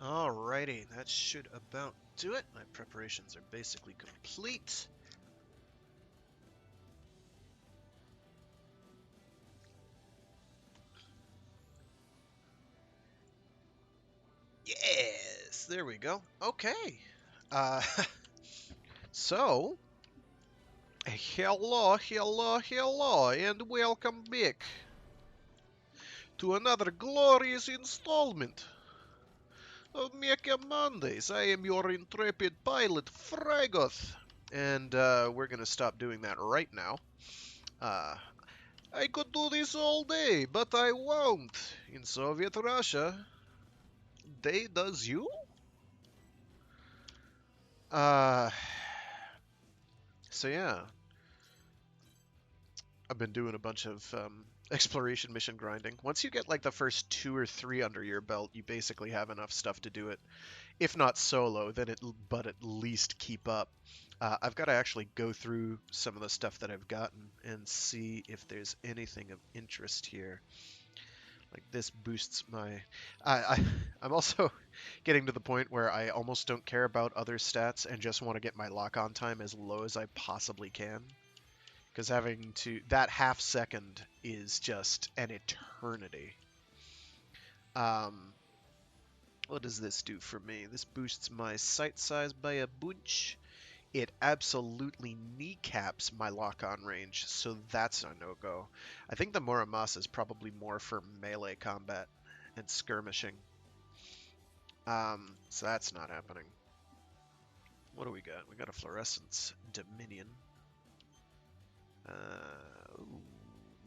Alrighty, that should about do it. My preparations are basically complete. Yes, there we go. Okay. Uh, so, hello, and welcome back to another glorious installment of Mecha-Mondays. I am your intrepid pilot, Fragoth. And we're going to stop doing that right now. Uh, I could do this all day, but I won't. In Soviet Russia, they does you? Uh, so yeah, I've been doing a bunch of exploration mission grinding. Once you get like the first two or three under your belt, you basically have enough stuff to do it. If not solo, then but at least keep up. I've got to actually go through some of the stuff that I've gotten and see if there's anything of interest here. Like this boosts my. I'm also getting to the point where I almost don't care about other stats and just want to get my lock-on time as low as I possibly can. Because having to that half second is just an eternity. Um, what does this do for me? This boosts my sight size by a bunch. It absolutely kneecaps my lock-on range, so that's a no-go. I think the Muramasa is probably more for melee combat and skirmishing. So that's not happening. What do we got? We got a Fluorescence Dominion. Ooh,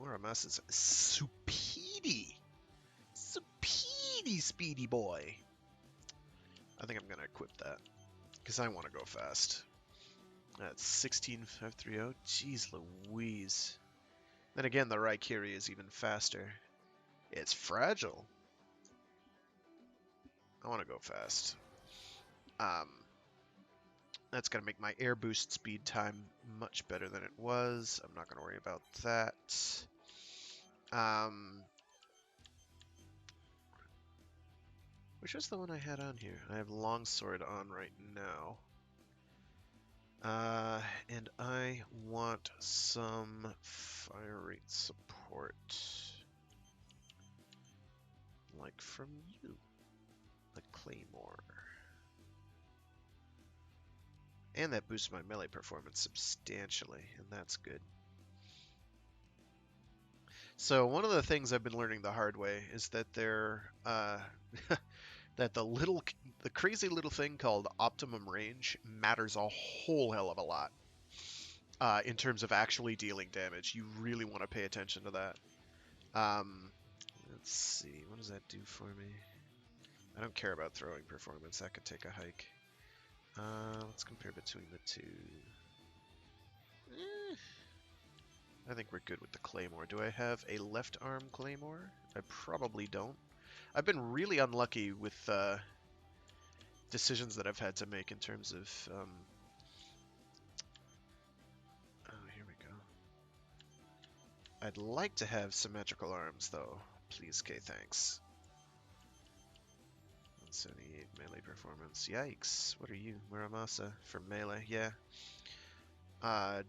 Muramasa's Supedi. Supedi, speedy boy. I think I'm going to equip that, because I want to go fast. That's 16530. Jeez Louise. Then again, the Raikiri is even faster. It's fragile. I want to go fast. Um, that's going to make my air boost speed time much better than it was. I'm not going to worry about that. Um, which was the one I had on here? I have Longsword on right now. And I want some fire rate support. Like from you. The Claymore. And that boosts my melee performance substantially, and that's good. So one of the things I've been learning the hard way is that that the crazy little thing called optimum range matters a whole hell of a lot in terms of actually dealing damage. You really want to pay attention to that. Um, let's see, what does that do for me? I don't care about throwing performance. That could take a hike. Let's compare between the two. Eh, I think we're good with the Claymore. Do I have a left arm Claymore? I probably don't. I've been really unlucky with decisions that I've had to make in terms of... oh, here we go. I'd like to have symmetrical arms, though. Please, K, thanks. 178 melee performance. Yikes. What are you? Muramasa for melee. Yeah.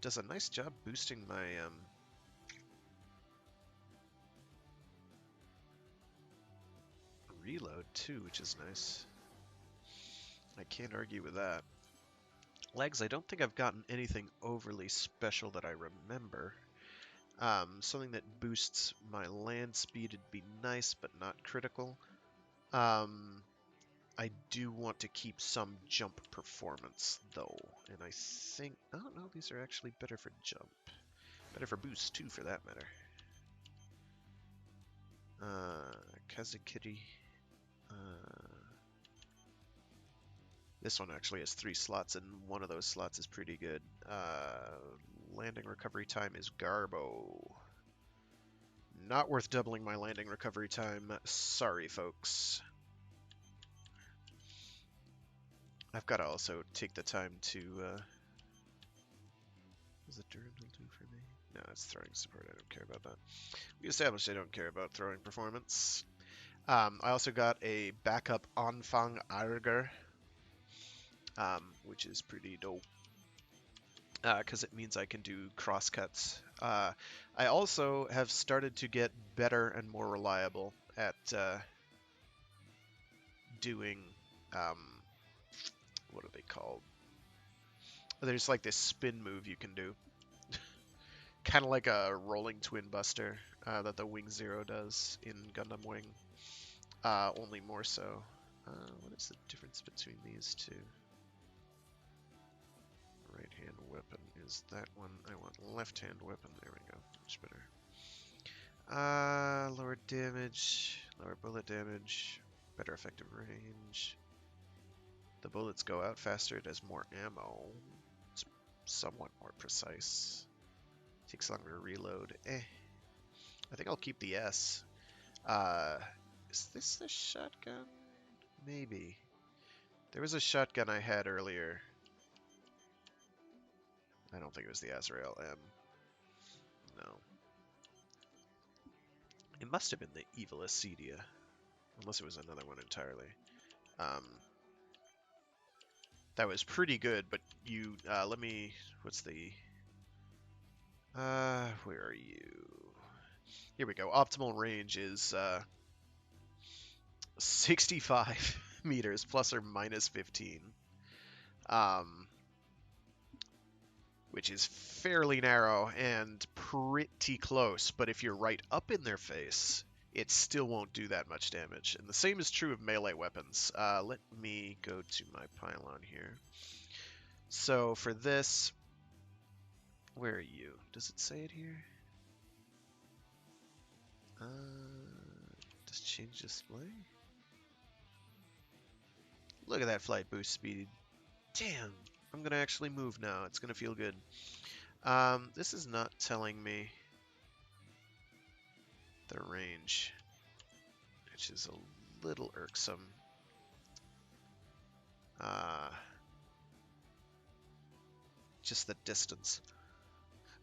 Does a nice job boosting my reload too, which is nice. I can't argue with that. Legs, I don't think I've gotten anything overly special that I remember. Something that boosts my land speed would be nice, but not critical. I do want to keep some jump performance, though. And I think... oh, no, these are actually better for jump. Better for boost, too, for that matter. Kazakiri. This one actually has 3 slots, and one of those slots is pretty good. Landing recovery time is Garbo. Not worth doubling my landing recovery time. Sorry, folks. I've got to also take the time to... what does the Durandal do for me? No, it's throwing support. I don't care about that. We established I don't care about throwing performance. I also got a backup Anfang Arger, which is pretty dope, because it means I can do crosscuts. I also have started to get better and more reliable at doing, um, what are they called? There's like this spin move you can do, kind of like a rolling twin buster that the Wing Zero does in Gundam Wing, only more so. What is the difference between these two? Right hand weapon is that one. I want left hand weapon. There we go. Much better. Lower damage, lower bullet damage, better effective range. The bullets go out faster. It has more ammo. It's somewhat more precise. Takes longer to reload. I think I'll keep the S. Is this the shotgun? Maybe. There was a shotgun I had earlier. I don't think it was the Azrael M. No. It must have been the Evil Acedia. Unless it was another one entirely. That was pretty good, but you, let me, what's the, where are you? Here we go. Optimal range is, 65 meters, plus or minus 15. Which is fairly narrow and pretty close, but if you're right up in their face, it still won't do that much damage. And the same is true of melee weapons. Let me go to my pylon here. So for this, where are you? Does it say it here? Does change display? Look at that flight boost speed. Damn, I'm gonna actually move now. It's gonna feel good. This is not telling me the range, which is a little irksome. Just the distance.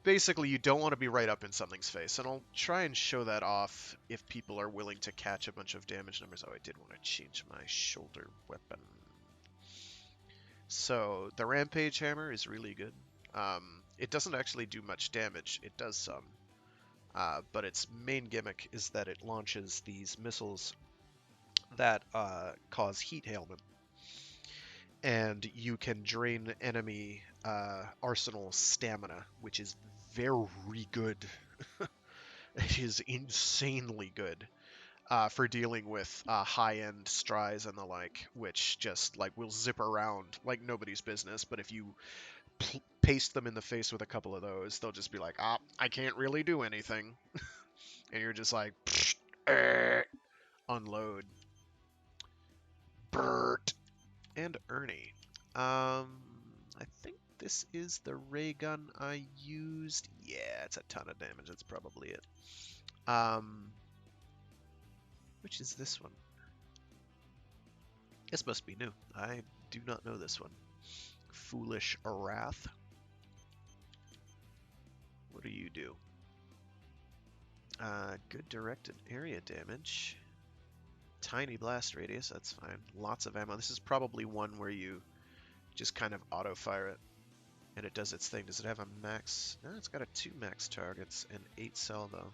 Basically, you don't want to be right up in something's face, and I'll try and show that off if people are willing to catch a bunch of damage numbers. Oh, I did want to change my shoulder weapon. So, the Rampage Hammer is really good. It doesn't actually do much damage. It does some. But its main gimmick is that it launches these missiles that cause heat ailment. And you can drain enemy arsenal stamina, which is very good. It is insanely good for dealing with high-end Stries and the like, which just like will zip around like nobody's business. But if you paste them in the face with a couple of those, they'll just be like, I can't really do anything. And you're just like, unload. Bert and Ernie. I think this is the ray gun I used. Yeah, it's a ton of damage. That's probably it. Which is this one? This must be new. I do not know this one. Foolish Wrath. What do you do? Good directed area damage. Tiny blast radius, that's fine. Lots of ammo. This is probably one where you just kind of auto-fire it, and it does its thing. Does it have a max? No, it's got a 2 max targets and 8 salvo.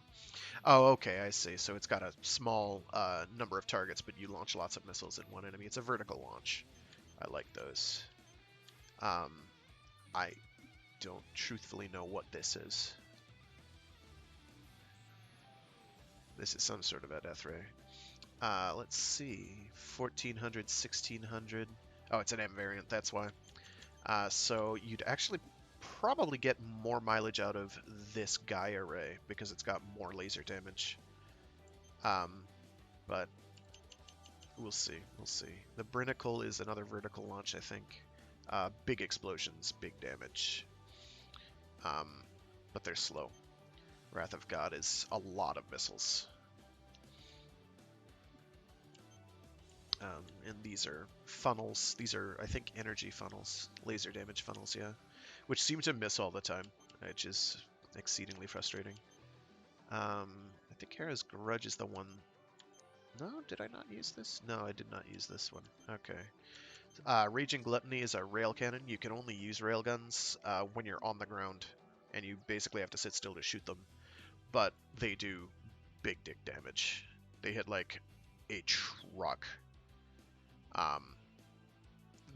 Oh, okay, I see. So it's got a small number of targets, but you launch lots of missiles at one enemy. It's a vertical launch. I like those. I don't truthfully know what this is. This is some sort of a death ray. Let's see. 1400, 1600. Oh, it's an M variant, that's why. So you'd actually probably get more mileage out of this Gaia ray because it's got more laser damage. But we'll see. We'll see. The Brinicle is another vertical launch, I think. Big explosions, big damage. But they're slow. Wrath of God is a lot of missiles. And these are funnels. These are, I think, energy funnels. Laser damage funnels, yeah. Which seem to miss all the time, which is exceedingly frustrating. I think Hera's Grudge is the one No, did I not use this? No, I did not use this one. Okay. Raging Gluttony is a rail cannon. You can only use railguns when you're on the ground, and you basically have to sit still to shoot them. But they do big dick damage. They hit like a truck. Um,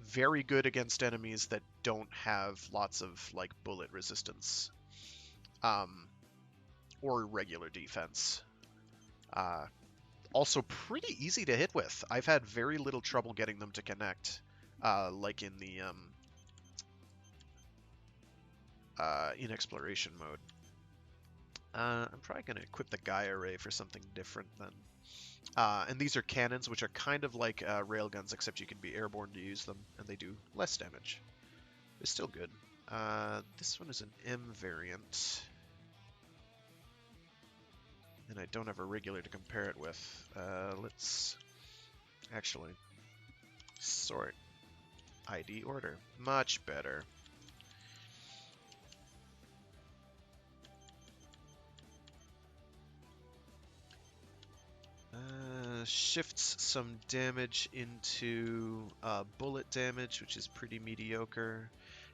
very good against enemies that don't have lots of like bullet resistance, um, or regular defense. Uh, Also pretty easy to hit with. I've had very little trouble getting them to connect, like in the in exploration mode. I'm probably going to equip the Gaia Ray for something different then. And these are cannons, which are kind of like railguns, except you can be airborne to use them, and they do less damage. They're still good. This one is an M variant, and I don't have a regular to compare it with. Let's actually sort ID order. Much better. Shifts some damage into bullet damage, which is pretty mediocre.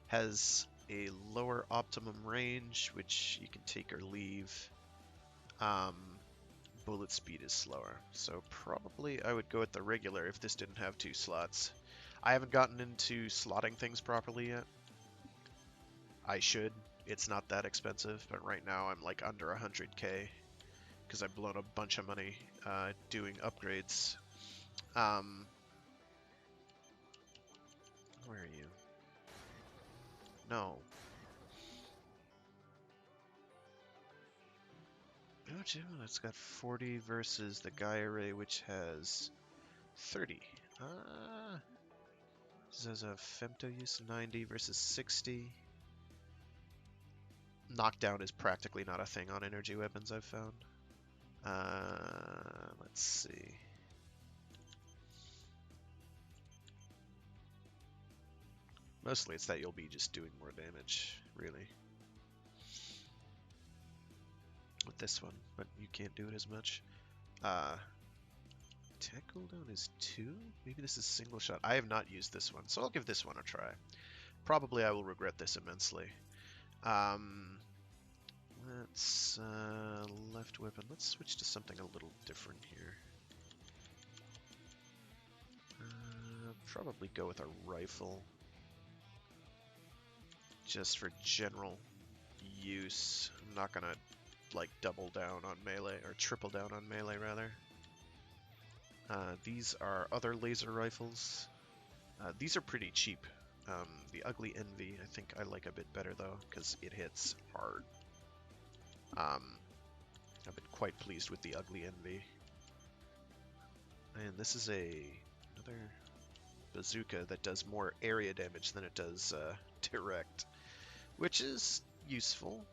Has a lower optimum range, which you can take or leave. Um, Bullet speed is slower, so probably I would go with the regular if this didn't have 2 slots. I haven't gotten into slotting things properly yet. I should. It's not that expensive, but right now I'm like under 100k. Because I've blown a bunch of money doing upgrades. Where are you? No. Oh, it's got 40 versus the Gaia Ray, which has 30. This has a femto use 90 versus 60. Knockdown is practically not a thing on energy weapons, I've found. Let's see. Mostly it's that you'll be just doing more damage, really. With this one, but you can't do it as much. Attack cooldown is 2? Maybe this is single shot. I have not used this one, so I'll give this one a try. Probably I will regret this immensely. Let's left weapon. Let's switch to something a little different here. Probably go with a rifle. Just for general use. I'm not gonna like double down on melee, or triple down on melee rather. These are other laser rifles. These are pretty cheap. The Ugly Envy I think I like a bit better though, because it hits hard. I've been quite pleased with the Ugly Envy. And this is another bazooka that does more area damage than it does direct, which is useful.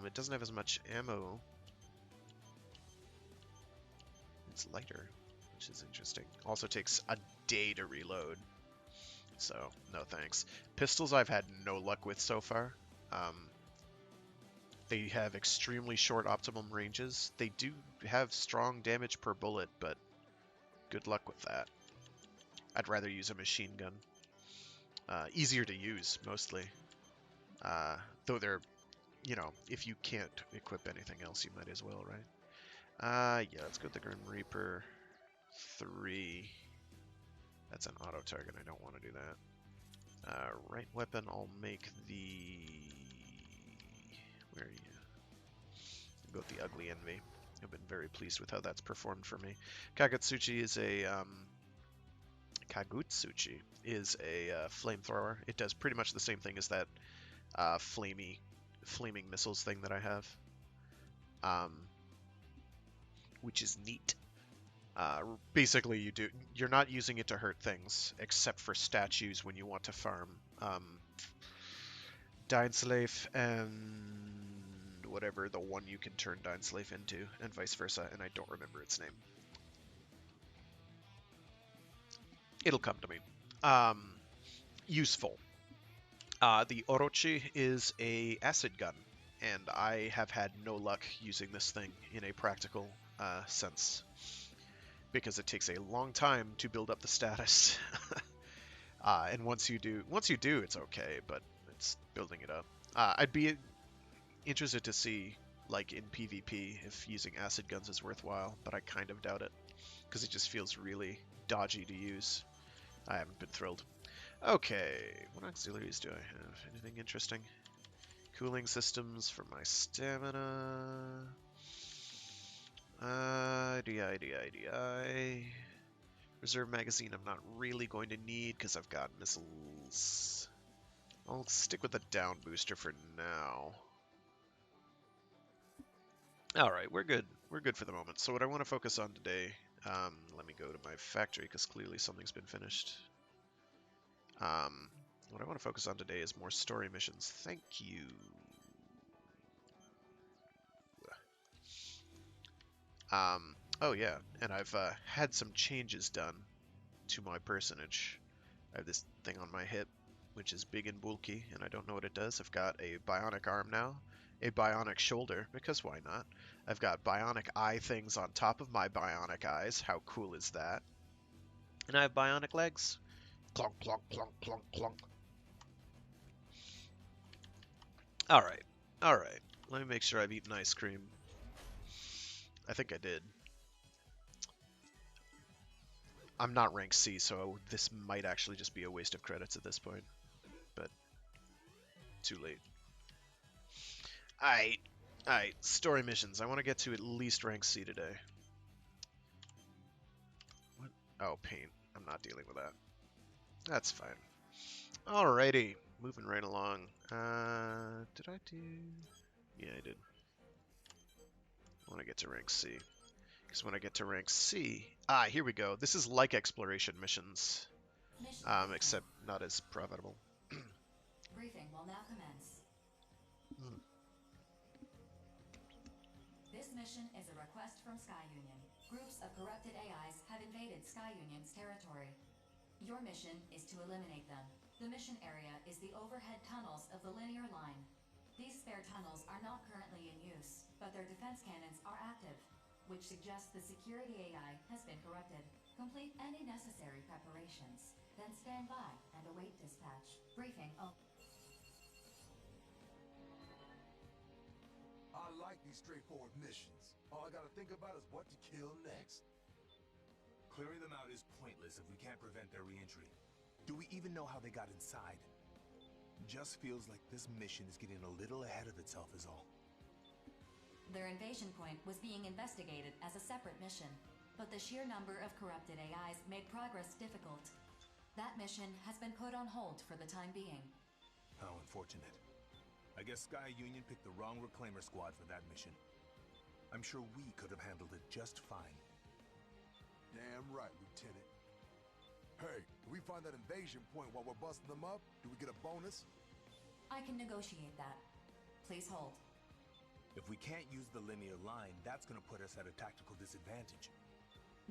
It doesn't have as much ammo. It's lighter, which is interesting. Also takes a day to reload, so no thanks. Pistols I've had no luck with so far. They have extremely short optimum ranges. They do have strong damage per bullet, but good luck with that. I'd rather use a machine gun. Easier to use, mostly. Though they're, you know, if you can't equip anything else, you might as well, right? Yeah, let's go with the Grim Reaper 3. That's an auto target. I don't want to do that. Right weapon, I'll make the... Where are you? I'll go with the Ugly Envy. I've been very pleased with how that's performed for me. Kagutsuchi is a... Kagutsuchi is a flamethrower. It does pretty much the same thing as that flaming missiles thing that I have, which is neat. Basically, you're not using it to hurt things, except for statues when you want to farm Dainsleif and whatever the one you can turn Dainsleif into, and vice versa, and I don't remember its name. It'll come to me. Useful. The Orochi is a acid gun, and I have had no luck using this thing in a practical sense. because it takes a long time to build up the status. And once you do, it's okay, but it's building it up. I'd be interested to see, like in PvP, if using acid guns is worthwhile, but I kind of doubt it, because it just feels really dodgy to use. I haven't been thrilled. Okay, what auxiliaries do I have? Anything interesting? Cooling systems for my stamina. IDI. Reserve magazine I'm not really going to need because I've got missiles. I'll stick with the down booster for now. Alright, we're good. We're good for the moment. So what I want to focus on today, let me go to my factory because clearly something's been finished. What I want to focus on today is more story missions. Thank you. Oh yeah, and I've had some changes done to my personage. I have this thing on my hip, which is big and bulky, and I don't know what it does. I've got a bionic arm now, a bionic shoulder, because why not? I've got bionic eye things on top of my bionic eyes. How cool is that? And I have bionic legs. Clunk, clunk, clunk, clunk, clunk. Alright, alright. Let me make sure I've eaten ice cream. I think I did. I'm not rank C, so this might actually just be a waste of credits at this point. But, too late. Alright, story missions. I want to get to at least rank C today. What? Oh, paint. I'm not dealing with that. That's fine. Alrighty, moving right along. Did I do... Yeah, I did. I want to get to rank C. Because when I get to rank C... here we go. This is like exploration missions. Except not as profitable. Briefing will now commence. This mission is a request from Sky Union. Groups of corrupted AIs have invaded Sky Union's territory. Your mission is to eliminate them. The mission area is the overhead tunnels of the linear line. These spare tunnels are not currently in use, but their defense cannons are active, which suggests the security AI has been corrupted. Complete any necessary preparations, then stand by and await dispatch. Briefing. I like these straightforward missions. All I gotta think about is what to kill next. Clearing them out is pointless if we can't prevent their re-entry. Do we even know how they got inside? Just feels like this mission is getting a little ahead of itself is all. Their invasion point was being investigated as a separate mission, but the sheer number of corrupted AIs made progress difficult. That mission has been put on hold for the time being. How unfortunate. I guess Sky Union picked the wrong Reclaimer squad for that mission. I'm sure we could have handled it just fine. Damn right, Lieutenant. Hey, if we find that invasion point while we're busting them up, do we get a bonus? I can negotiate that. Please hold. If we can't use the linear line, that's gonna put us at a tactical disadvantage.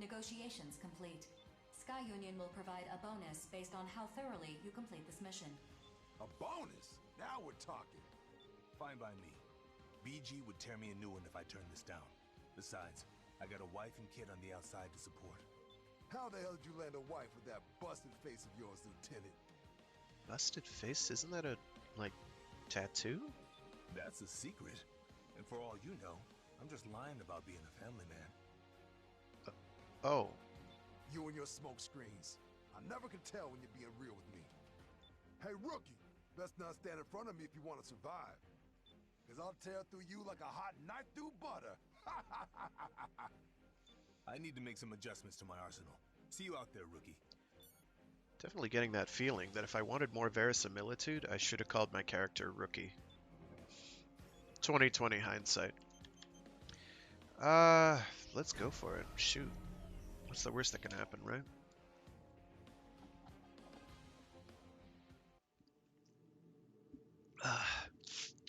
Negotiations complete. Sky Union will provide a bonus based on how thoroughly you complete this mission. A bonus? Now we're talking. Fine by me. BG would tear me a new one if I turned this down. Besides, I got a wife and kid on the outside to support. How the hell did you land a wife with that busted face of yours, Lieutenant? Busted face? Isn't that a, like, tattoo? That's a secret. And for all you know, I'm just lying about being a family man. Oh. You and your smoke screens. I never can tell when you're being real with me. Hey, rookie, best not stand in front of me if you want to survive. Because I'll tear through you like a hot knife through butter. I need to make some adjustments to my arsenal. See you out there, rookie. Definitely getting that feeling that if I wanted more verisimilitude, I should have called my character Rookie. 2020 hindsight. Let's go for it. Shoot. What's the worst that can happen, right?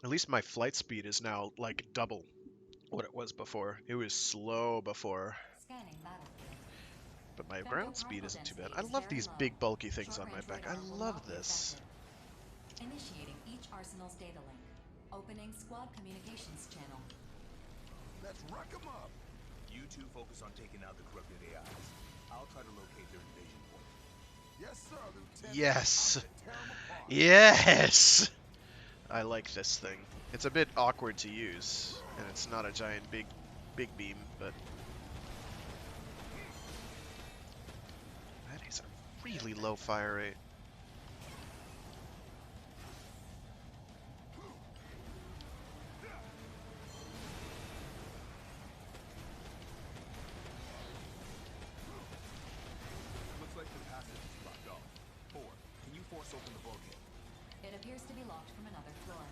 At least my flight speed is now like double what it was before. It was slow before. Scanning battlefield. But my ground speed isn't too bad. I love these big bulky things on my back. I love this. Initiating each arsenal's data link. Opening squad communications channel. Let's wreck 'em up. You two focus on taking out the corrupted AIs. I'll try to locate their invasion point. Yes, sir, Lieutenant. Yes. I'm gonna tear 'em apart. Yes. I like this thing. It's a bit awkward to use, and it's not a giant big beam, but that is a really low fire rate. Looks like the passage is blocked off. 4, can you force open the bulkhead? It appears to be locked from another floor.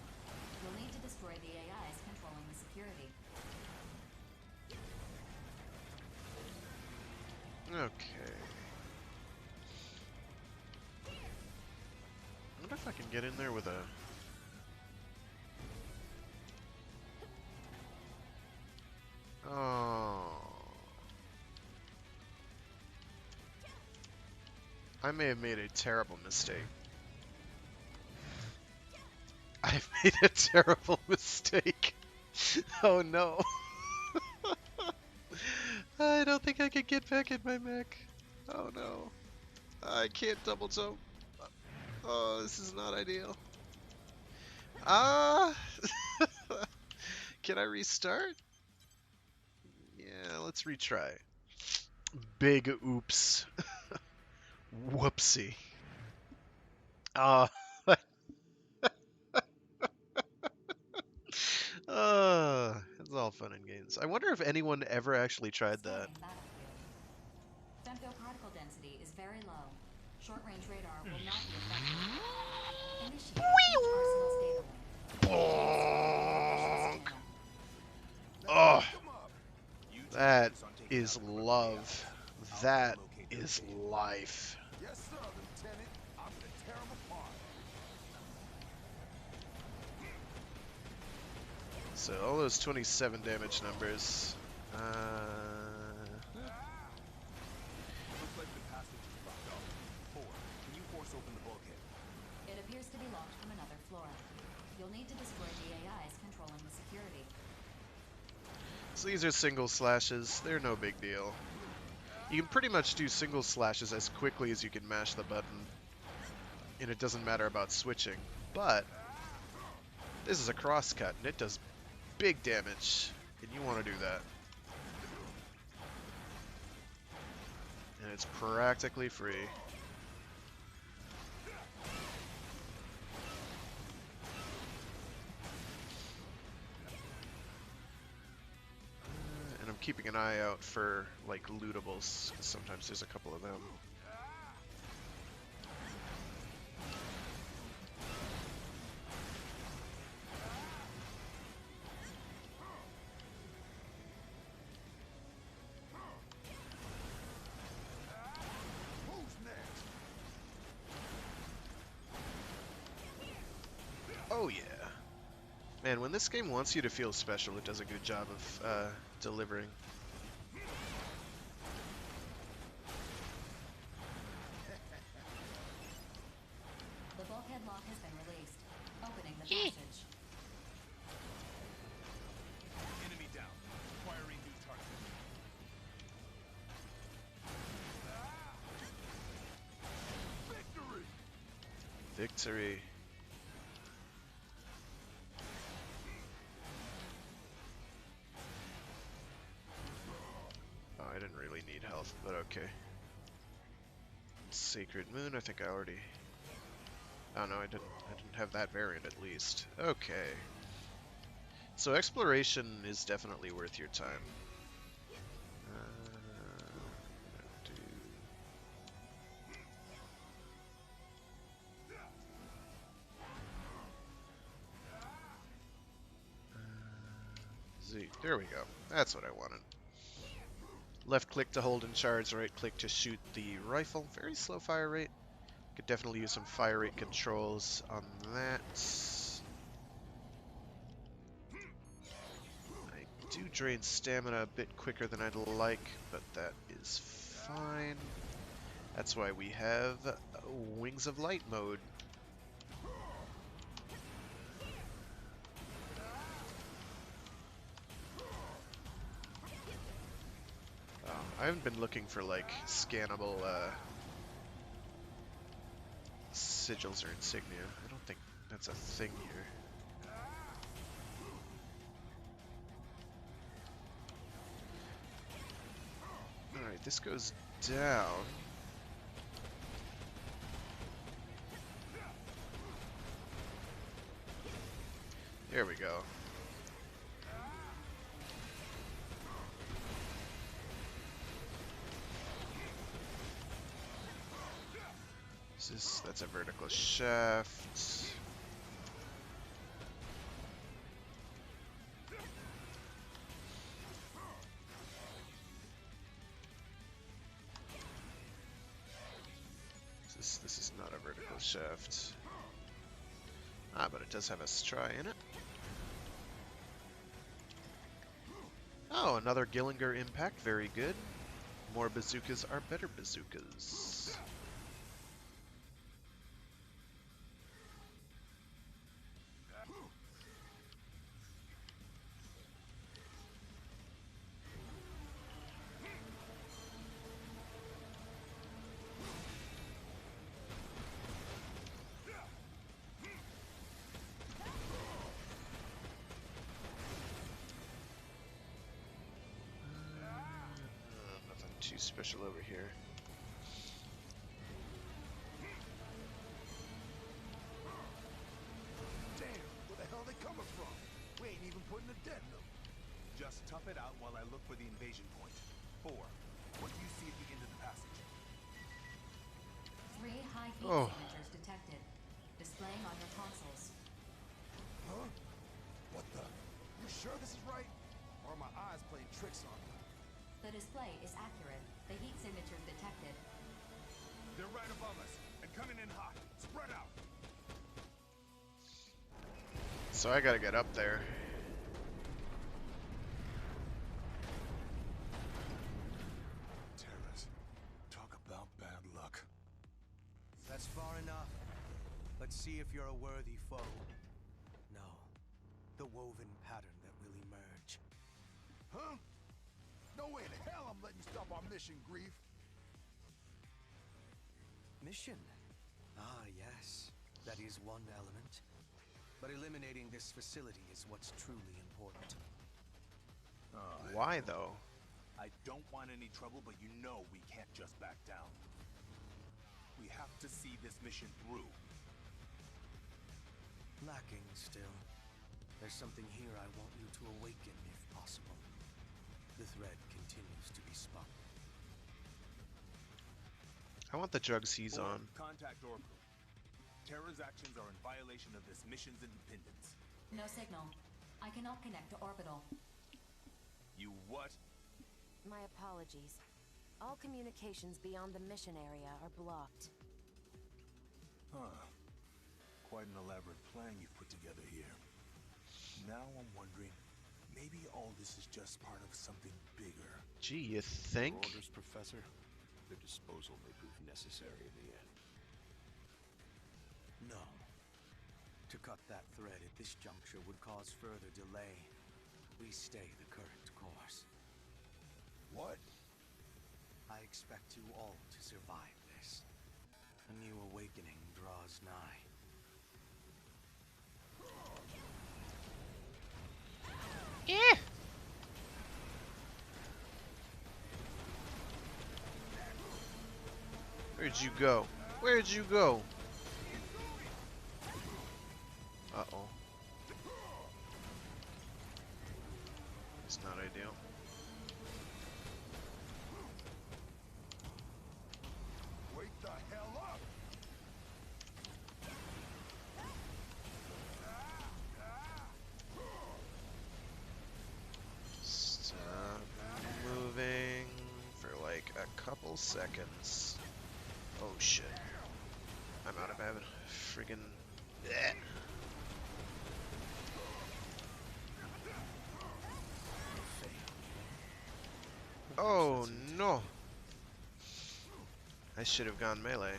You'll need to destroy the AIs controlling the security. Okay. I wonder if I can get in there with a... Oh. I may have made a terrible mistake. I've made a terrible mistake. Oh no. I don't think I can get back in my mech. Oh no. I can't double jump. Oh, this is not ideal. Ah! Can I restart? Yeah, let's retry. Big oops. Whoopsie. Ah. It's all fun and games. I wonder if anyone ever actually tried that. Scanning battlefield. Femto particle density is very low. Short-range radar will not be affected. Initiate each arsenal's data link. Oh, Come up. You two that focus on taking is out the corrupted love. AIs. I'll That locate their is invasion point. life. Yes, sir, Lieutenant. I'm gonna tear 'em apart. So all those 27 damage numbers. Looks like the passage is blocked off. 4, can you force open the bulkhead? It appears to be locked from another floor. You'll need to destroy the AIs controlling the security. So these are single slashes. They're no big deal. You can pretty much do single slashes as quickly as you can mash the button, and it doesn't matter about switching. But this is a crosscut, and it does big damage, and you want to do that. And it's practically free. And I'm keeping an eye out for, like, lootables, because sometimes there's a couple of them. Who's next? Oh yeah. Man, when this game wants you to feel special, it does a good job of delivering. The bulkhead lock has been released, opening the passage. Enemy down. Acquiring new target. Victory! Victory. Oh, I didn't really need health, but okay. Sacred Moon, I think I already... Oh no, I didn't have that variant at least. Okay. So exploration is definitely worth your time. Do... Z. There we go. That's what I wanted. Left click to hold and charge, right click to shoot the rifle. Very slow fire rate. Could definitely use some fire rate controls on that. I do drain stamina a bit quicker than I'd like, but that is fine. That's why we have Wings of Light mode. I haven't been looking for like scannable sigils or insignia. I don't think that's a thing here. Alright, this goes down. There we go. That's a vertical shaft. This is not a vertical shaft. Ah, but it does have a stry in it. Oh, another Gillinger impact. Very good. More bazookas are better bazookas. Nothing too special over here. Damn, where the hell are they coming from? We ain't even putting a dent in them. Just tough it out while I look for the invasion point. 4. What do you see at the end of the passage? 3 high heat Oh. signatures detected. Displaying on your consoles. Huh? What the? You sure this is right? Or are my eyes playing tricks on me? The display is accurate. The heat signatures detected. They're right above us and coming in hot. Spread out. So I gotta get up there. Terrace. Talk about bad luck. That's far enough. Let's see if you're a worthy foe. No. The woven pattern that will emerge. Huh? No way in hell I'm letting you stop our mission, Grief. Mission? Ah, yes. That is one element. But eliminating this facility is what's truly important. Why though? I don't want any trouble, but you know we can't just back down. We have to see this mission through. Lacking still. There's something here I want you to awaken if possible. The thread continues to be spun. I want the drugs he's on. Contact Orbital. Terra's actions are in violation of this mission's independence. No signal. I cannot connect to orbital. You what? My apologies. All communications beyond the mission area are blocked. Huh. Quite an elaborate plan you've put together here. Now I'm wondering, maybe all this is just part of something bigger. Gee, you think? Orders, Professor. Their disposal may prove necessary in the end. No. To cut that thread at this juncture would cause further delay. We stay the current course. What? I expect you all to survive this. A new awakening draws nigh. Yeah. Where'd you go? Where'd you go? Uh-oh. It's not ideal. Wake the hell up! Stop moving for like a couple seconds. Oh shit. I'm out of ammo. Friggin' bleh. Oh no. I should have gone melee.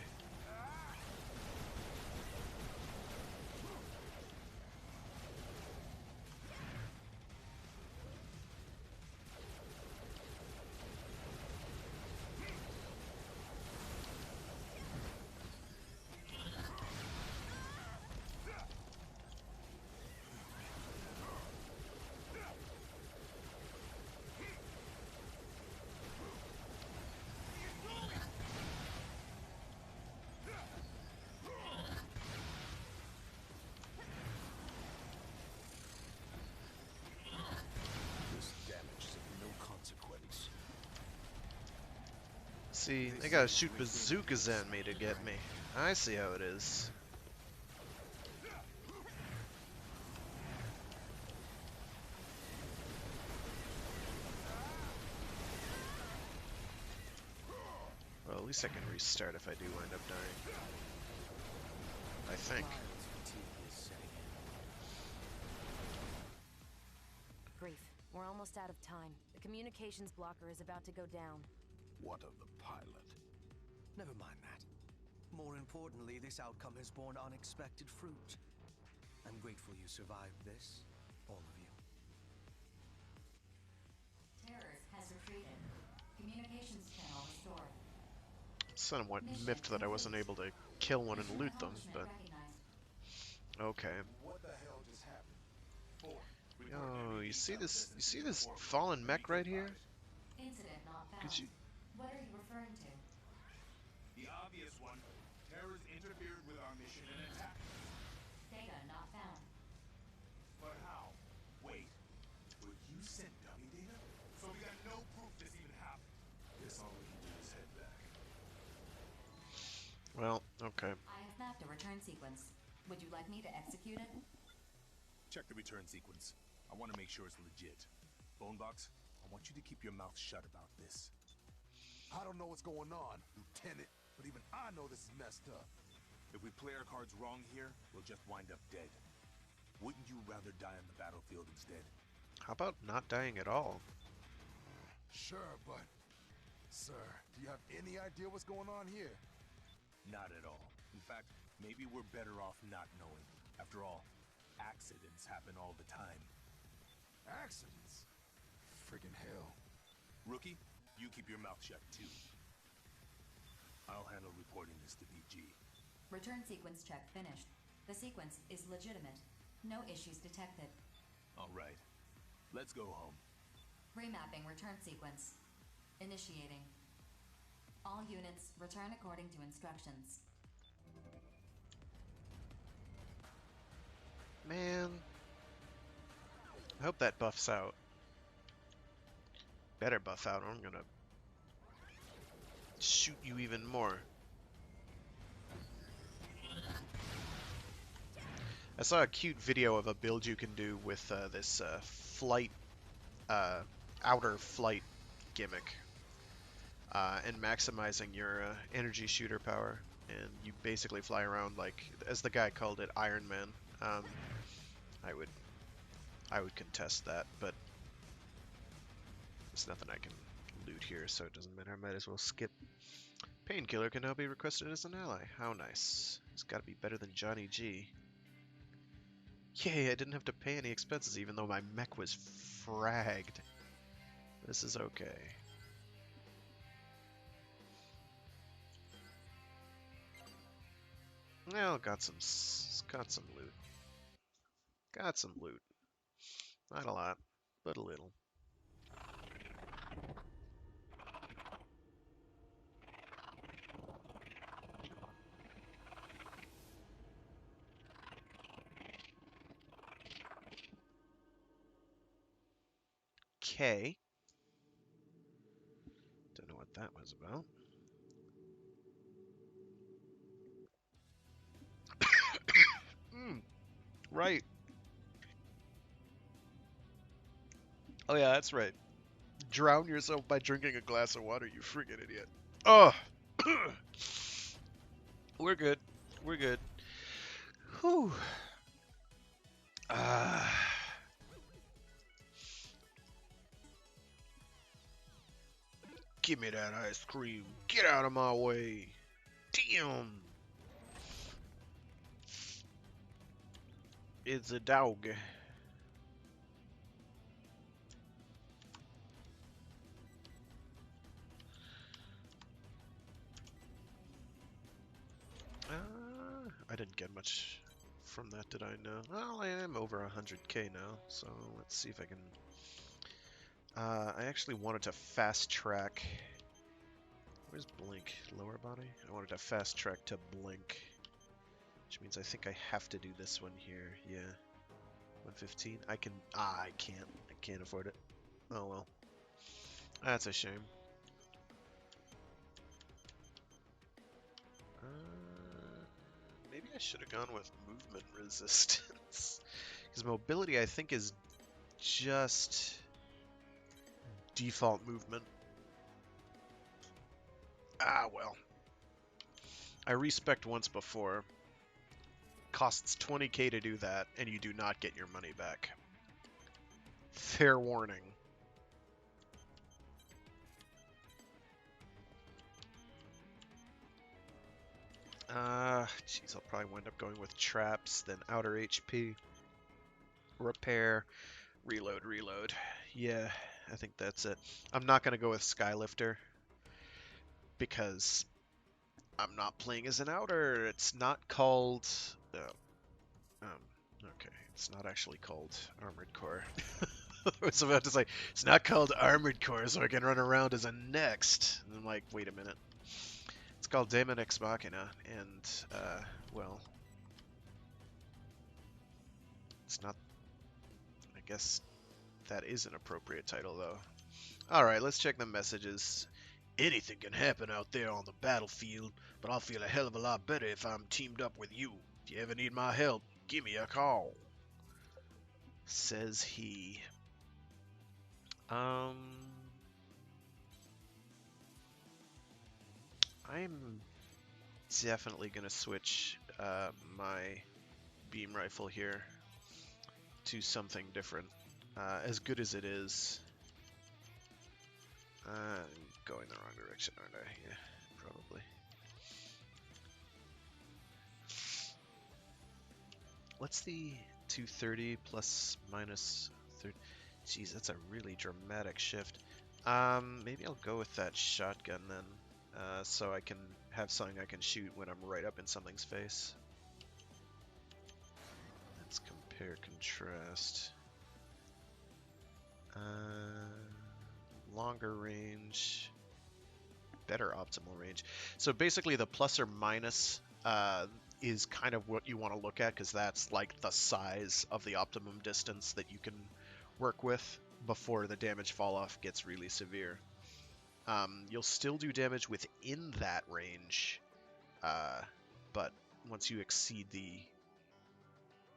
See, they gotta shoot bazookas at me to get me. I see how it is. Well, at least I can restart if I do wind up dying. I think. Grief, we're almost out of time. The communications blocker is about to go down. What of the pilot? Never mind that. More importantly, this outcome has borne unexpected fruit. I'm grateful you survived this, all of you. Terrors has retreated. Communications channel restored. Somewhat miffed that I wasn't able to kill one and loot them, but okay. What the hell just happened? Oh, you see this? You see this fallen mech right here? Incident not found. Could you? What are you referring to? The obvious one. Terrors interfered with our mission and attacked. Data not found. But how? Wait. Were you sent dummy data? So we got no proof this even happened. Guess all we can do is head back. Well, okay. I have mapped a return sequence. Would you like me to execute it? Check the return sequence. I want to make sure it's legit. Bonebox, I want you to keep your mouth shut about this. I don't know what's going on, Lieutenant, but even I know this is messed up. If we play our cards wrong here, we'll just wind up dead. Wouldn't you rather die on the battlefield instead? How about not dying at all? Sure, but... Sir, do you have any idea what's going on here? Not at all. In fact, maybe we're better off not knowing. After all, accidents happen all the time. Accidents? Friggin' hell. Rookie, you keep your mouth shut too. I'll handle reporting this to BG. Return sequence check finished. The sequence is legitimate. No issues detected. All right. Let's go home. Remapping return sequence. Initiating. All units return according to instructions. Man. I hope that buffs out. Better buff out or I'm gonna shoot you even more. I saw a cute video of a build you can do with this flight, outer flight gimmick. And maximizing your energy shooter power, and you basically fly around like, as the guy called it, Iron Man. I would contest that, but there's nothing I can loot here, so it doesn't matter. I might as well skip. Painkiller can now be requested as an ally. How nice. It's got to be better than Johnny G. Yay! I didn't have to pay any expenses, even though my mech was fragged. This is okay. Well, got some loot. Got some loot. Not a lot, but a little. Okay. Don't know what that was about. Right. Oh yeah, that's right. Drown yourself by drinking a glass of water, you friggin' idiot. Oh! We're good. We're good. Whew. Give me that ice cream. Get out of my way. Damn. It's a dog. I didn't get much from that, did I? No. Well, I am over 100k now, so let's see if I can... I actually wanted to fast track... Where's Blink? Lower body? I wanted to fast track to Blink. Which means I think I have to do this one here. Yeah. 115. I can... I can't. I can't afford it. Oh well. That's a shame. I should have gone with movement resistance. Because mobility, I think, is just default movement. Ah, well. I respect once before. Costs 20k to do that, and you do not get your money back. Fair warning. Jeez, I'll probably wind up going with traps, then outer HP, repair, reload. Yeah, I think that's it. I'm not gonna go with Skylifter because I'm not playing as an outer. It's not called. Okay, it's not actually called Armored Core. I was about to say it's not called Armored Core, so I can run around as a next. And I'm like, wait a minute. It's called Daemon Ex Machina, and well, it's not. I guess that is an appropriate title, though. All right, let's check the messages. Anything can happen out there on the battlefield, but I'll feel a hell of a lot better if I'm teamed up with you. If you ever need my help, give me a call. Says he. I'm definitely gonna switch my beam rifle here to something different. As good as it is, I'm going the wrong direction, aren't I? Yeah, probably. What's the 230 plus minus 30? Jeez, that's a really dramatic shift. Maybe I'll go with that shotgun then, so I can have something I can shoot when I'm right up in something's face. Let's compare contrast. Longer range, better optimal range. So basically the plus or minus is kind of what you want to look at, because that's like the size of the optimum distance that you can work with before the damage fall off gets really severe. You'll still do damage within that range, but once you exceed the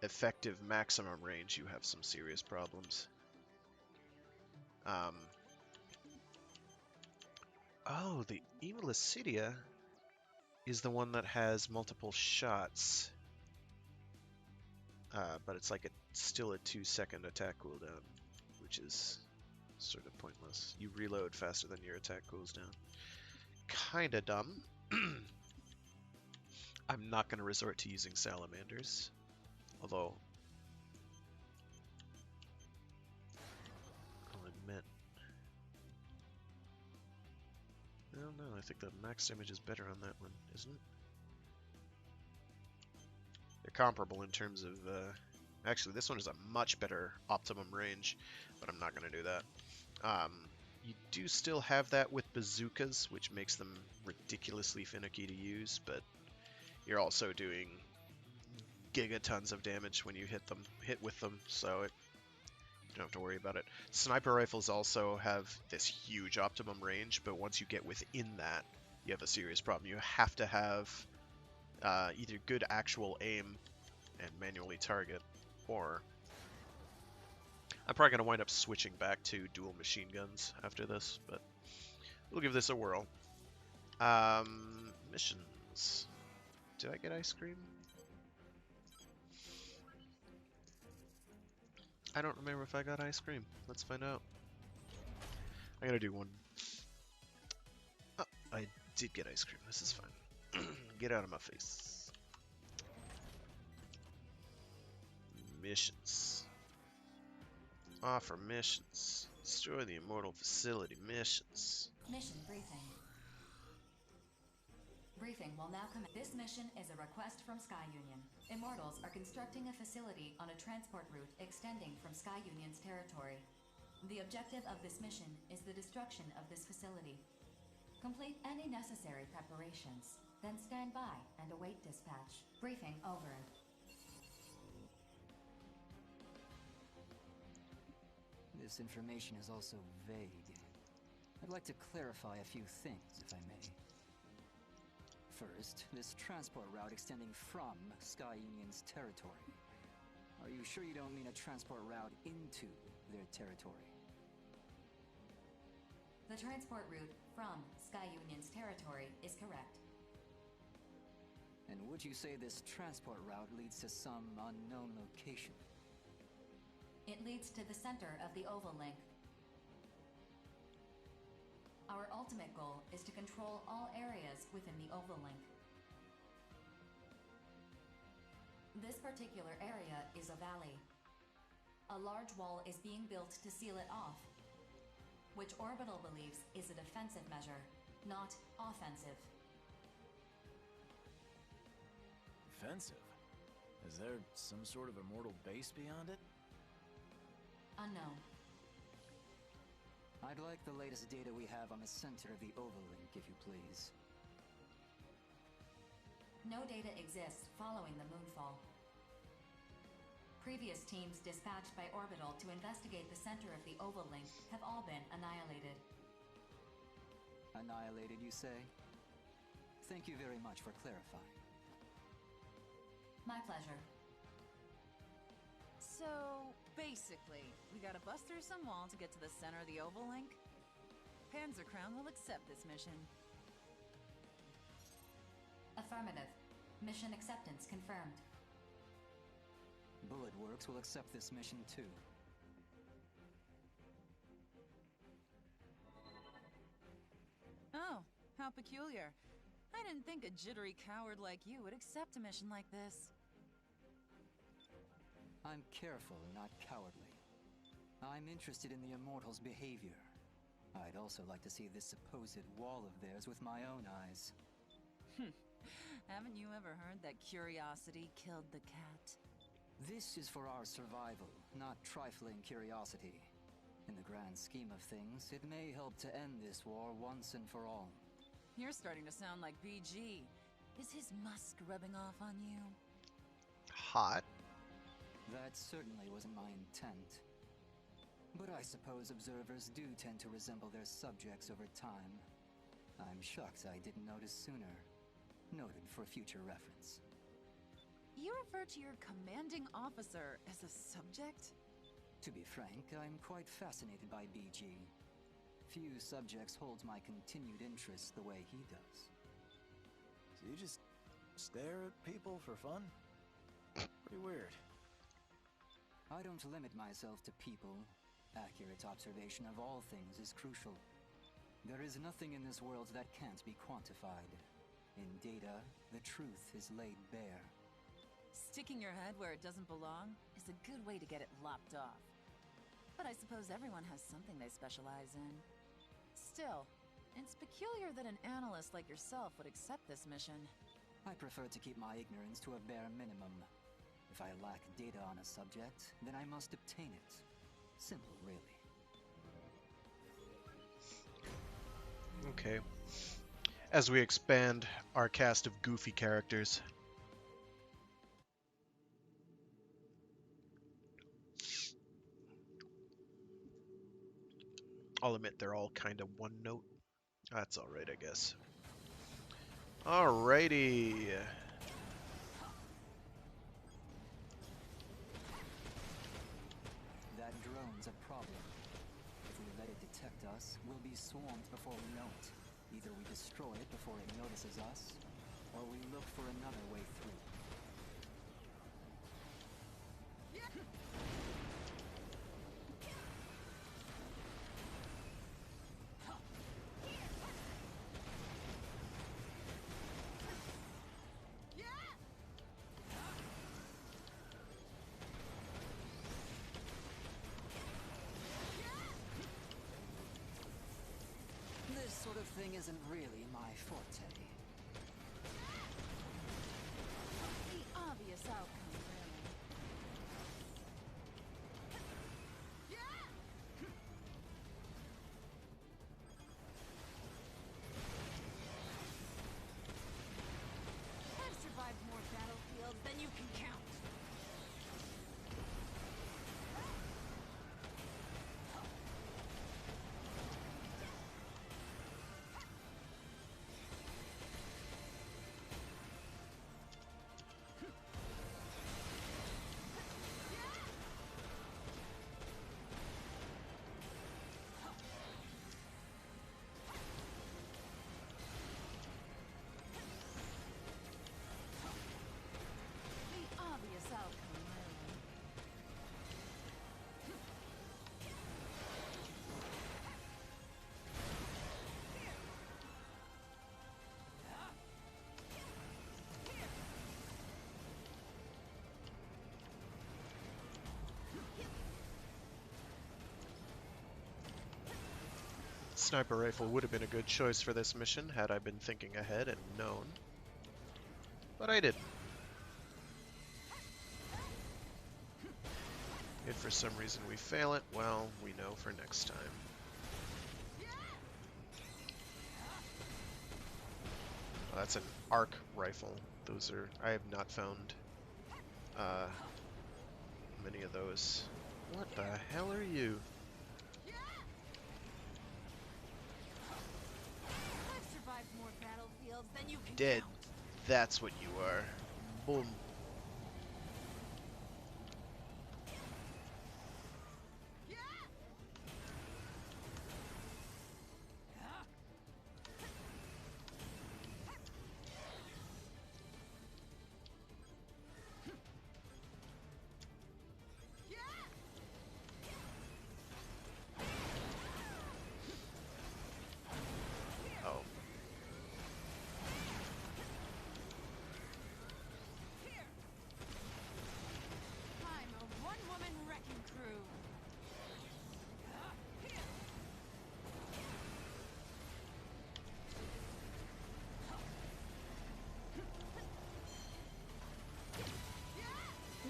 effective maximum range, you have some serious problems. Oh, the Evil Acidia is the one that has multiple shots, but it's like still a 2-second attack cooldown, which is sort of pointless. You reload faster than your attack cools down. Kinda dumb. I'm not going to resort to using salamanders, although I'll admit, I don't know, I think the max damage is better on that one, isn't it? They're comparable in terms of, actually this one is a much better optimum range, but I'm not going to do that. You do still have that with bazookas, which makes them ridiculously finicky to use, but you're also doing gigatons of damage when you hit with them, so you don't have to worry about it. Sniper rifles also have this huge optimum range, but once you get within that, you have a serious problem. You have to have either good actual aim and manually target, or I'm probably going to wind up switching back to dual machine guns after this, but we'll give this a whirl. Missions. Did I get ice cream? I don't remember if I got ice cream. Let's find out. I gotta do one. Oh, I did get ice cream. This is fine. Get out of my face. Missions. Offer missions. Destroy the immortal facility. Missions. Mission briefing. Briefing will now come. This mission is a request from Sky Union. Immortals are constructing a facility on a transport route extending from Sky Union's territory. The objective of this mission is the destruction of this facility. Complete any necessary preparations, then stand by and await dispatch. Briefing over. This information is also vague. I'd like to clarify a few things, if I may. First, this transport route extending from Sky Union's territory. Are you sure you don't mean a transport route into their territory? The transport route from Sky Union's territory is correct. And would you say this transport route leads to some unknown location? It leads to the center of the Oval Link. Our ultimate goal is to control all areas within the Oval Link. This particular area is a valley. A large wall is being built to seal it off, which Orbital believes is a defensive measure, not offensive. Defensive? Is there some sort of immortal base beyond it? Unknown. I'd like the latest data we have on the center of the Oval Link, if you please. No data exists following the moonfall. Previous teams dispatched by Orbital to investigate the center of the Oval Link have all been annihilated. Annihilated, you say? Thank you very much for clarifying. My pleasure. So, basically, we gotta bust through some wall to get to the center of the Oval Link? Panzer Crown will accept this mission. Affirmative. Mission acceptance confirmed. Bullet Works will accept this mission too. Oh, how peculiar. I didn't think a jittery coward like you would accept a mission like this. I'm careful, not cowardly. I'm interested in the Immortals' behavior. I'd also like to see this supposed wall of theirs with my own eyes. Haven't you ever heard that curiosity killed the cat? This is for our survival, not trifling curiosity. In the grand scheme of things, it may help to end this war once and for all. You're starting to sound like BG. Is his musk rubbing off on you? Hot. That certainly wasn't my intent. But I suppose observers do tend to resemble their subjects over time. I'm shocked I didn't notice sooner. Noted for future reference. You refer to your commanding officer as a subject? To be frank, I'm quite fascinated by BG. Few subjects hold my continued interest the way he does. So you just stare at people for fun? Pretty weird. I don't limit myself to people. Accurate observation of all things is crucial. There is nothing in this world that can't be quantified. In data, the truth is laid bare. Sticking your head where it doesn't belong is a good way to get it lopped off. But I suppose everyone has something they specialize in. Still, it's peculiar that an analyst like yourself would accept this mission. I prefer to keep my ignorance to a bare minimum. If I lack data on a subject, then I must obtain it. Simple, really. Okay. As we expand our cast of goofy characters. I'll admit they're all kind of one note. That's alright, I guess. Alrighty. That drone's a problem. If we let it detect us, we'll be swarmed before we know it. Either we destroy it before it notices us, or we look for another way through. This sort of thing isn't really my forte. The obvious outcome, really. I've survived more battlefields than you can count. sniper rifle would have been a good choice for this mission had I been thinking ahead and known. But I didn't. If for some reason we fail it, well, we know for next time. Well, that's an arc rifle. Those are... I have not found many of those. What the hell are you? I've survived more battlefields than you can Dead. count. That's what you are. Boom. Oh. I'm a one-woman wrecking crew.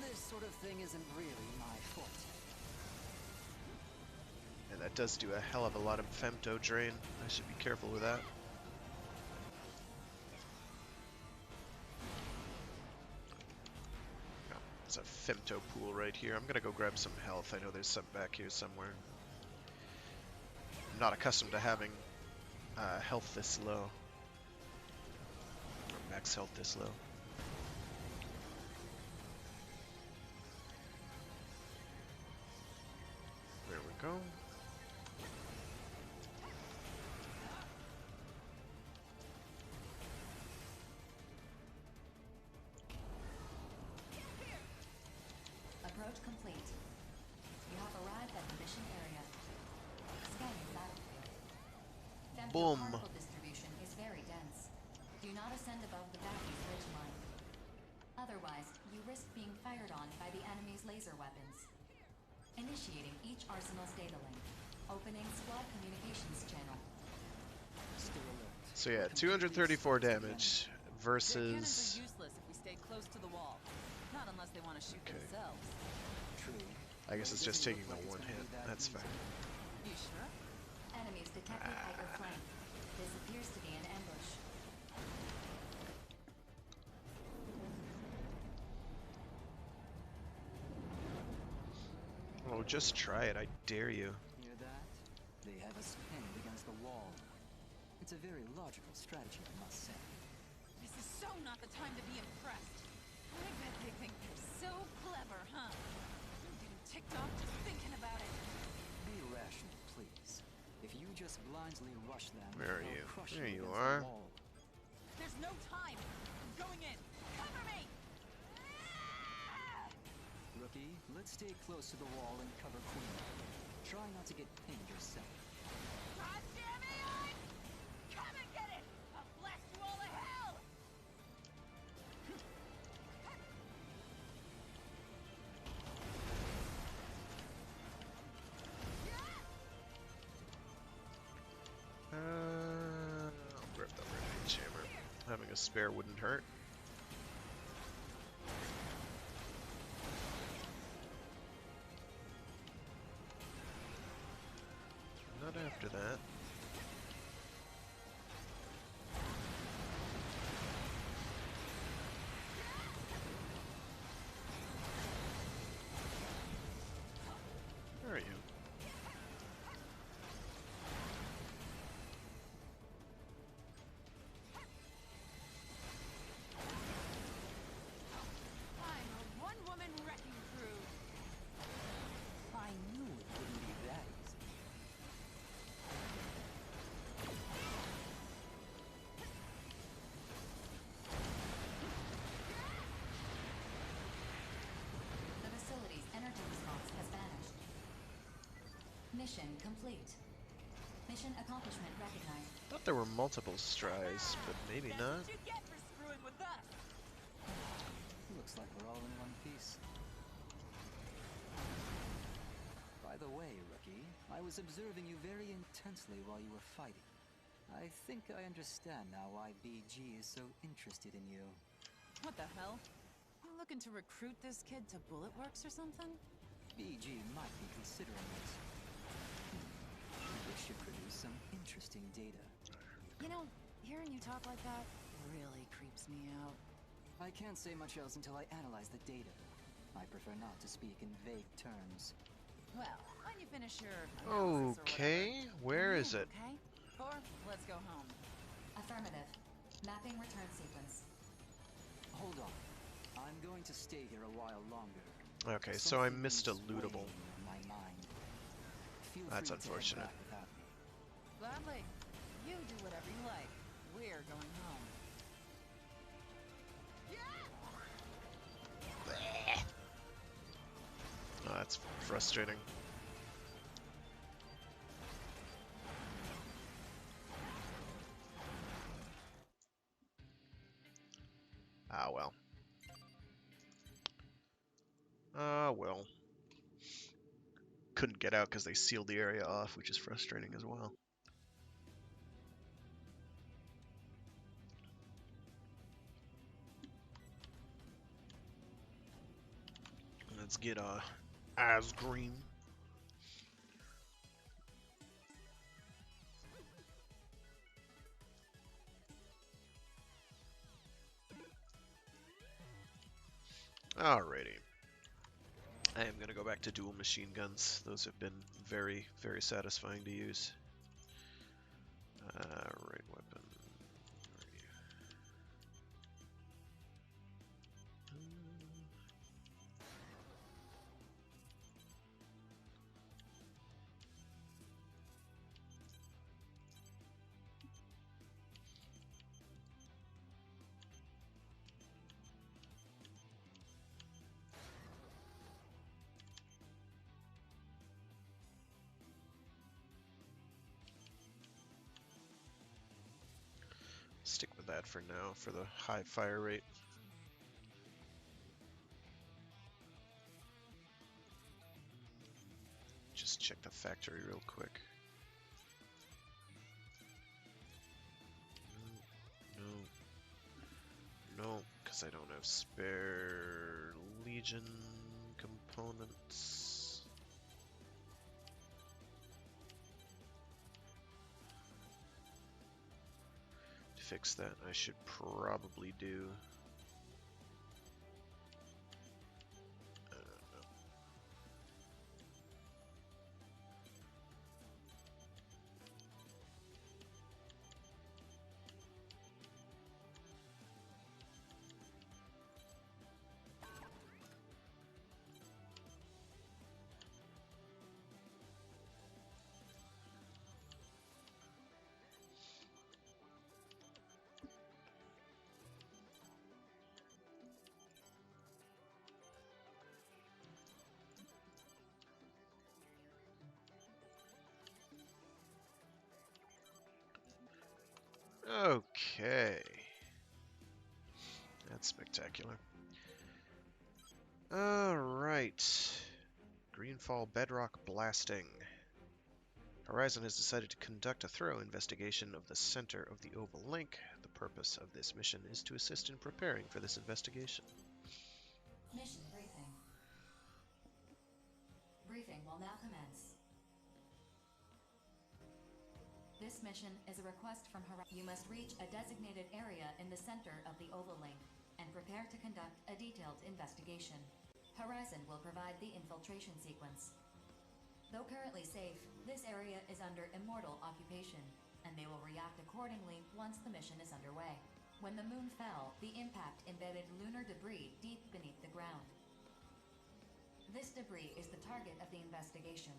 This sort of thing isn't really my forte. And that does do a hell of a lot of femto drain. I should be careful with that. Oh, there's a femto pool right here. I'm gonna go grab some health. I know there's some back here somewhere. I'm not accustomed to having health this low. Or max health this low. There we go. Approach complete. You have arrived at the mission area. Scanning battlefield. Femto Boom. particle distribution is very dense. Do not ascend above the Valley's ridge line. Otherwise, you risk being fired on by the enemy's laser weapons. Initiating each arsenal's data link. Opening squad communications channel. Still alert. So yeah, 234 damage Their cannons versus... are useless if we stay close to the wall. Not unless they want to shoot Okay. themselves. True. I guess it's just Doesn't taking look the like one it's hit. gonna be that That's easy. fine. You sure? Enemies detected at your flank. This appears to be an ambush. Oh, just try it. I dare you. Hear that? They have us pinned against the wall. It's a very logical strategy, I must say. This is so not the time to be impressed. I bet they think they're so clever, huh? I'm getting ticked off just thinking about it. Be rational, please. If you just blindly rush them, Where are they'll you? crush There you against are. the wall. There's no time. I'm going in. Cover me! Rookie, let's stay close to the wall and cover Queen. Try not to get pinned yourself. God damn it! Come and get it! I'll blast you all to hell! I'll grab the range hammer. Having a spare wouldn't hurt. Not after that. Where are you? I'm a one-woman wrecking crew. I knew it wouldn't be that easy. The facility's energy response has vanished. Mission complete. Mission accomplishment recognized. Thought there were multiple strides, but maybe That's not. what you get for screwing with us. Looks like we're all in one piece. By the way, Rookie, I was observing you very intensely while you were fighting. I think I understand now why BG is so interested in you. What the hell? You looking to recruit this kid to Bullet Works or something? BG might be considering it. This should produce some interesting data. You know, hearing you talk like that really creeps me out. I can't say much else until I analyze the data. I prefer not to speak in vague terms. Well, when you finish your analysis Okay, where is it? Okay? Or let's go home. Affirmative. Mapping return sequence. Hold on. I'm going to stay here a while longer. Okay, so I missed a lootable. In my mind. Feel That's free to head unfortunate. back without me. Gladly. You do whatever you like. We're going home. Oh, that's frustrating. Ah, well. Ah, well. Couldn't get out because they sealed the area off, which is frustrating as well. Let's get eyes green. Alrighty. I am going to go back to dual machine guns. Those have been very, very satisfying to use. Right weapon. Stick with that for now, for the high fire rate. Just check the factory real quick. No, because I don't have spare Legion components. To fix that, I should probably do... Okay. That's spectacular. Alright. Greenfall bedrock blasting. Horizon has decided to conduct a thorough investigation of the center of the Oval Link. The purpose of this mission is to assist in preparing for this investigation. Mission briefing. Briefing will now commence. This mission is a request from Horizon. You must reach a designated area in the center of the Oval Link and prepare to conduct a detailed investigation. Horizon will provide the infiltration sequence. Though currently safe, this area is under immortal occupation, and they will react accordingly once the mission is underway. When the moon fell, the impact embedded lunar debris deep beneath the ground. This debris is the target of the investigation.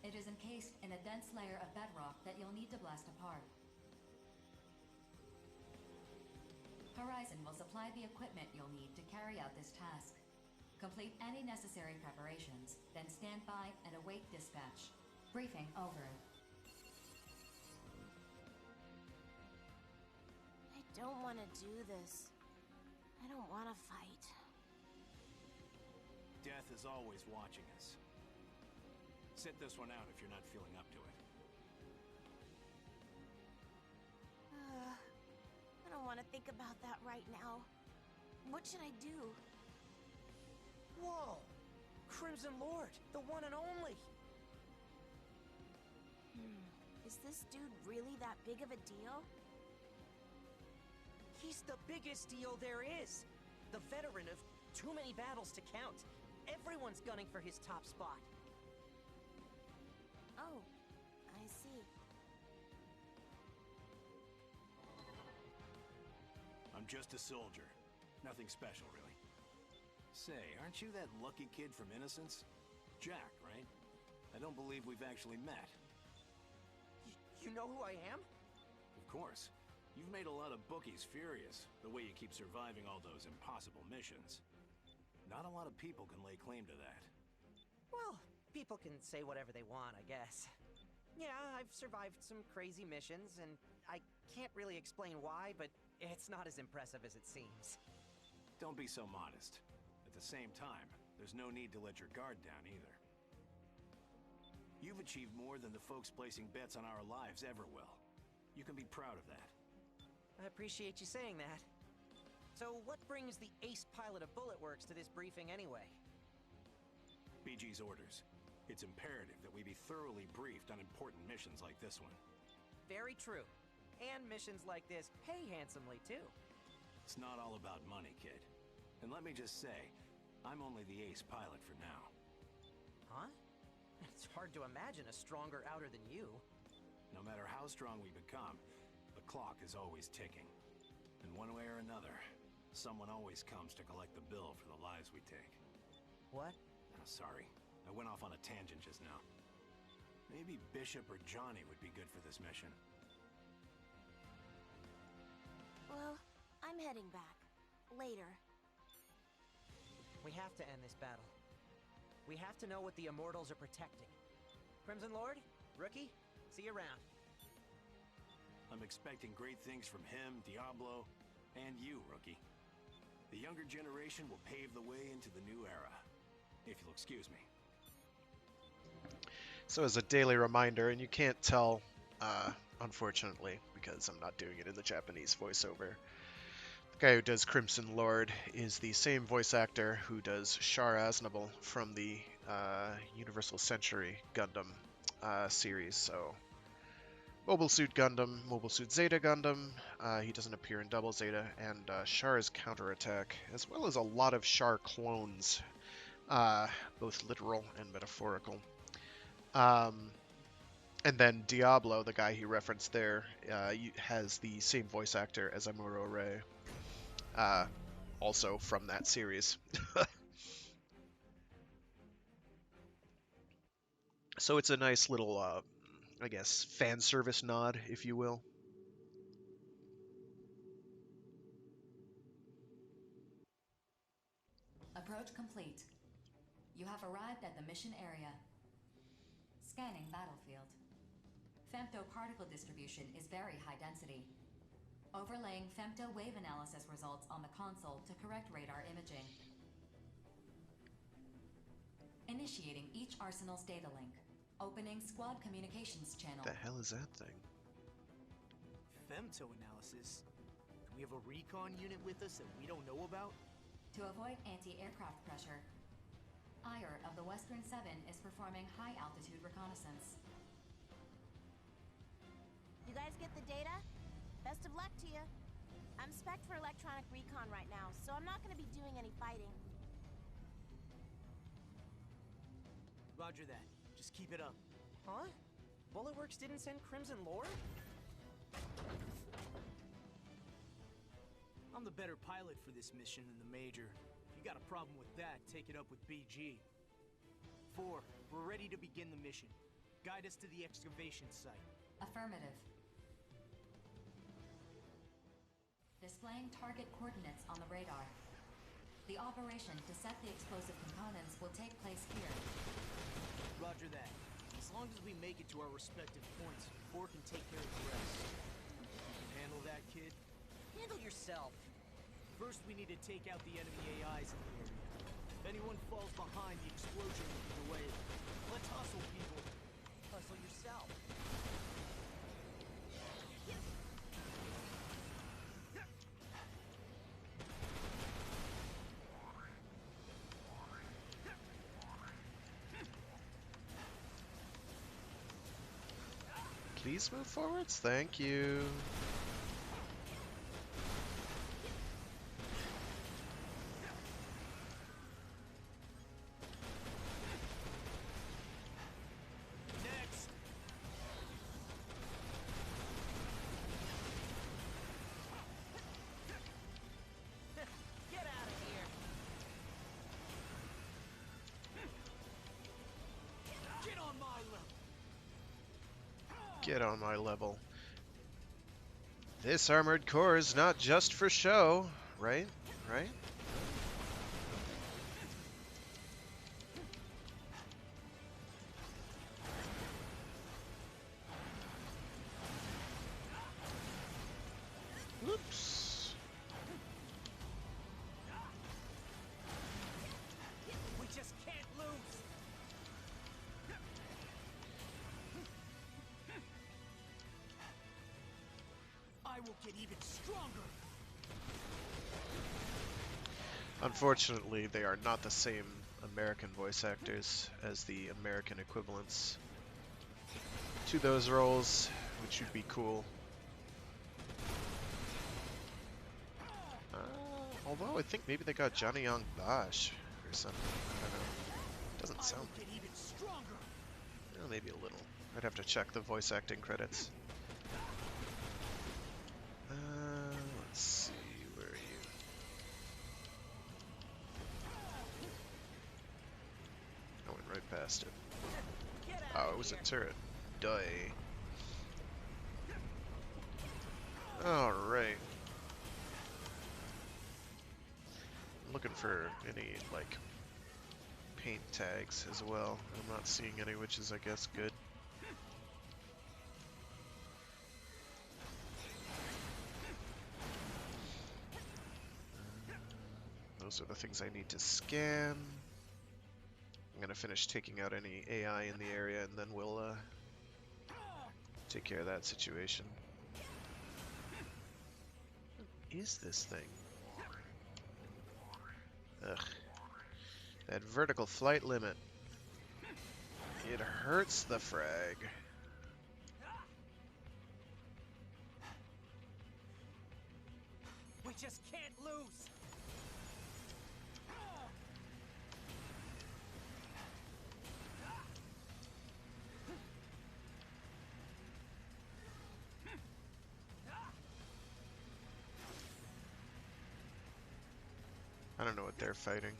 It is encased in a dense layer of bedrock that you'll need to blast apart. Horizon will supply the equipment you'll need to carry out this task. Complete any necessary preparations, then stand by and await dispatch. Briefing over. I don't want to do this. I don't want to fight. Death is always watching us. Sit this one out if you're not feeling up to it. I don't want to think about that right now. What should I do? Whoa! Crimson Lord, the one and only! Is this dude really that big of a deal? He's the biggest deal there is. The veteran of too many battles to count. Everyone's gunning for his top spot. Oh, I see. I'm just a soldier. Nothing special, really. Say, aren't you that lucky kid from Innocence? Jack, right? I don't believe we've actually met. You know who I am? Of course. You've made a lot of bookies furious, the way you keep surviving all those impossible missions. Not a lot of people can lay claim to that. Well, people can say whatever they want, I guess. Yeah, I've survived some crazy missions, and I can't really explain why, but it's not as impressive as it seems. Don't be so modest. At the same time, there's no need to let your guard down either. You've achieved more than the folks placing bets on our lives ever will. You can be proud of that. I appreciate you saying that. So what brings the ace pilot of Bullet Works to this briefing anyway? BG's orders. It's imperative that we be thoroughly briefed on important missions like this one. Very true. And missions like this pay handsomely, too. It's not all about money, kid. And let me just say, I'm only the ace pilot for now. Huh? It's hard to imagine a stronger outer than you. No matter how strong we become, the clock is always ticking. And one way or another, someone always comes to collect the bill for the lives we take. What? Oh, sorry. I went off on a tangent just now. Maybe Bishop or Johnny would be good for this mission. Well, I'm heading back. Later. We have to end this battle. We have to know what the Immortals are protecting. Crimson Lord, Rookie, see you around. I'm expecting great things from him, Diablo, and you, Rookie. The younger generation will pave the way into the new era, if you'll excuse me. So as a daily reminder, and you can't tell, unfortunately, because I'm not doing it in the Japanese voiceover, the guy who does Crimson Lord is the same voice actor who does Shar Aznable from the Universal Century Gundam series. So, Mobile Suit Gundam, Mobile Suit Zeta Gundam, he doesn't appear in Double Zeta, and Char's Counterattack, as well as a lot of Char clones, both literal and metaphorical. And then Diablo, the guy he referenced there, has the same voice actor as Amuro Ray, also from that series. So it's a nice little, I guess, fan service nod, if you will. Approach complete. You have arrived at the mission area. Scanning battlefield. Femto-particle distribution is very high density. Overlaying femto wave analysis results on the console to correct radar imaging. Initiating each arsenal's data link. Opening squad communications channel. What the hell is that thing? Femto analysis? Do we have a recon unit with us that we don't know about? To avoid anti-aircraft pressure, IR of the Western 7 is performing high-altitude reconnaissance. You guys get the data? Best of luck to you. I'm spec'd for electronic recon right now, so I'm not going to be doing any fighting. Roger that. Just keep it up. Huh? Bullet Works didn't send Crimson Lord? I'm the better pilot for this mission than the Major. If you got a problem with that, take it up with BG. 4, we're ready to begin the mission. Guide us to the excavation site. Affirmative. Displaying target coordinates on the radar. The operation to set the explosive components will take place here. Roger that. As long as we make it to our respective points, 4 can take care of the rest. You can handle that, kid? Handle yourself. First, we need to take out the enemy AIs in the area. If anyone falls behind, the explosion will be delayed. Let's hustle, people. Hustle yourself. Please move forwards. Thank you. Next. Get out of here. Get on my level. Get on my level. This armored core is not just for show, right? Right? Whoops. We just can't lose. I will get even stronger. Unfortunately, they are not the same American voice actors as the American equivalents to those roles, which would be cool. Although I think maybe they got Johnny Young Bosch or something. I don't know. Doesn't sound. Get even stronger. Well, maybe a little. I'd have to check the voice acting credits. Let's see. Where are you? I went right past it. Get out Oh, of it was here. a turret. Duh. Alright. I'm looking for any, like, paint tags as well. I'm not seeing any, which is, I guess, good. Those are the things I need to scan. I'm gonna finish taking out any AI in the area, and then we'll take care of that situation. What is this thing? Ugh. That vertical flight limit. It hurts the frag. We just can't lose. I don't know what they're fighting.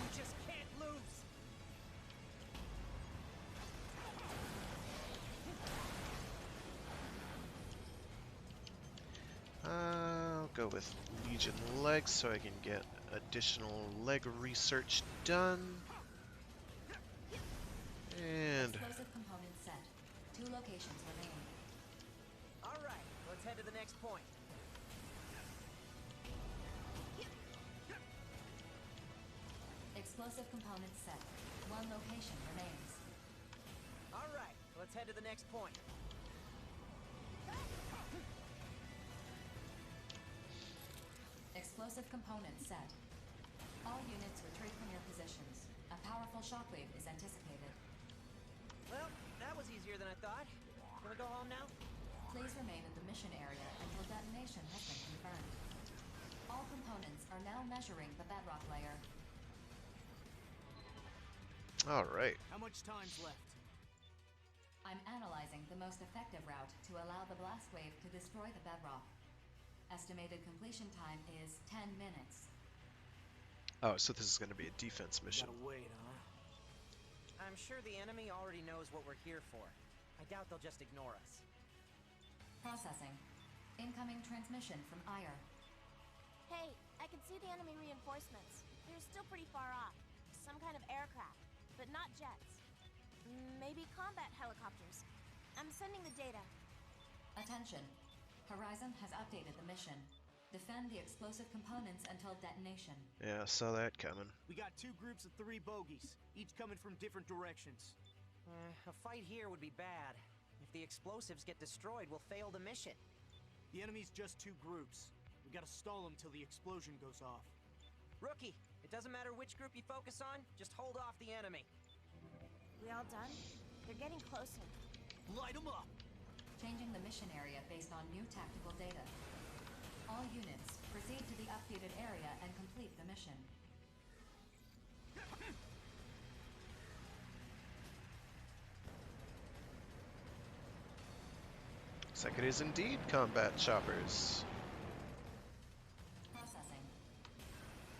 We just can't lose. I'll go with Legion legs so I can get additional leg research done. And Explosive component set. 2 locations remain. All right, let's head to the next point. Explosive component set. 1 location remains. All right, let's head to the next point. Explosive component set. All units retreat from your positions. A powerful shockwave is anticipated. Well, that was easier than I thought. Can we go home now? Please remain in the mission area until detonation has been confirmed. All components are now measuring the bedrock layer. alright. How much time's left? I'm analyzing the most effective route to allow the blast wave to destroy the bedrock. Estimated completion time is 10 minutes. Oh, so this is going to be a defense mission. Gotta wait, huh? I'm sure the enemy already knows what we're here for. I doubt they'll just ignore us. Processing. Incoming transmission from Ire. Hey, I can see the enemy reinforcements. They're still pretty far off. Some kind of aircraft, but not jets. Maybe combat helicopters. I'm sending the data. Attention. Horizon has updated the mission. Defend the explosive components until detonation. Yeah, saw that coming. We got 2 groups of 3 bogies, each coming from different directions. A fight here would be bad. If the explosives get destroyed, we'll fail the mission. The enemy's just 2 groups. We gotta stall them till the explosion goes off. Rookie, it doesn't matter which group you focus on, just hold off the enemy. We all done? They're getting closer. Light them up! Changing the mission area based on new tactical data. All units, proceed to the updated area and complete the mission. Looks like it is indeed combat choppers. Processing.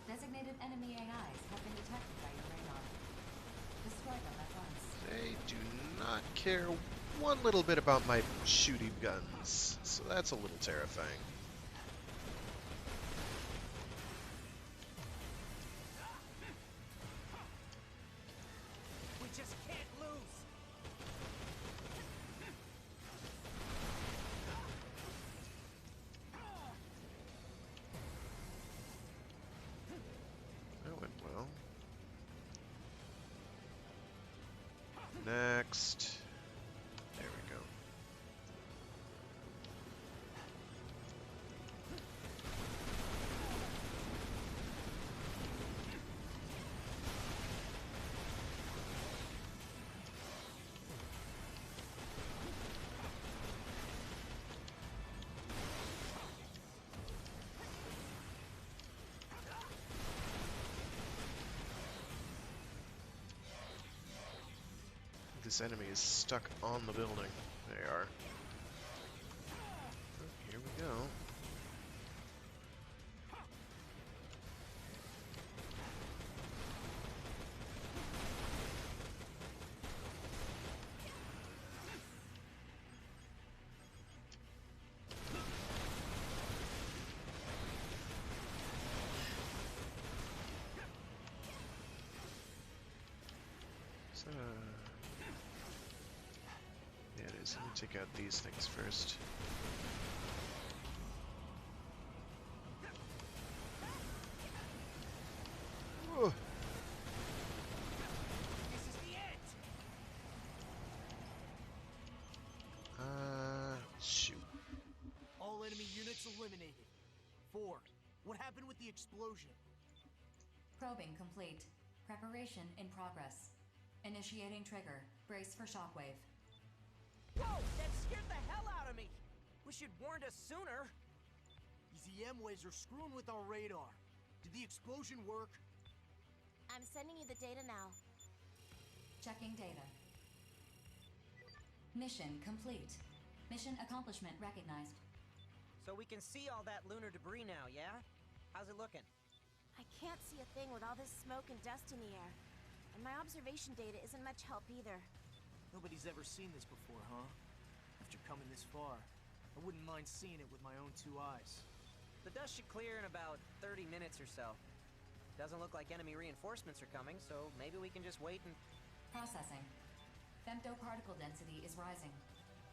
Designated enemy AIs have been detected by your radar. Destroy them at once. They do not care one little bit about my shooting guns, so that's a little terrifying. We just can't lose! That went well. Next. There we go. This enemy is stuck on the building. They are. Oh, here we go. So, yeah, it is. Let me take out these things first. Whoa. This is the end! Shoot. All enemy units eliminated. 4. What happened with the explosion? Probing complete. Preparation in progress. Initiating trigger. Brace for shockwave. Whoa! That scared the hell out of me! Wish you'd warned us sooner! These EM waves are screwing with our radar. Did the explosion work? I'm sending you the data now. Checking data. Mission complete. Mission accomplishment recognized. So we can see all that lunar debris now, yeah? How's it looking? I can't see a thing with all this smoke and dust in the air. And my observation data isn't much help either. Nobody's ever seen this before, huh? After coming this far, I wouldn't mind seeing it with my own 2 eyes. The dust should clear in about 30 minutes or so. Doesn't look like enemy reinforcements are coming, so maybe we can just wait and... Processing. Femtoparticle density is rising.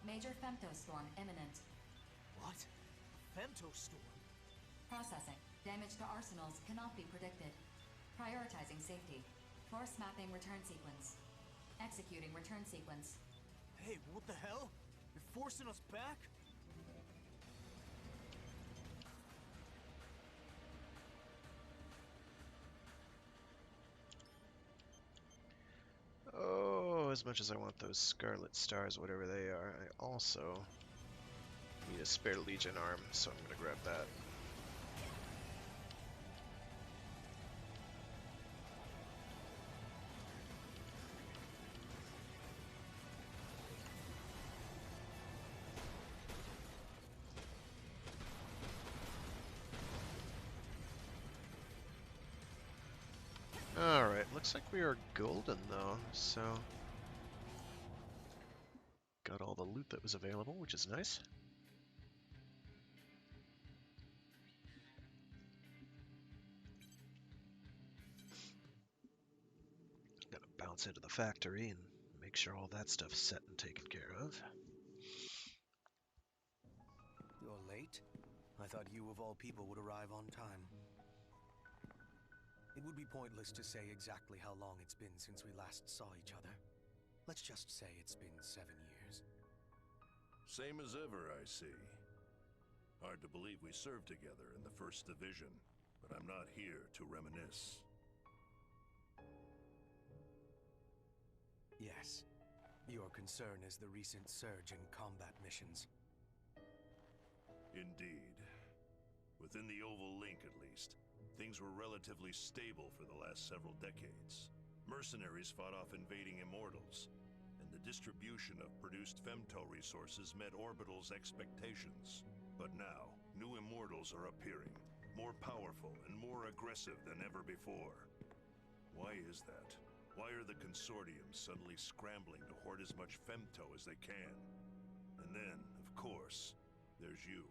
Major femtostorm imminent. What? Femtostorm? Processing. Damage to arsenals cannot be predicted. Prioritizing safety. Force mapping return sequence. Executing return sequence. Hey, what the hell? You're forcing us back? Oh, as much as I want those Scarlet Stars, whatever they are, I also need a spare Legion arm, so I'm gonna grab that. Alright, looks like we are golden though, so got all the loot that was available, which is nice. Gotta bounce into the factory and make make sure all that stuff's set and taken care of. You're late? I thought you of all people would arrive on time. It would be pointless to say exactly how long it's been since we last saw each other. Let's just say it's been 7 years. Same as ever, I see. Hard to believe we served together in the 1st Division, but I'm not here to reminisce. Yes. Your concern is the recent surge in combat missions. Indeed. Within the Oval Link, at least, things were relatively stable for the last several decades. Mercenaries fought off invading Immortals, and the distribution of produced femto resources met Orbital's expectations. But now, new Immortals are appearing, more powerful and more aggressive than ever before. Why is that? Why are the Consortium suddenly scrambling to hoard as much femto as they can? And then, of course, there's you.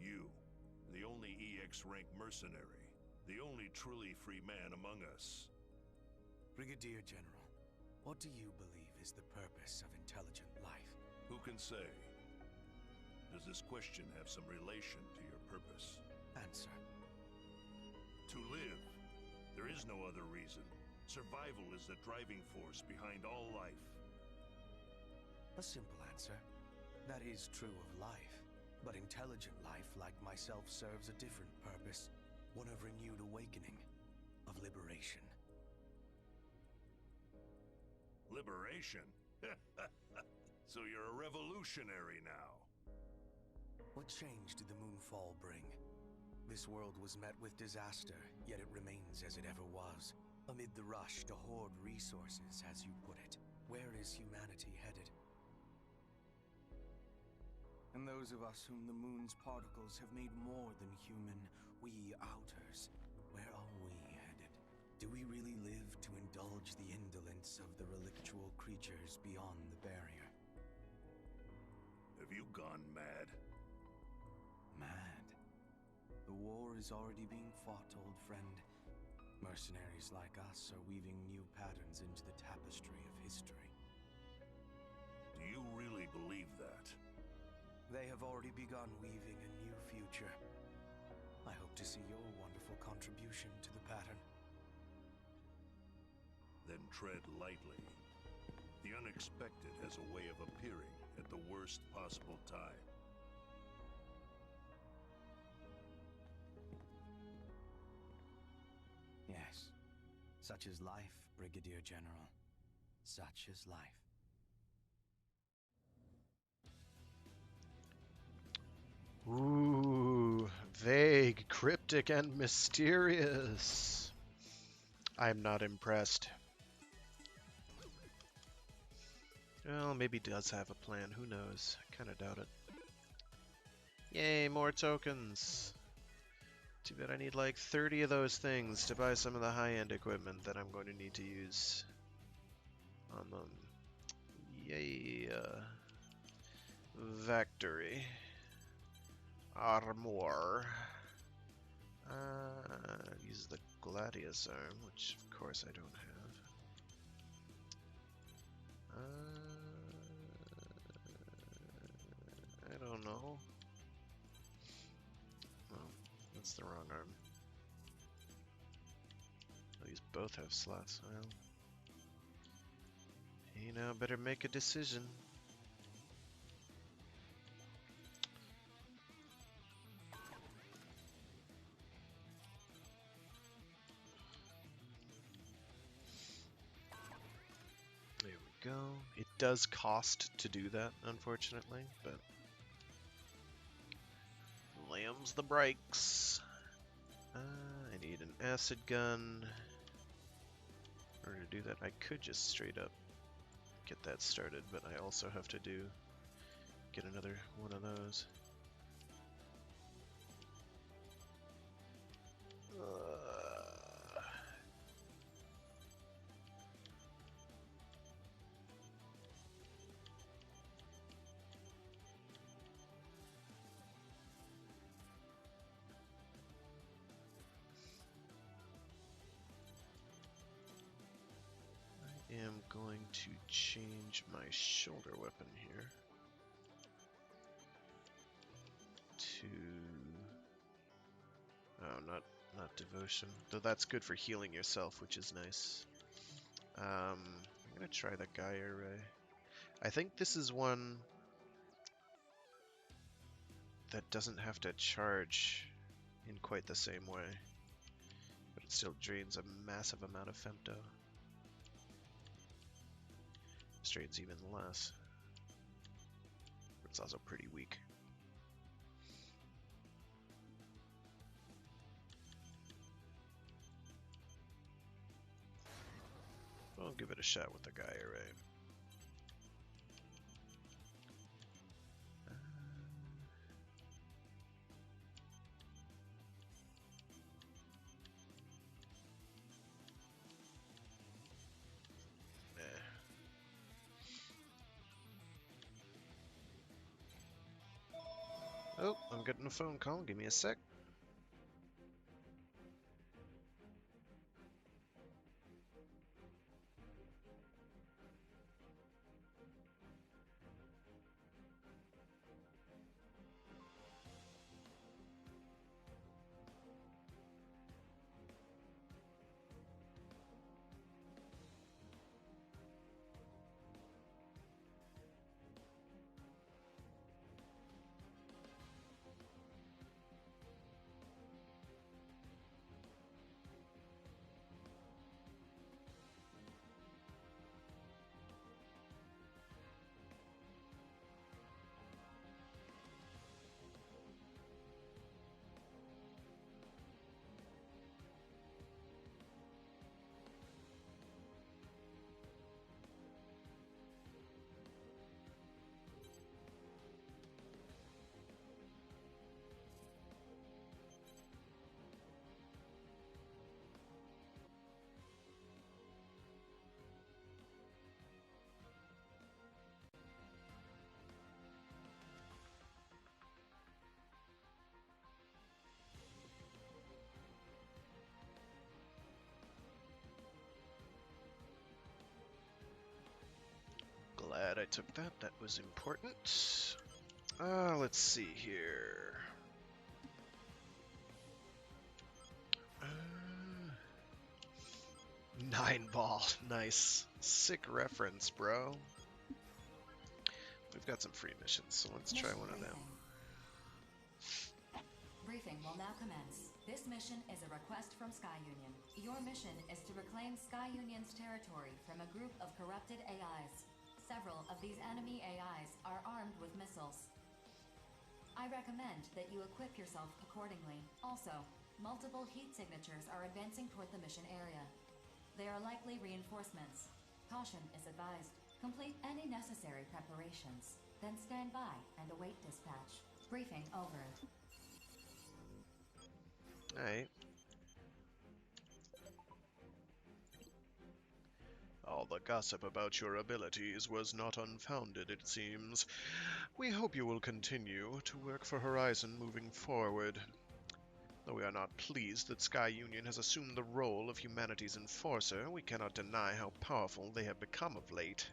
You, the only EX-rank mercenary, the only truly free man among us. Brigadier General, what do you believe is the purpose of intelligent life? Who can say? Does this question have some relation to your purpose? Answer. To live. There is no other reason. Survival is the driving force behind all life. A simple answer. That is true of life. But intelligent life, like myself, serves a different purpose. One of renewed awakening. Of liberation. Liberation? So you're a revolutionary now. What change did the Moonfall bring? This world was met with disaster, yet it remains as it ever was. Amid the rush to hoard resources, as you put it, where is humanity headed? And those of us whom the moon's particles have made more than human, we outers, where are we headed? Do we really live to indulge the indolence of the relictual creatures beyond the barrier? Have you gone mad? Mad? The war is already being fought, old friend. Mercenaries like us are weaving new patterns into the tapestry of history. Do you really believe that? They have already begun weaving a new future. I hope to see your wonderful contribution to the pattern. Then tread lightly. The unexpected has a way of appearing at the worst possible time. Yes. Such is life, Brigadier General. Such is life. Ooh, vague, cryptic, and mysterious. I'm not impressed. Well, maybe he does have a plan. Who knows? Kind of doubt it. Yay, more tokens. Too bad I need like 30 of those things to buy some of the high-end equipment that I'm going to need to use on them. Yay. Factory. Armor. Use the Gladius arm, which of course I don't have. I don't know. Oh, that's the wrong arm. Oh, these both have slots. Well, you know, better make a decision. There we go. It does cost to do that, unfortunately, but lambs the brakes. I need an acid gun. In order to do that, I could just straight up get that started, but I also have to get another one of those. to change my shoulder weapon here to not devotion, though that's good for healing yourself, which is nice. I'm gonna try the Gaia Ray. I think this is one that doesn't have to charge in quite the same way, but it still drains a massive amount of femto. Strains even less, but it's also pretty weak. I'll give it a shot with the Gaia Ray. Oh, I'm getting a phone call. Give me a sec. Glad I took that. That was important. Let's see here. 9-ball. Nice. Sick reference, bro. We've got some free missions, so let's try one of them. Briefing will now commence. This mission is a request from Sky Union. Your mission is to reclaim Sky Union's territory from a group of corrupted AIs. Several of these enemy AIs are armed with missiles. I recommend that you equip yourself accordingly. Also, multiple heat signatures are advancing toward the mission area. They are likely reinforcements. Caution is advised. Complete any necessary preparations. Then stand by and await dispatch. Briefing over. Alright. All the gossip about your abilities was not unfounded, it seems. We hope you will continue to work for Horizon moving forward. Though we are not pleased that Sky Union has assumed the role of humanity's enforcer, we cannot deny how powerful they have become of late.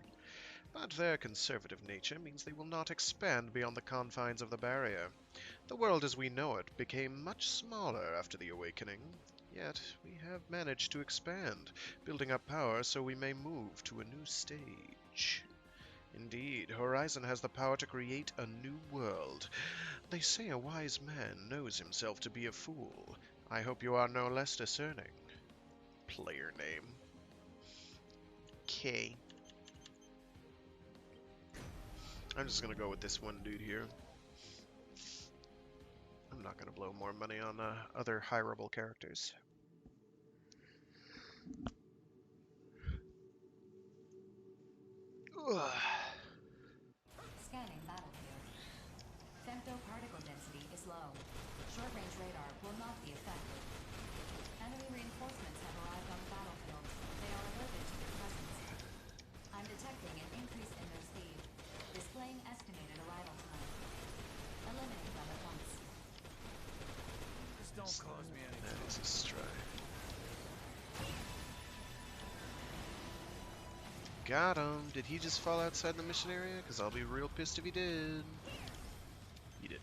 But their conservative nature means they will not expand beyond the confines of the barrier. The world as we know it became much smaller after the Awakening, yet we have managed to expand, building up power so we may move to a new stage. Indeed, Horizon has the power to create a new world. They say a wise man knows himself to be a fool. I hope you are no less discerning. Player name. K. I'm just gonna go with this one dude here. I'm not gonna blow more money on other hireable characters. Scanning battlefield. Femto particle density is low. Short-range radar will not be effective. Enemy reinforcements have arrived on the battlefield. They are alerted to their presence. I'm detecting an increase in their speed. Displaying estimated arrival time. Eliminate them at once. Just don't cause me any That is a strike. Got him. Did he just fall outside the mission area? Because I'll be real pissed if he did. He did.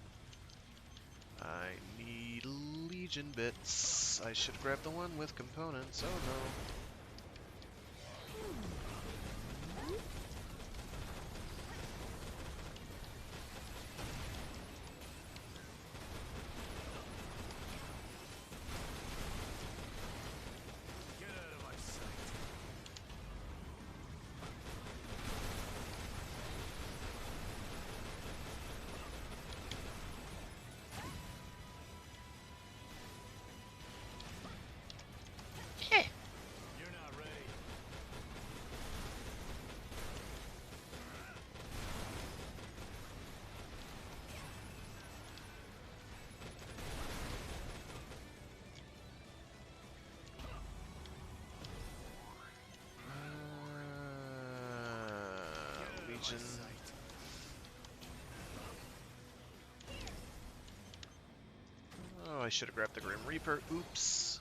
I need Legion bits. I should grab the one with components. Oh no. Legion. Oh, I should have grabbed the Grim Reaper. Oops.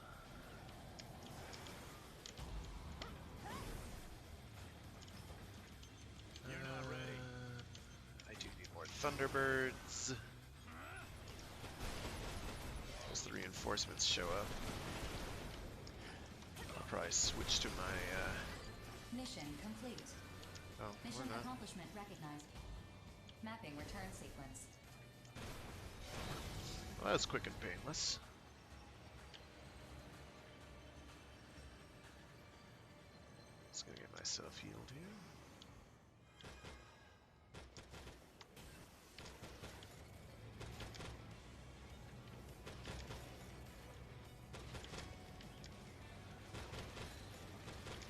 I do need more Thunderbirds. As the reinforcements show up, I'll probably switch to my. Mission complete. Oh, Mission or not. accomplishment recognized. Mapping return sequence. Well, that was quick and painless. Just gonna get myself healed here.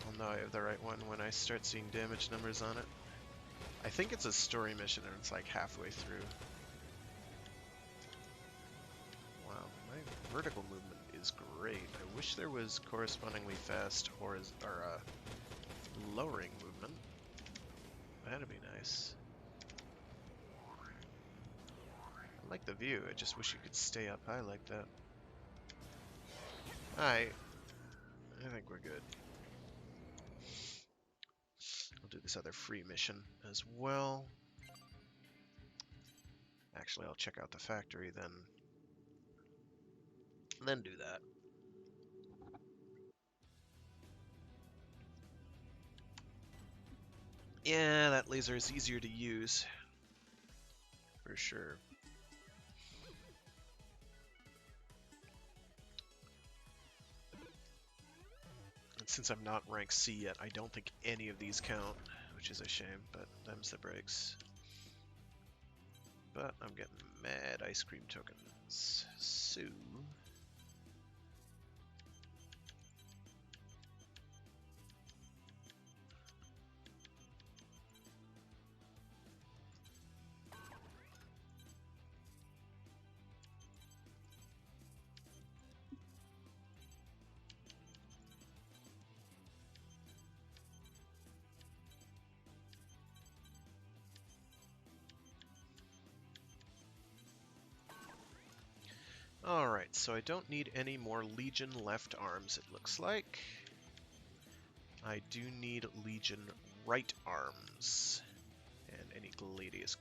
I'll know I have the right one when I start seeing damage numbers on it. I think it's a story mission and it's like halfway through. Wow, my vertical movement is great. I wish there was correspondingly fast lowering movement. That'd be nice. I like the view, I just wish you could stay up high like that. Alright, I think we're good. I'll do this other free mission as well. Actually, I'll check out the factory then do that. Yeah, that laser is easier to use. For sure. And since I'm not rank C yet, I don't think any of these count, which is a shame, but them's the breaks. But I'm getting mad ice cream tokens. So... Alright, so I don't need any more Legion left arms, it looks like. I do need Legion right arms. And any Gladius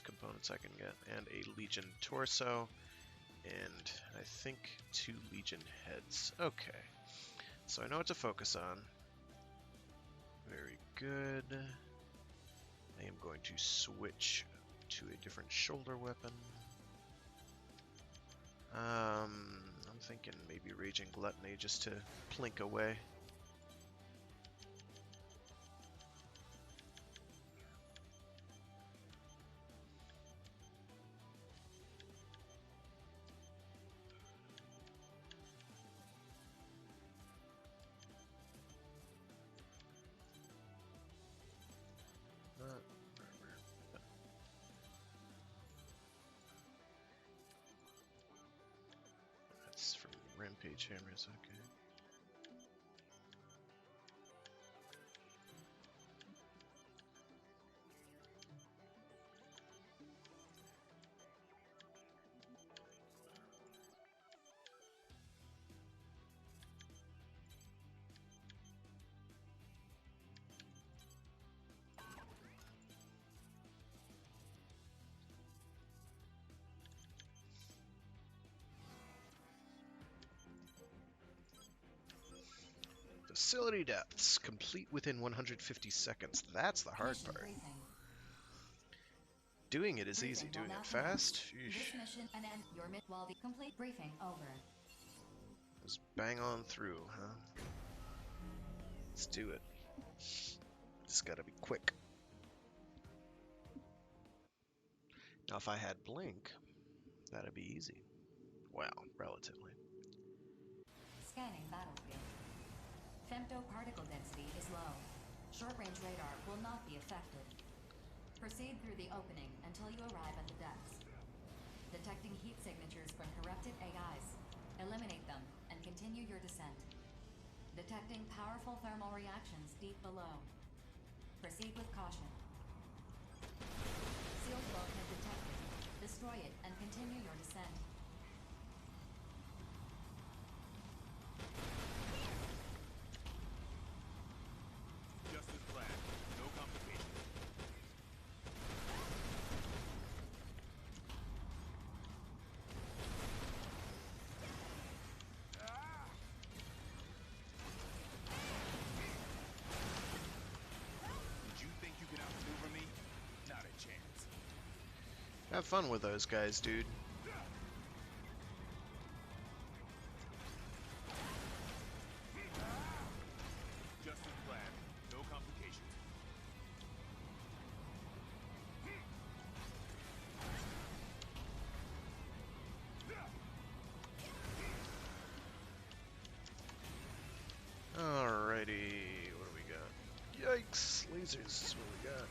components I can get. And a Legion torso. And I think 2 Legion heads. Okay. So I know what to focus on. Very good. I am going to switch to a different shoulder weapon. I'm thinking maybe Raging Gluttony just to plink away. That's from Rampage Hammers, okay. Facility depths. Complete within 150 seconds. That's the hard Mission part. briefing. Doing it is easy. Briefing will Doing now it fast? commence. This mission and end your while the complete briefing over. Just bang on through, huh? Let's do it. Just gotta be quick. Now, if I had Blink, that'd be easy. Well, relatively. Scanning battlefield. Femto-particle density is low. Short-range radar will not be affected. Proceed through the opening until you arrive at the depths. Detecting heat signatures from corrupted AIs. Eliminate them and continue your descent. Detecting powerful thermal reactions deep below. Proceed with caution. Sealed bulkhead detected. Destroy it and continue your descent. Just as planned. No complications. Did you think you could outmaneuver me? Not a chance. Have fun with those guys, dude. Just as planned. No complications. Alrighty, what do we got? Yikes, lasers is what we got.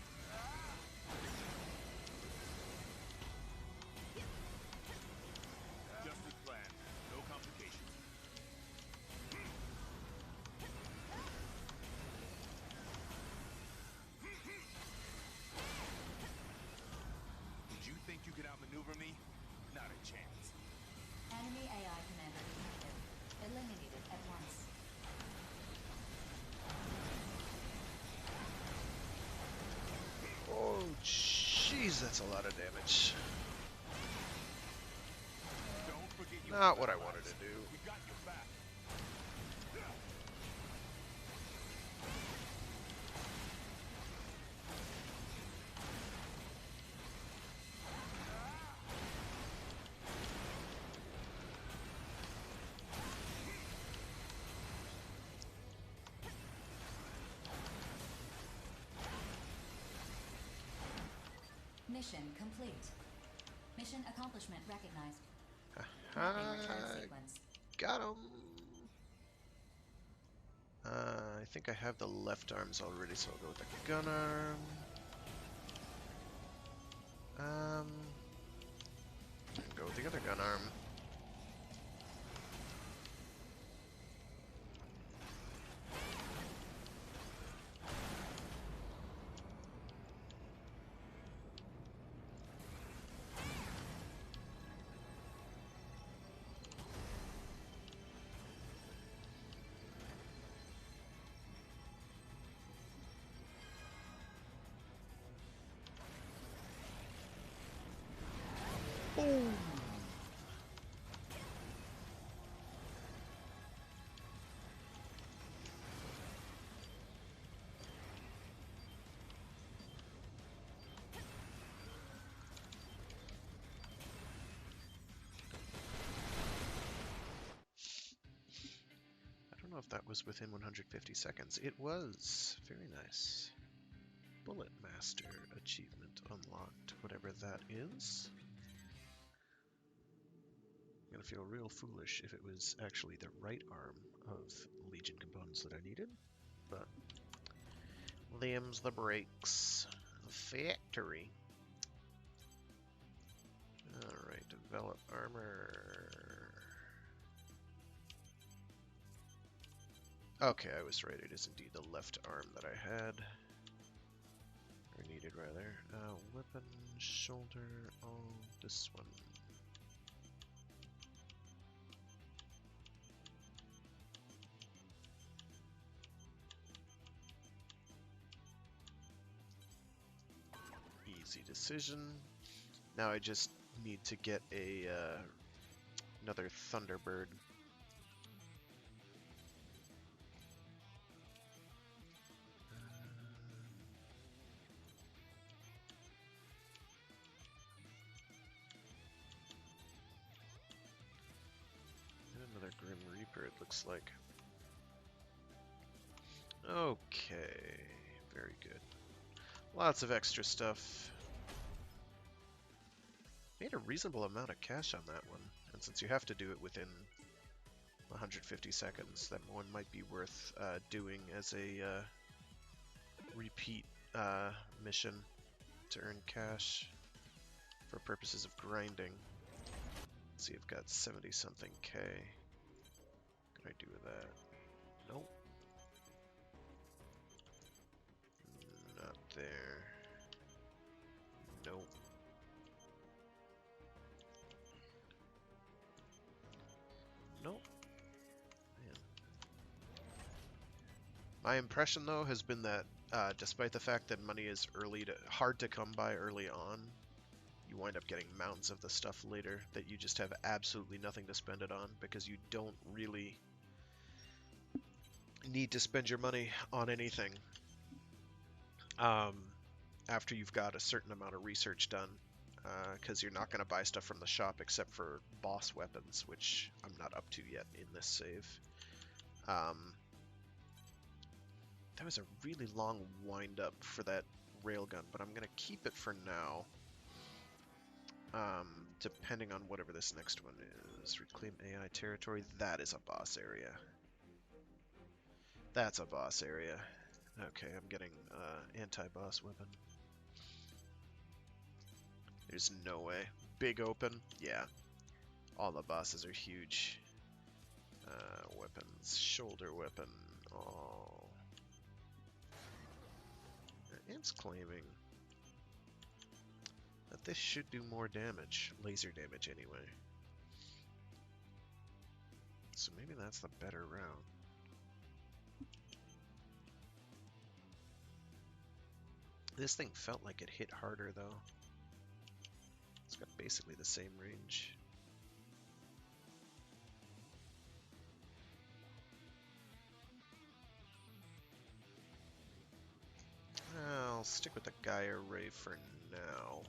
Just as planned. No complications. Did you think you could outmaneuver me? Not a chance. Enemy AI commander detected. Eliminated at once. Oh, jeez, that's a lot of damage. Don't forget you Not what I wanted to do. We got your back. Mission complete. Mission accomplishment recognized. Haha, Mapping return sequence. got him. I think I have the left arms already, so I'll go with the gun arm. Go with the other gun arm. Boom! I don't know if that was within 150 seconds. It was. Very nice. Bullet Master achievement unlocked, whatever that is. I'm gonna feel real foolish if it was actually the right arm of Legion components that I needed, but them's the breaks. Factory. Alright, develop armor. Okay, I was right. It is indeed the left arm that I had. Or needed, rather. Weapon, shoulder, oh, this one. Easy decision. Now I just need to get a another Thunderbird. looks like. Okay, very good. Lots of extra stuff. Made a reasonable amount of cash on that one, and since you have to do it within 150 seconds, that one might be worth doing as a repeat mission to earn cash for purposes of grinding. Let's see, I've got 70 something K. What can I do with that? Nope. Not there. Nope. Nope. Man. My impression, though, has been that despite the fact that money is hard to come by early on, you wind up getting mountains of the stuff later that you just have absolutely nothing to spend it on, because you don't really need to spend your money on anything after you've got a certain amount of research done, because you're not going to buy stuff from the shop except for boss weapons, which I'm not up to yet in this save. That was a really long wind up for that railgun, but I'm going to keep it for now. Depending on whatever this next one is. Reclaim AI territory. That is a boss area. That's a boss area. Okay, I'm getting anti-boss weapon. There's no way. Big open? Yeah. All the bosses are huge. Weapons. Shoulder weapon. Oh. It's claiming that this should do more damage. Laser damage, anyway. So maybe that's the better route. This thing felt like it hit harder, though. It's got basically the same range. I'll stick with the Gaia Ray for now.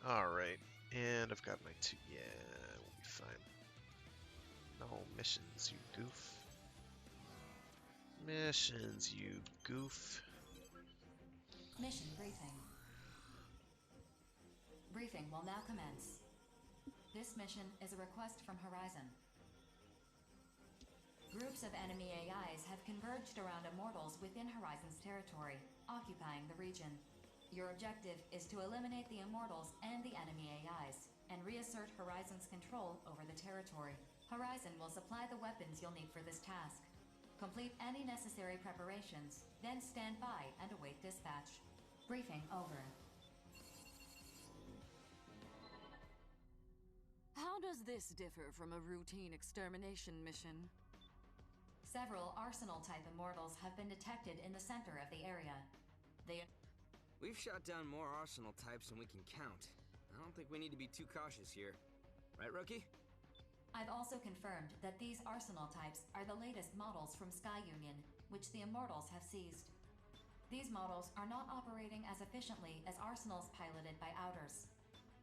Alright, and I've got my two. Yeah, we'll be fine. No missions, you goof. Missions, you goof. Mission briefing. Briefing will now commence. This mission is a request from Horizon. Groups of enemy AIs have converged around immortals within Horizon's territory, occupying the region. Your objective is to eliminate the immortals and the enemy AIs, and reassert Horizon's control over the territory. Horizon will supply the weapons you'll need for this task. Complete any necessary preparations, then stand by and await dispatch. Briefing over. How does this differ from a routine extermination mission? Several Arsenal-type immortals have been detected in the center of the area. We've shot down more Arsenal types than we can count. I don't think we need to be too cautious here. Right, Rookie? I've also confirmed that these Arsenal types are the latest models from Sky Union, which the immortals have seized. These models are not operating as efficiently as Arsenals piloted by Outers.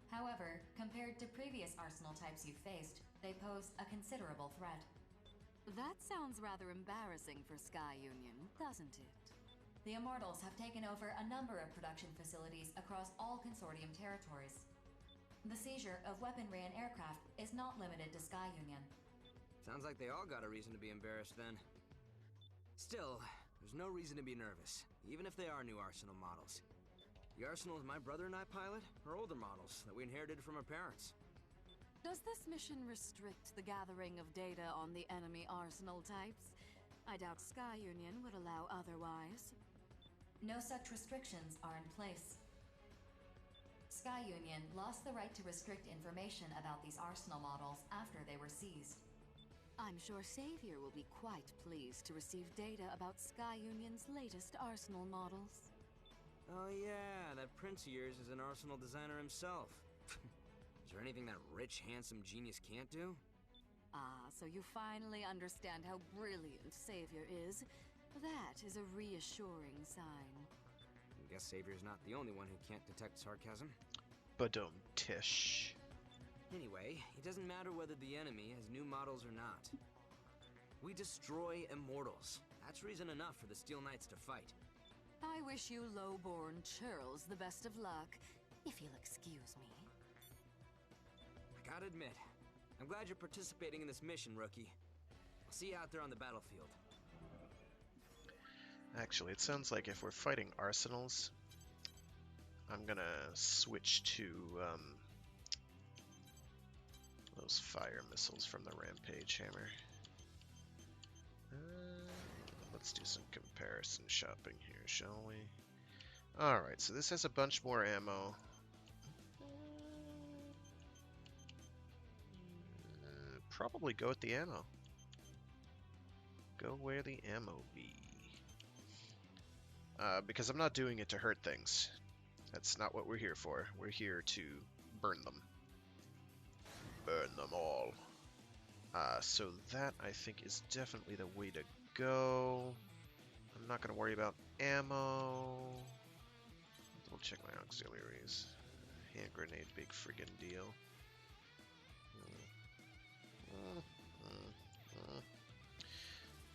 However, compared to previous Arsenal types you've faced, they pose a considerable threat. That sounds rather embarrassing for Sky Union, doesn't it? The Immortals have taken over a number of production facilities across all Consortium territories. The seizure of weaponry and aircraft is not limited to Sky Union. Sounds like they all got a reason to be embarrassed then. Still, there's no reason to be nervous, even if they are new Arsenal models. The Arsenals my brother and I pilot are older models that we inherited from our parents. Does this mission restrict the gathering of data on the enemy Arsenal types? I doubt Sky Union would allow otherwise. No such restrictions are in place. Sky Union lost the right to restrict information about these Arsenal models after they were seized. I'm sure Savior will be quite pleased to receive data about Sky Union's latest Arsenal models. Oh yeah, that prince of yours is an Arsenal designer himself. Is there anything that rich, handsome genius can't do? Ah, so you finally understand how brilliant Savior is. That is a reassuring sign. I guess Savior's not the only one who can't detect sarcasm. Badum tish. Anyway, it doesn't matter whether the enemy has new models or not. We destroy immortals. That's reason enough for the Steel Knights to fight. I wish you low-born churls the best of luck, if you'll excuse me. I gotta admit, I'm glad you're participating in this mission, rookie. I'll see you out there on the battlefield. Actually, it sounds like if we're fighting arsenals, I'm gonna switch to those fire missiles from the Rampage Hammer. Let's do some comparison shopping here, shall we? Alright, so this has a bunch more ammo. Probably go with the ammo. Go where the ammo be. Because I'm not doing it to hurt things. That's not what we're here for. We're here to burn them. Burn them all. So that, I think, is definitely the way to go. I'm not going to worry about ammo. I'll check my auxiliaries. Hand grenade, big friggin' deal.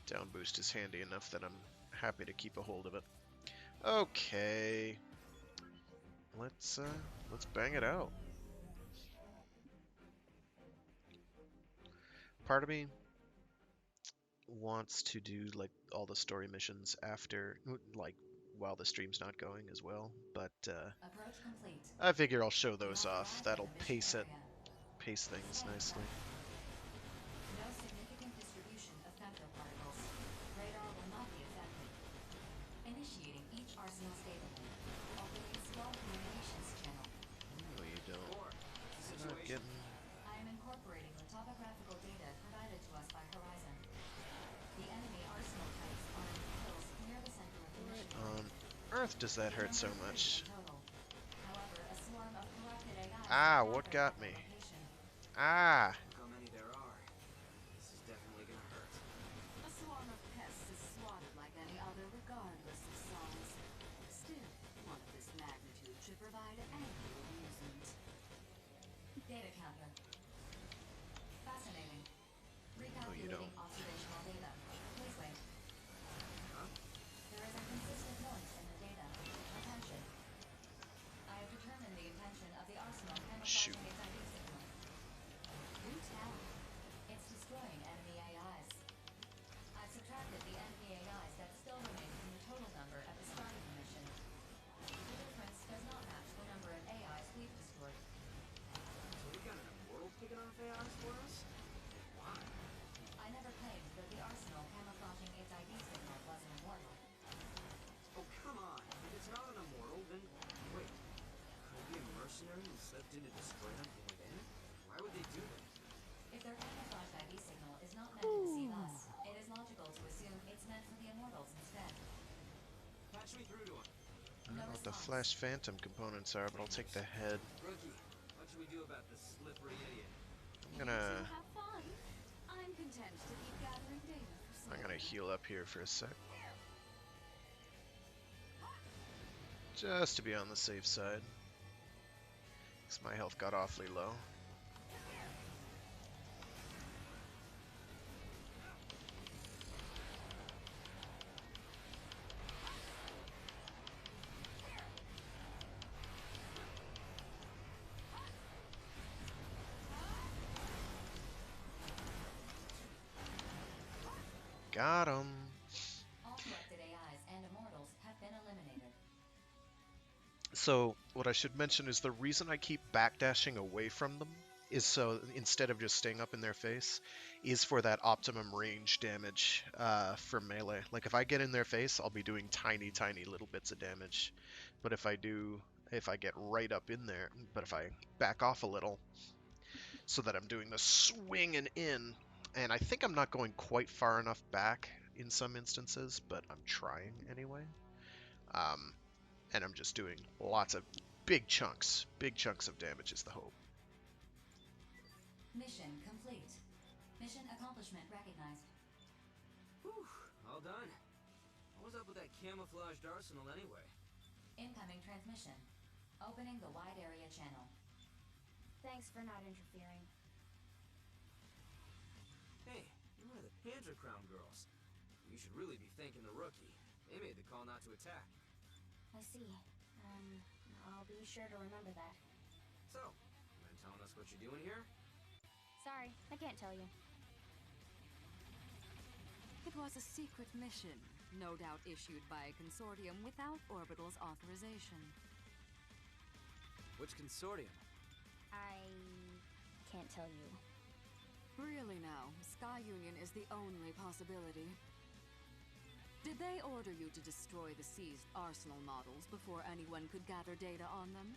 Down boost is handy enough that I'm happy to keep a hold of it. Okay. Let's bang it out. Part of me wants to do like all the story missions after, like, while the stream's not going as well, but Approach complete. I figure I'll show those You have off. arrived at That'll the mission pace things nicely. No significant distribution of femtoparticles. Radar will not be affected. Initiating each arsenal stably. Opening small communications channel. No, you don't. Not getting... I am incorporating the topographical data provided to us by Horizon. The enemy arsenal types are in hills near the center of the mission. On Earth does that hurt so much? However, a swarm of corrupted AI Ah, what got me? Ah! How many there are? This is definitely gonna hurt. A swarm of pests is swatted like any other, regardless of size. Still, one of this magnitude should provide ample amusement. Data counter. Fascinating. No, you don't. Recalculating observational data. Please wait. There is a consistent noise in the data. Attention. I have determined the intention of the arsenal Shoot. camouflaging its ID signal. Do tell. It's destroying enemy AIs. I've subtracted the enemy AIs that still remain from the total number at the start of the mission. The difference does not match the number of AIs we've destroyed. So we got an immortal picking off AIs for us? Why? I never claimed that the arsenal camouflaging its ID signal was an immortal. Oh, come on. If it's not an immortal, then... Wait. Could it be a mercenary who slipped in to destroy them from within? Why would they do that? If their camouflaged ID signal is not meant to deceive us, it is logical to assume it's meant for the immortals instead. Patch me through to him. I don't know what the Flash Phantom components are, but I'll take the head. Rookie, what should we do about this slippery idiot? I'm gonna... Have fun. I'm content to keep gathering data for I'm gonna heal up here for a sec. Just to be on the safe side. Because my health got awfully low. Got him. All corrupted AIs and immortals have been eliminated. So, what I should mention is the reason I keep backdashing away from them is so, instead of just staying up in their face, is for that optimum range damage for melee. Like, if I get in their face, I'll be doing tiny, tiny little bits of damage. But if I get right up in there, but if I back off a little, so that I'm doing the swing and in, and I think I'm not going quite far enough back in some instances, but I'm trying anyway. And I'm just doing lots of big chunks of damage is the hope. Mission complete. Mission accomplishment recognized. Whew, all done. What was up with that camouflaged arsenal anyway? Incoming transmission. Opening the wide area channel. Thanks for not interfering. Hey, you're one of the Panther Crown girls. You should really be thanking the rookie. They made the call not to attack. I see. I'll be sure to remember that. So, you mind telling us what you're doing here? Sorry, I can't tell you. It was a secret mission, no doubt issued by a consortium without Orbital's authorization. Which consortium? I can't tell you. Really now, Sky Union is the only possibility. Did they order you to destroy the seized Arsenal models before anyone could gather data on them?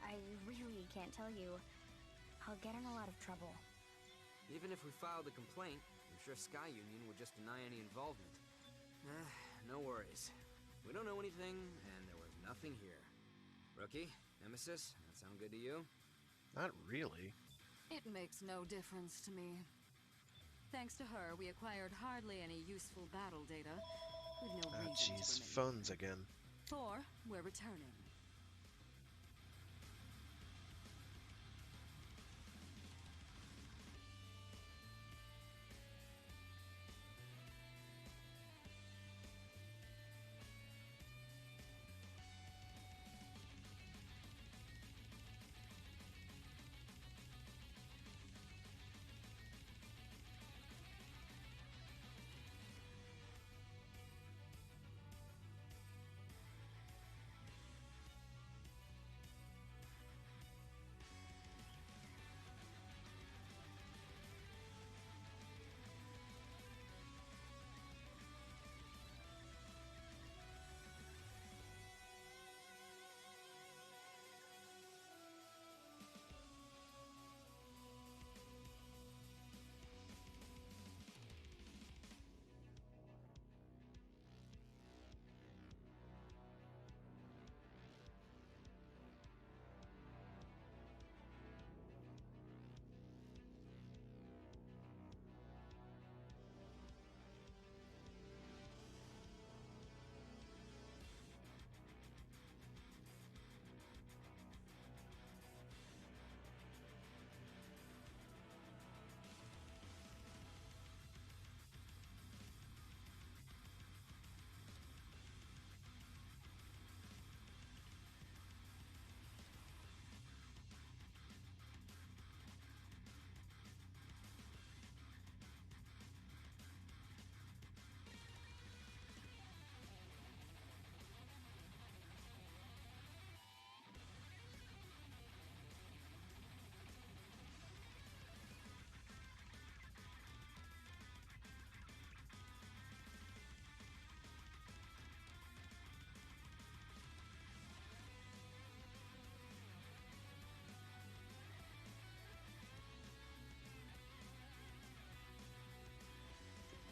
I really can't tell you. I'll get in a lot of trouble. Even if we filed a complaint, I'm sure Sky Union would just deny any involvement. No worries. We don't know anything, and there was nothing here. Rookie, Nemesis, that sound good to you? Not really. It makes no difference to me. Thanks to her, we acquired hardly any useful battle data, with no reason Jeez, to remain. phones again. Thor, we're returning.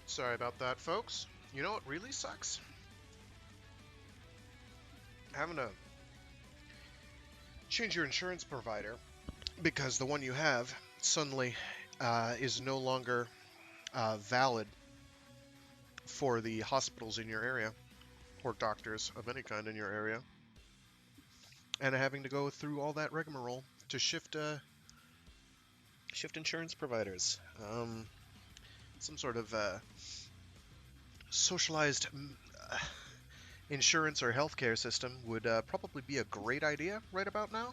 Sorry about that, folks. You know what really sucks? Having to change your insurance provider because the one you have suddenly is no longer valid for the hospitals in your area or doctors of any kind in your area, and having to go through all that rigmarole to shift insurance providers. Some sort of socialized insurance or healthcare system would probably be a great idea right about now.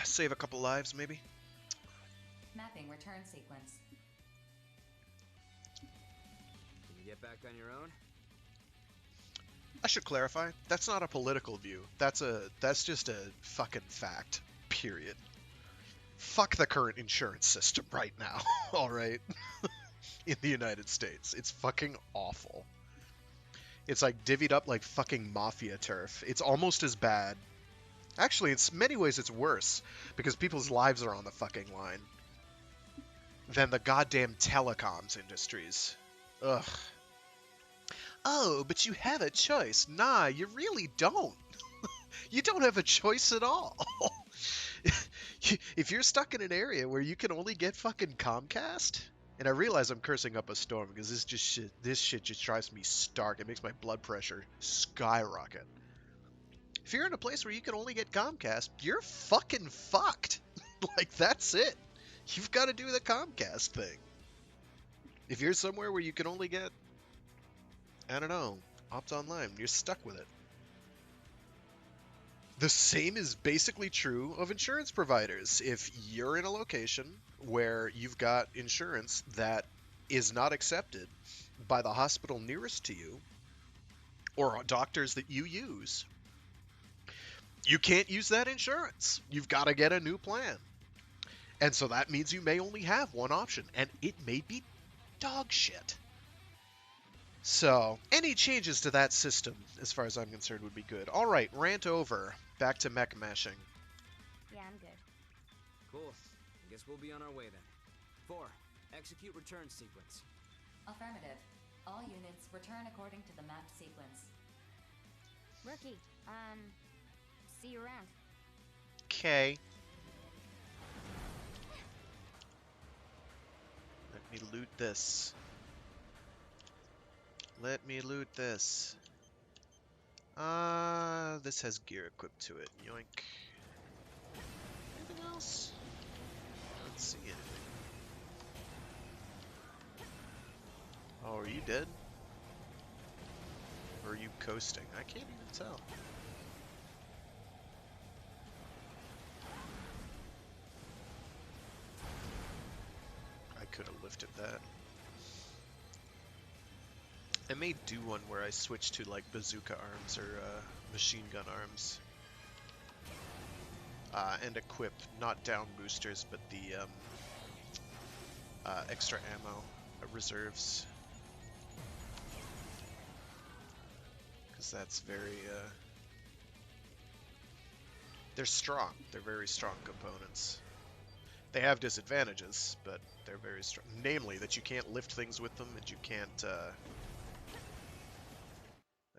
Save a couple lives, maybe. Mapping return sequence. Can you get back on your own? I should clarify, that's not a political view. That's just a fucking fact. Period. Fuck the current insurance system right now, alright? In the United States. It's fucking awful. It's like divvied up like fucking mafia turf. It's almost as bad. Actually, in many ways it's worse, because people's lives are on the fucking line, than the goddamn telecoms industries. Ugh. Oh, but you have a choice. Nah, you really don't. You don't have a choice at all. If you're stuck in an area where you can only get fucking Comcast, And I realize I'm cursing up a storm because this shit just drives me stark. It makes my blood pressure skyrocket. If you're in a place where you can only get Comcast, you're fucking fucked. Like, that's it. You've got to do the Comcast thing. If you're somewhere where you can only get, I don't know, Opt Online, you're stuck with it. The same is basically true of insurance providers. If you're in a location where you've got insurance that is not accepted by the hospital nearest to you or doctors that you use, you can't use that insurance. You've got to get a new plan. And so that means you may only have one option, and it may be dog shit. So, any changes to that system, as far as I'm concerned, would be good. All right, rant over. Back to mech meshing. Yeah, I'm good. Cool. I guess we'll be on our way then. 4. Execute return sequence. Affirmative. All units return according to the mapped sequence. Rookie, see you around. Okay. Let me loot this. Let me loot this. This has gear equipped to it. Yoink. Anything else? I don't see anything. Oh, are you dead? Or are you coasting? I can't even tell. I could have lifted that. I may do one where I switch to like bazooka arms or machine gun arms. And equip not down boosters, but the extra ammo reserves. Because that's very... they're strong. They're very strong components. They have disadvantages, but they're very strong. Namely, that you can't lift things with them, and you can't...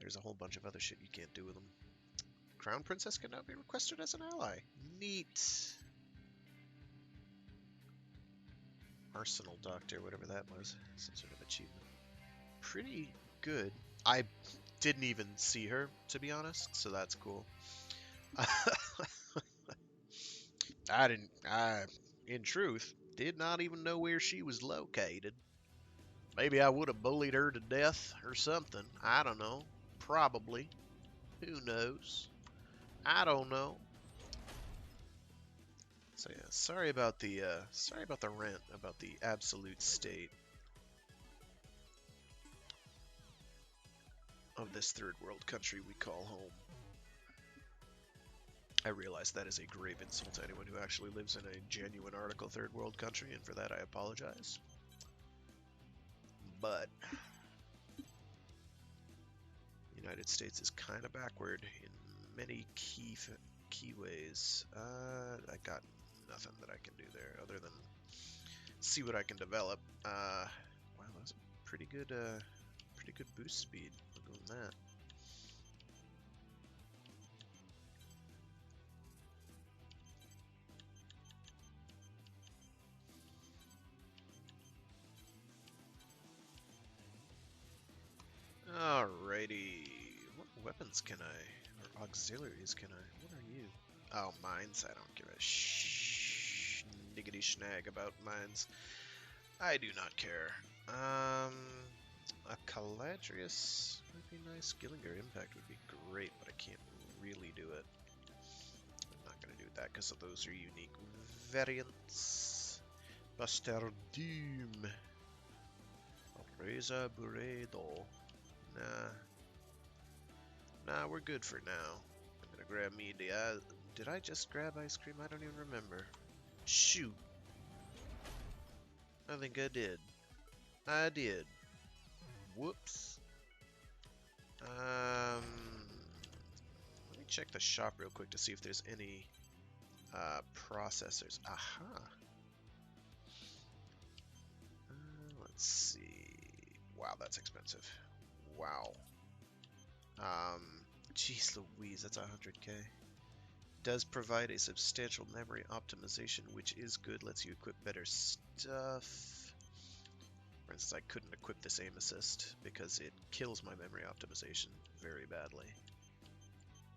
There's a whole bunch of other shit you can't do with them. Crown Princess can now be requested as an ally. Neat. Arsenal Doctor, whatever that was. Some sort of achievement. Pretty good. I didn't even see her, to be honest, so that's cool. In truth, did not even know where she was located. Maybe I would have bullied her to death or something. I don't know. Probably. Who knows? I don't know. So yeah, sorry about the rant about the absolute state of this third world country we call home. I realize that is a grave insult to anyone who actually lives in a genuine article third world country, and for that I apologize. But the United States is kind of backward in many key ways. I got nothing that I can do there other than see what I can develop. Wow, that was a pretty good boost speed. Look at that. Alrighty. What weapons can I, or auxiliaries can I? What are you? Oh, mines. I don't give a schniggity schnag about mines. I do not care. A Caladrius would be nice. Gillinger Impact would be great, but I can't really do it. I'm not gonna do that because of those are unique variants. Buster Doom. Reza Buredo. Nah, we're good for now. I'm gonna grab me the... did I just grab ice cream? I don't even remember. Shoot. I think I did. I did. Whoops. Let me check the shop real quick to see if there's any processors. Aha. Let's see. Wow, that's expensive. Wow. Jeez Louise, that's 100k. Does provide a substantial memory optimization, which is good. Lets you equip better stuff. For instance, I couldn't equip this aim assist because it kills my memory optimization very badly.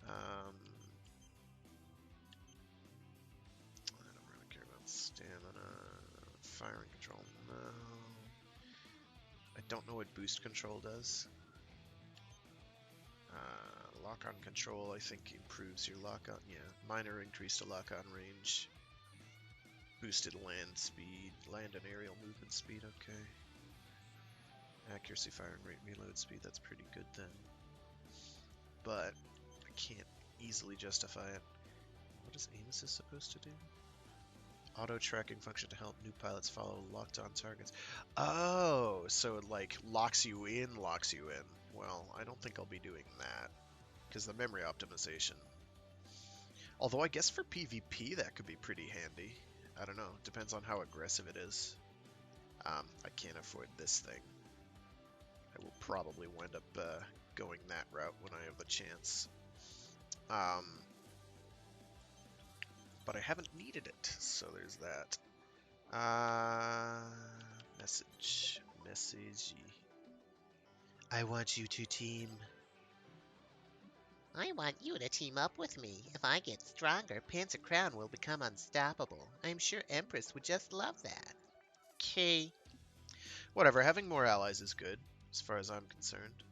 I don't really care about stamina. Firing control, no. I don't know what boost control does. Lock-on control, I think, improves your lock-on. Yeah, minor increase to lock-on range. Boosted land speed, land and aerial movement speed, okay. Accuracy, firing rate, reload speed, that's pretty good then. But I can't easily justify it. What is aim assist supposed to do? Auto tracking function to help new pilots follow locked on targets. Oh, so it like locks you in. Well, I don't think I'll be doing that because the memory optimization. Although I guess for PvP that could be pretty handy. I don't know. Depends on how aggressive it is. I can't afford this thing. I will probably wind up going that route when I have the chance. But I haven't needed it, so there's that. Message. I want you to team. I want you to team up with me. If I get stronger, Panzer Crown will become unstoppable. I'm sure Empress would just love that. Okay. Whatever, having more allies is good, as far as I'm concerned.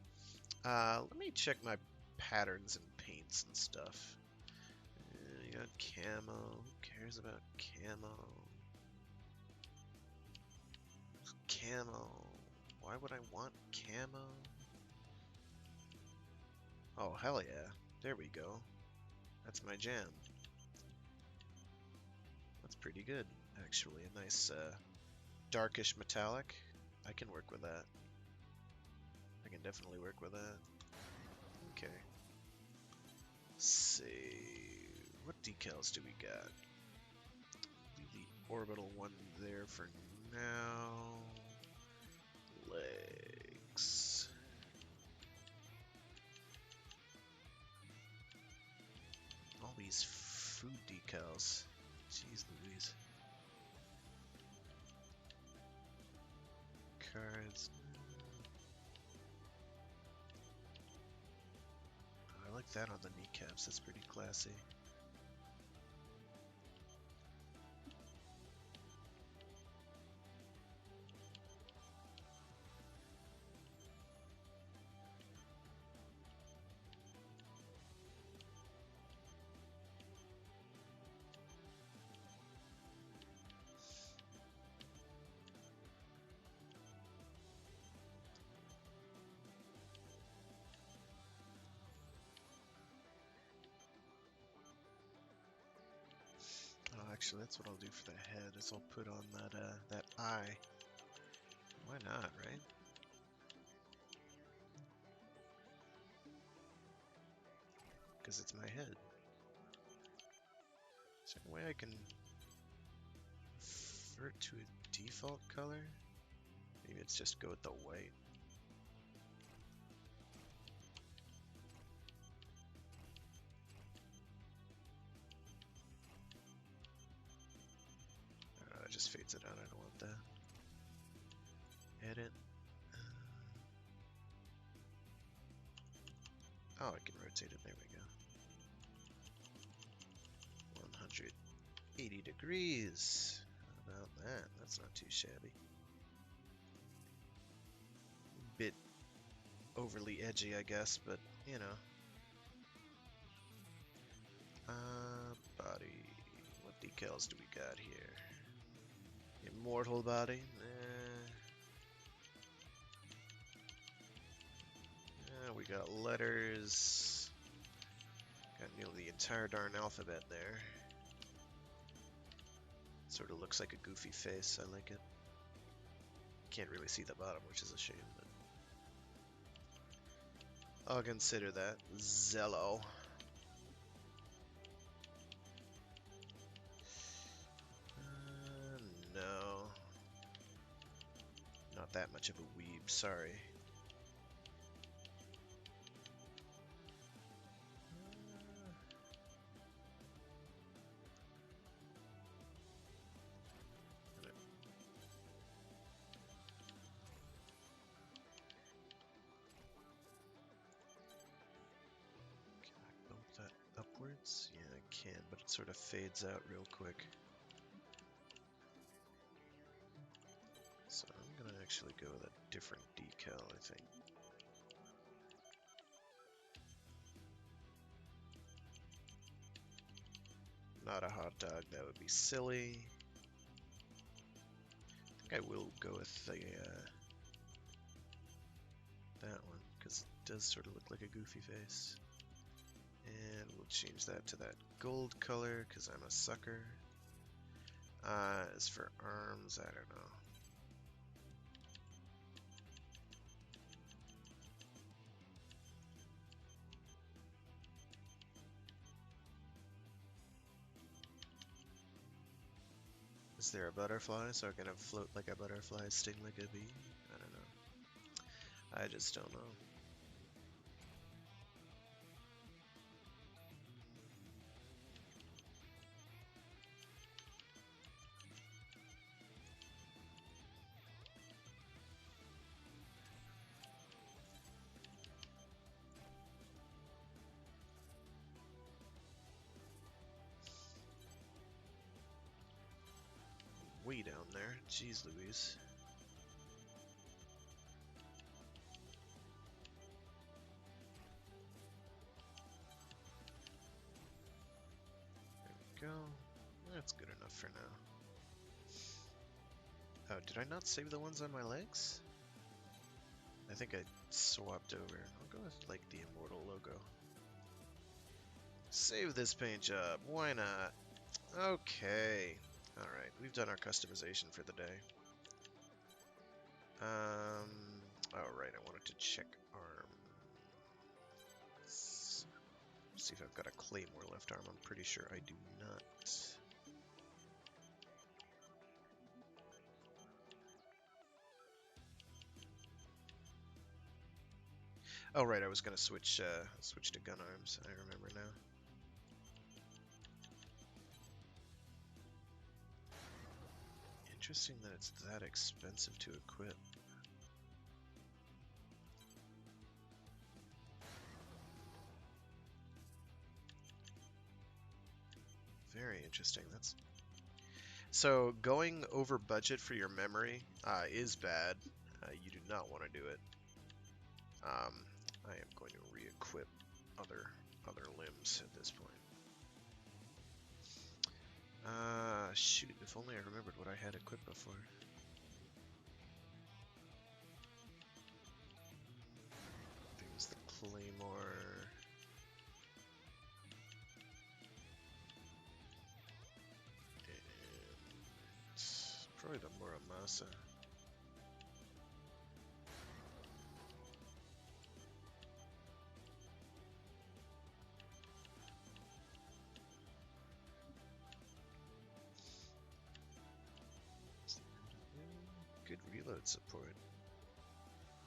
Let me check my patterns and paints and stuff. You got camo. Who cares about camo? Camo. Why would I want camo? Oh, hell yeah. There we go. That's my jam. That's pretty good, actually. A nice, darkish metallic. I can work with that. I can definitely work with that. Okay. Save. What decals do we got? Leave the orbital one there for now. Legs. All these food decals. Jeez Louise. Cards. I like that on the kneecaps. That's pretty classy. Actually, that's what I'll do for the head, is I'll put on that eye. Why not, right? Because it's my head. Is there a way I can revert to a default color? Maybe it's just go with the white. It just fades it out. I don't want that. Edit. Oh, I can rotate it. There we go. 180 degrees. How about that? That's not too shabby. Bit overly edgy, I guess, but you know. Body. What decals do we got here? Immortal body. We got letters. Got nearly the entire darn alphabet there. Sort of looks like a goofy face. I like it. Can't really see the bottom, which is a shame, but I'll consider that. Zello. No. Not that much of a weeb, sorry. reloads? Yeah, I can, but it sort of fades out real quick. So I'm gonna actually go with a different decal, I think. Not a hot dog, that would be silly. I think I will go with the, that one, because it does sort of look like a goofy face. And we'll change that to that gold color, because I'm a sucker. As for arms, I don't know. Is there a butterfly so I can float like a butterfly, sting like a bee? I don't know. I just don't know. Way down there. Jeez Louise. There we go. That's good enough for now. Oh, did I not save the ones on my legs? I think I swapped over. I'll go with like the Immortal logo. Save this paint job. Why not? Okay. Alright, we've done our customization for the day. Alright, I wanted to check arms. See if I've got a Claymore left arm. I'm pretty sure I do not. Oh right, I was gonna switch to gun arms. I remember now. Interesting that it's that expensive to equip. Very interesting. That's so going over budget for your memory is bad. You do not want to do it. I am going to re-equip other limbs at this point. Shoot, if only I remembered what I had equipped before. There's the Claymore. And probably the Muramasa. Good reload support.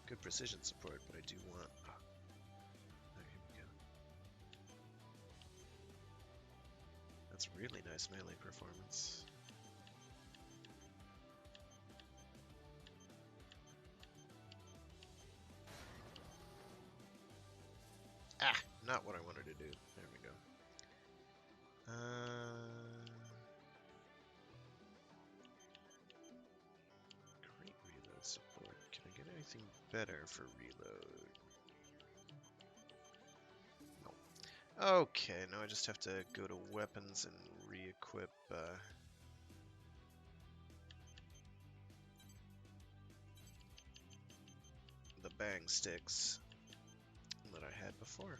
Good precision support, but I do want... Oh, here we go. That's really nice melee performance. Ah! Not what I wanted to do. There we go. Great reload support. Can I get anything better for reload? No. Okay, now I just have to go to weapons and re-equip the bang sticks that I had before.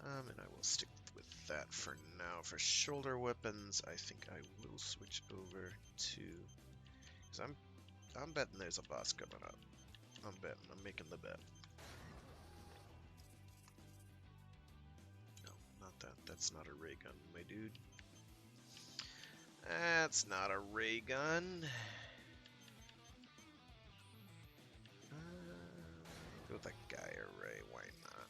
And I will stick with that for now. For shoulder weapons, I think I will switch over to... Because I'm betting there's a boss coming up. I'm betting. I'm making the bet. No, not that. That's not a ray gun, my dude. That's not a ray gun. Go with a Gaia ray. Why not?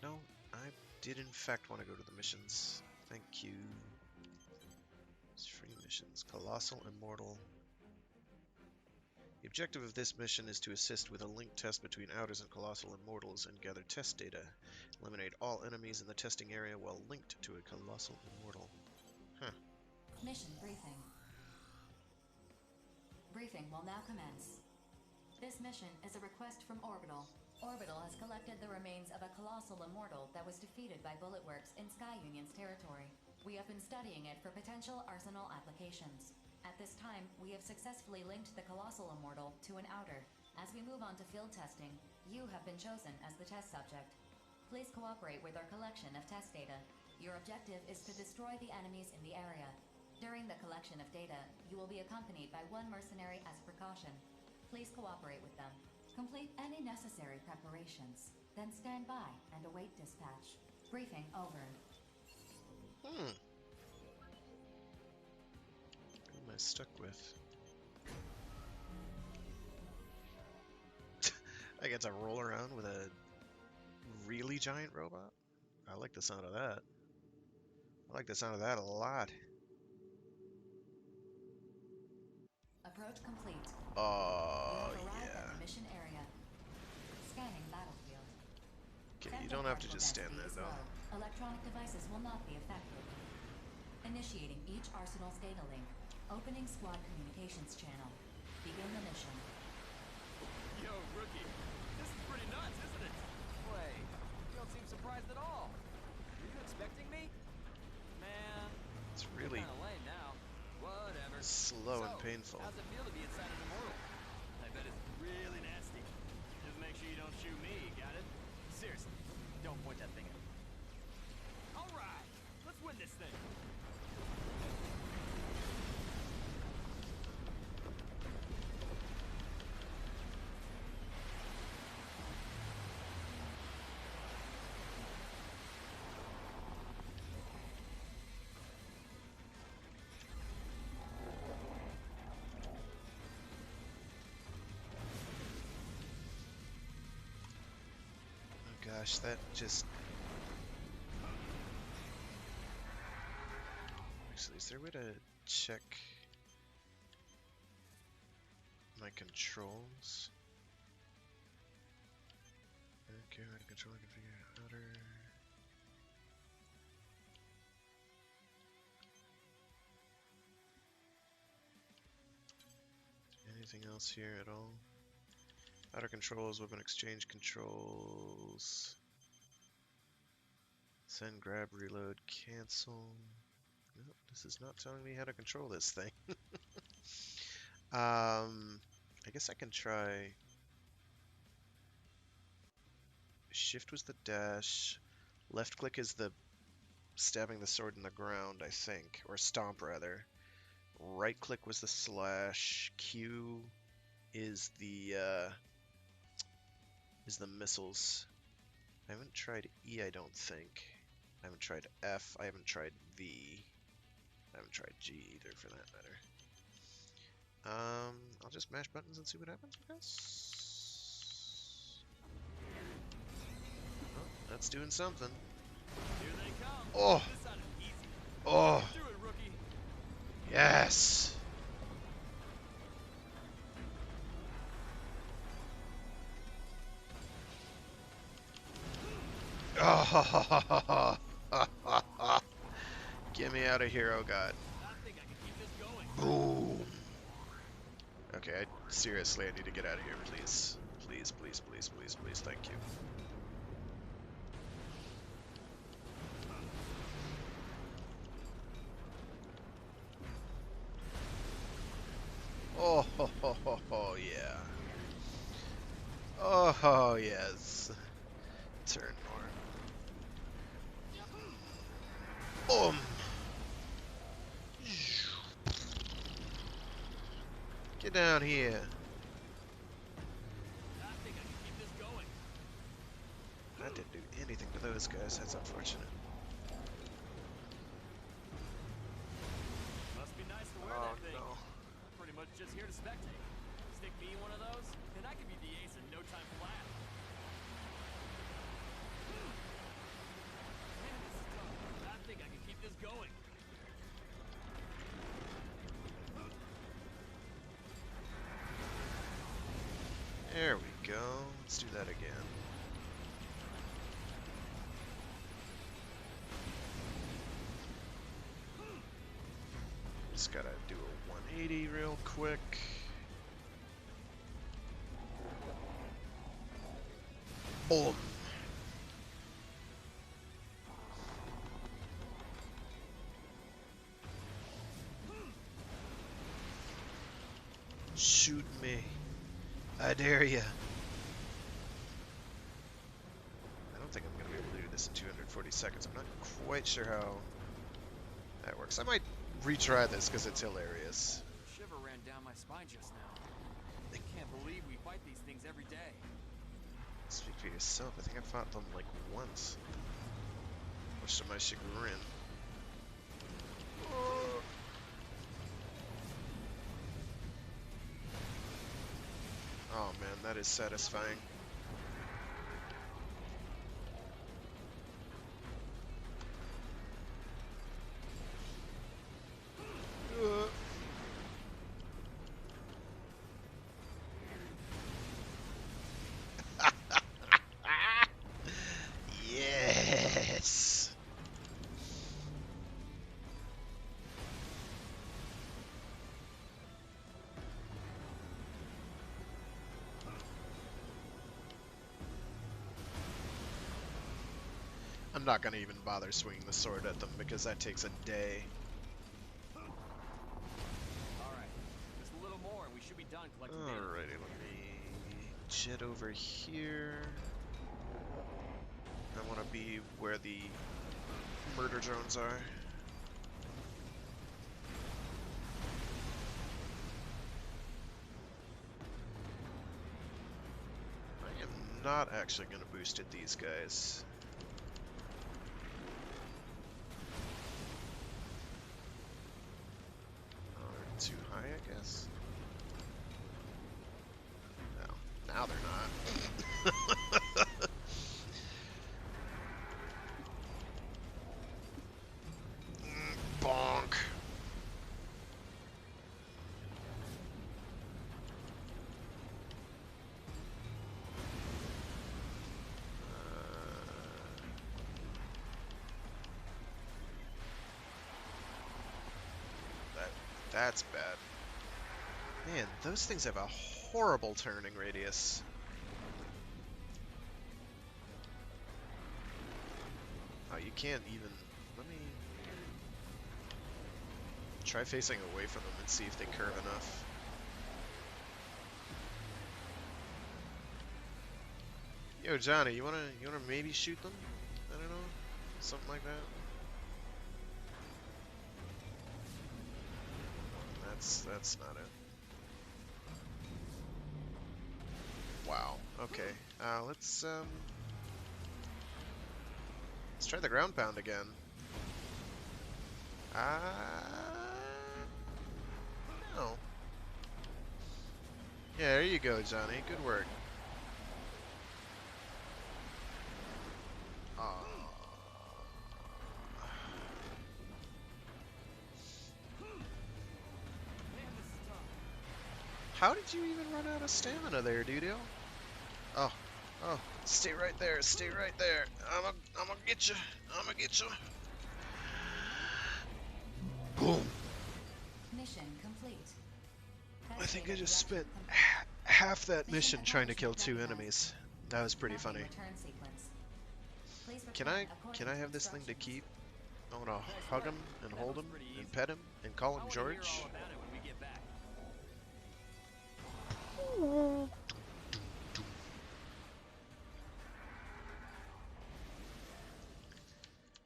No, I did in fact want to go to the missions. Thank you. It's free missions. Colossal, Immortal, objective of this mission is to assist with a link test between Outers and Colossal Immortals and gather test data. Eliminate all enemies in the testing area while linked to a Colossal Immortal. Huh. Mission briefing. Briefing will now commence. This mission is a request from Orbital. Orbital has collected the remains of a Colossal Immortal that was defeated by Bulletworks in Sky Union's territory. We have been studying it for potential arsenal applications. At this time, we have successfully linked the Colossal Immortal to an Outer. As we move on to field testing, you have been chosen as the test subject. Please cooperate with our collection of test data. Your objective is to destroy the enemies in the area. During the collection of data, you will be accompanied by one mercenary as a precaution. Please cooperate with them. Complete any necessary preparations. Then stand by and await dispatch. Briefing over. Who am I stuck with? I get to roll around with a really giant robot? I like the sound of that. I like the sound of that a lot. Approach complete. Oh, you have arrived yeah. at the mission area. Scanning battlefield. Okay, you don't have to just stand there, though. Electronic devices will not be affected. Initiating each Arsenal's data link. Opening squad communications channel. Begin the mission. Yo, rookie. This is pretty nuts, isn't it? Wait, you don't seem surprised at all. Were you expecting me? Man, It's really kinda lame now. Whatever. slow and painful. How's it feel to be inside an immortal? I bet it's really nasty. Just make sure you don't shoot me, got it? Seriously, don't point that thing at me. Alright, let's win this thing. Gosh, that just... Actually, is there a way to check my controls? Okay, how to control, configure, outer... Anything else here at all? Outer controls, weapon exchange controls. Send, grab, reload, cancel. Nope, this is not telling me how to control this thing. I guess I can try. Shift was the dash. Left click is the stabbing the sword in the ground, I think. Or stomp, rather. Right click was the slash. Q is the missiles. I haven't tried E, I don't think. I haven't tried F. I haven't tried V. I haven't tried G either, for that matter. I'll just mash buttons and see what happens, I guess. Oh, that's doing something. Here they come. Oh! This sounded easy. Oh! Do it, rookie. Yes! Oh! Get me out of here, oh god. I think I can keep this going. Boom! Okay, seriously, I need to get out of here, please. Please, please, please, please, please, thank you. Oh, ho, ho, ho, ho, yeah. Oh, yes. Turn more. Boom! Get down here. I think I can keep this going. That didn't do anything to those guys, that's unfortunate. Must be nice to wear Oh, that thing. no. I'm pretty much just here to spectate. Stick me in one of those, and I could be the ace in no time flat. Man, this is tough. I think I can keep this going. There we go. Let's do that again. Just gotta do a 180 real quick. Boom. Shoot me. I dare ya. I don't think I'm going to be able to do this in 240 seconds. I'm not quite sure how that works. I might retry this because it's hilarious. Shiver ran down my spine just now. I can't believe we fight these things every day. Speak for yourself. I think I fought them like once. Much to my chagrin. Oh man, that is satisfying. Yes. I'm not gonna even bother swinging the sword at them because that takes a day. Alright, just a little more and we should be done collecting data. Alrighty, let me jet over here. I want to be where the murder drones are. I am not actually going to boost at these guys. They're too high, I guess. No, now they're not. Bonk. That's bad. Man, those things have a horrible turning radius. Oh, you can't even... Let me... try facing away from them and see if they curve enough. Yo, Johnny, you wanna maybe shoot them? I don't know, something like that. That's not it. Wow. Okay. Let's try the ground pound again. No. Yeah, there you go, Johnny. Good work. How did you even run out of stamina there, Dudio? Oh, stay right there, stay right there. I'm gonna get you. I'm gonna get you. Boom. Mission complete. I think I just spent half that mission trying to kill 2 enemies. That was pretty funny. Can I have this thing to keep? I want to hug him and hold him and pet him and call him George.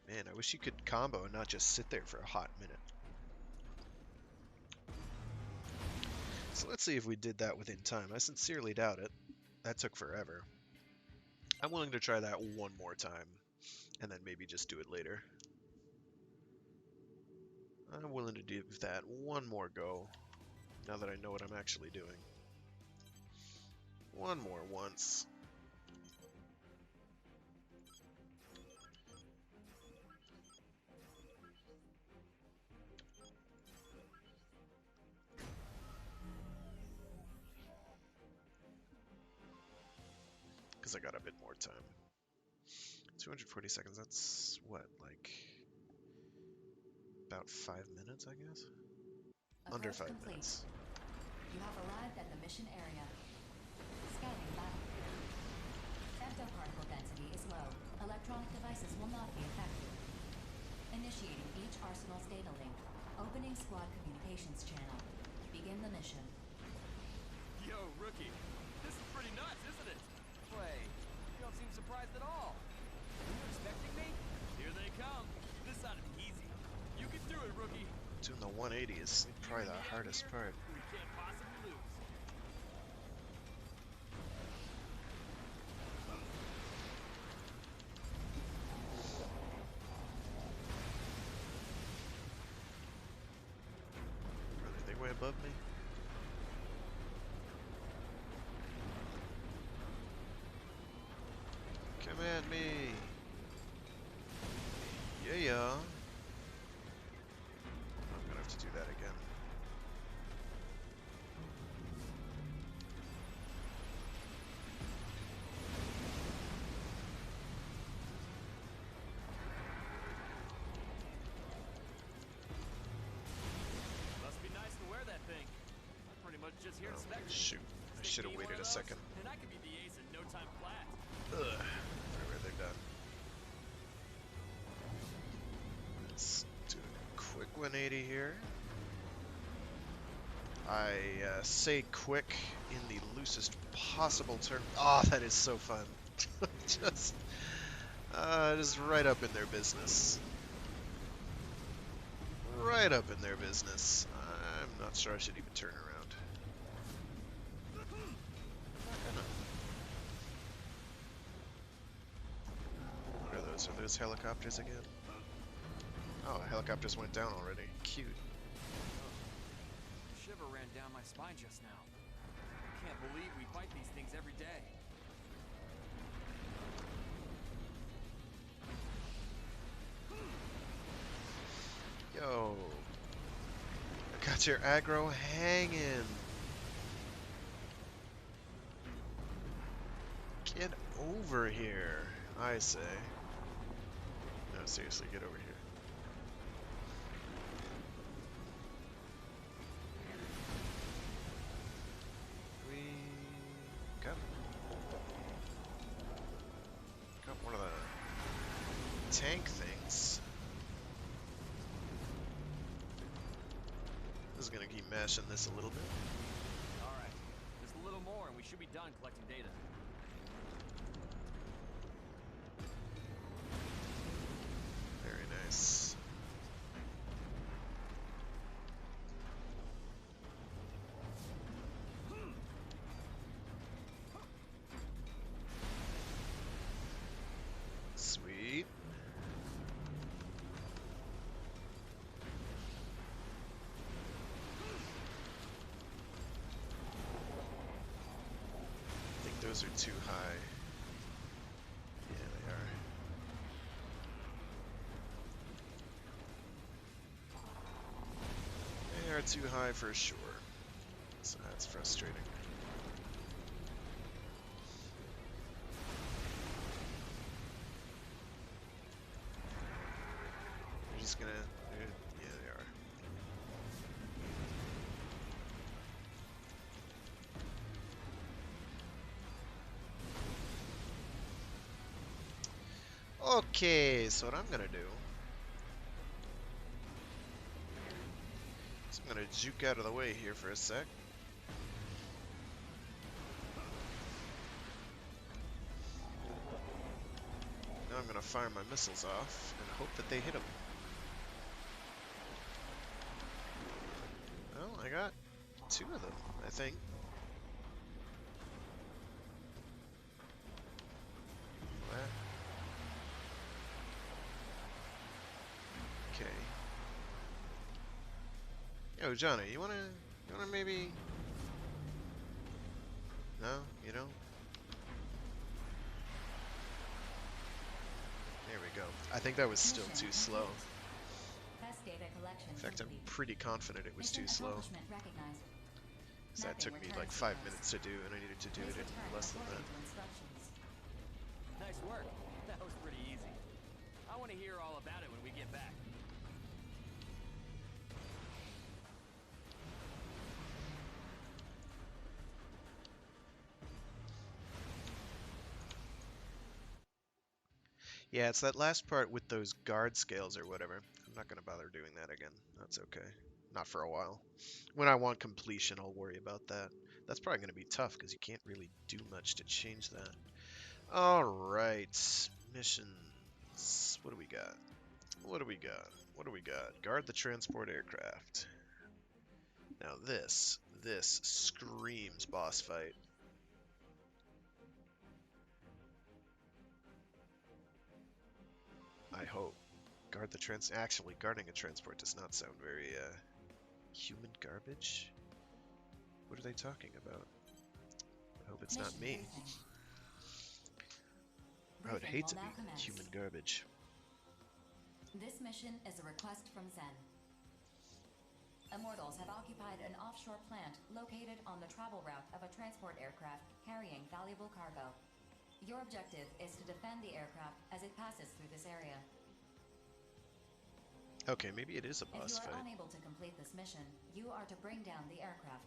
Man, I wish you could combo and not just sit there for a hot minute. So let's see if we did that within time. I sincerely doubt it. That took forever. I'm willing to try that one more time, and then maybe just do it later. I'm willing to give that one more go, now that I know what I'm actually doing. One more once. because I got a bit more time. 240 seconds, that's what, like about 5 minutes, I guess? Under 5 minutes. You have arrived at the mission area. Scanning battlefield. Femtoparticle density is low. Electronic devices will not be affected. Initiating each arsenal's data link. Opening squad communications channel. Begin the mission. Yo, rookie. This is pretty nuts, isn't it? Wait, you don't seem surprised at all. Were you expecting me? Here they come. This ought to be easy. You can do it, rookie. Doing the 180 is probably the hardest part. We can't possibly lose. Are they way above me? Come at me! Yeah. I'm gonna have to do that again. Must be nice to wear that thing. I'm pretty much just here to spectate. Shoot, I should have waited a second. And I could be the ace in no time flat. Ugh, where they're done. Let's do a quick 180 here. I say quick in the loosest possible term. Oh, that is so fun. just right up in their business. Right up in their business. I'm not sure I should even turn around. Not gonna. What are those? Are those helicopters again? Oh, helicopters went down already. Cute. A shiver ran down my spine just now. I can't believe we fight these things every day. Yo. I got your aggro hanging. Get over here, I say. No, seriously, get over here. We got one of the tank things. This is gonna keep mashing this a little bit. Alright, just a little more and we should be done collecting data. Very nice. Sweet. I think those are too high. Yeah, they are. They are too high for sure. So that's frustrating. They're just gonna... yeah, they are. Okay, so what I'm gonna do is I'm gonna juke out of the way here for a sec. Now I'm gonna fire my missiles off and hope that they hit them. Well, I got 2 of them, I think. What? Okay. Yo, Johnny, you wanna maybe? No, you don't? There we go. I think that was still too slow. Test data collection In fact, I'm complete. pretty confident it was too slow. Accomplishment recognized. So that took me like 5 minutes to do, and I needed to do it in less than that. Nice work. That was pretty easy. I want to hear all about it when we get back. Yeah, it's that last part with those guard scales or whatever. I'm not going to bother doing that again. That's okay. Not for a while. When I want completion, I'll worry about that. That's probably going to be tough because you can't really do much to change that. Alright. Missions. What do we got? What do we got? What do we got? Guard the transport aircraft. Now this screams boss fight. I hope. Actually, guarding a transport does not sound very, human garbage? What are they talking about? I hope it's not me. I would hate to be human garbage. This mission is a request from Zen. Immortals have occupied an offshore plant located on the travel route of a transport aircraft carrying valuable cargo. Your objective is to defend the aircraft as it passes through this area. Okay, maybe it is a boss If you are fight. unable to complete this mission, you are to bring down the aircraft.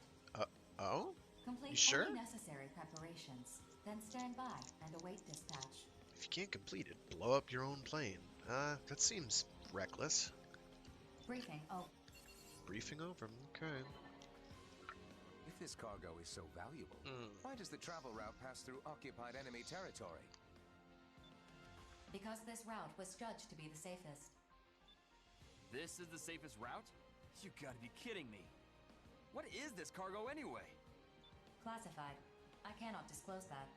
Oh? Complete You sure? all necessary preparations, then stand by and await dispatch. If you can't complete it, blow up your own plane. That seems reckless. Briefing over. Briefing over, okay. If this cargo is so valuable, why does the travel route pass through occupied enemy territory? Because this route was judged to be the safest. This is the safest route? You gotta be kidding me. What is this cargo anyway? Classified. I cannot disclose that.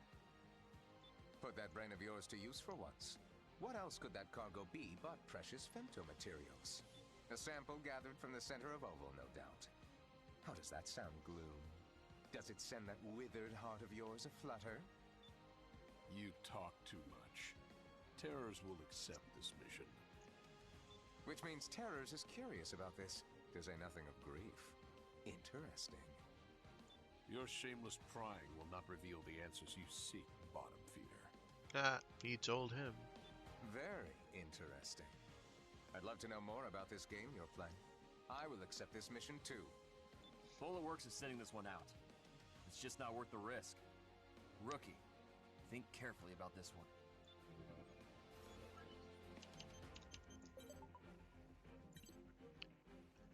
Put that brain of yours to use for once. What else could that cargo be but precious femtomaterials? A sample gathered from the center of Oval, no doubt. How does that sound, Gloom? Does it send that withered heart of yours aflutter? You talk too much. Terrors will accept this mission. Which means Terrors is curious about this, to say nothing of grief. Interesting. Your shameless prying will not reveal the answers you seek, bottom feeder. He told him. Very interesting. I'd love to know more about this game you're playing. I will accept this mission too. Polar Works is sending this one out. It's just not worth the risk. Rookie, think carefully about this one.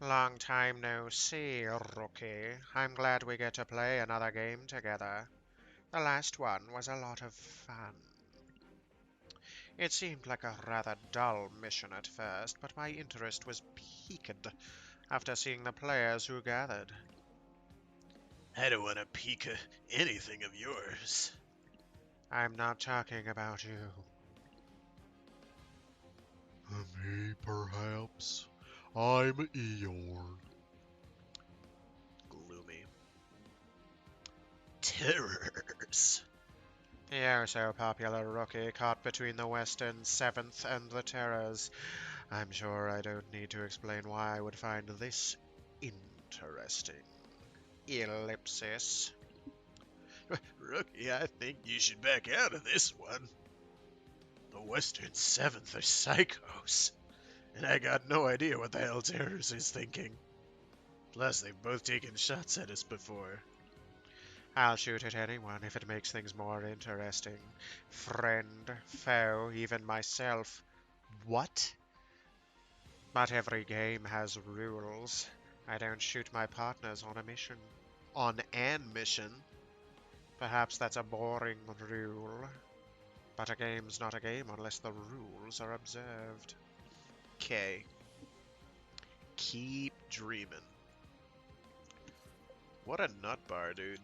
Long time no see, Rookie. I'm glad we get to play another game together. The last one was a lot of fun. It seemed like a rather dull mission at first, but my interest was piqued after seeing the players who gathered. I don't want to pique anything of yours. I'm not talking about you. Me, perhaps. I'm Eeyore. Gloomy. Terrors. You're so popular, Rookie, caught between the Western 7th and the Terrors. I'm sure I don't need to explain why I would find this interesting. Ellipsis. Rookie, I think you should back out of this one. The Western 7th are psychos, and I got no idea what the hell Terrors is thinking. Plus, they've both taken shots at us before. I'll shoot at anyone if it makes things more interesting. Friend, foe, even myself. What? But every game has rules. I don't shoot my partners on a mission. On an mission? Perhaps that's a boring rule. But a game's not a game unless the rules are observed. Okay. Keep dreaming. What a nut bar, dude.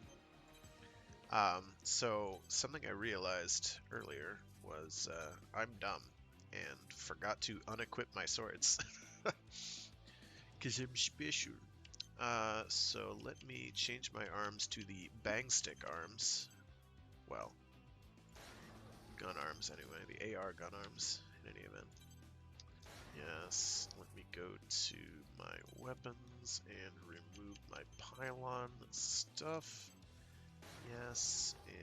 So something I realized earlier was I'm dumb and forgot to unequip my swords. Cause I'm special. So let me change my arms to the bang stick arms. Well, gun arms anyway, the AR gun arms in any event. Yes, let me go to my weapons and remove my pylon stuff. Yes, and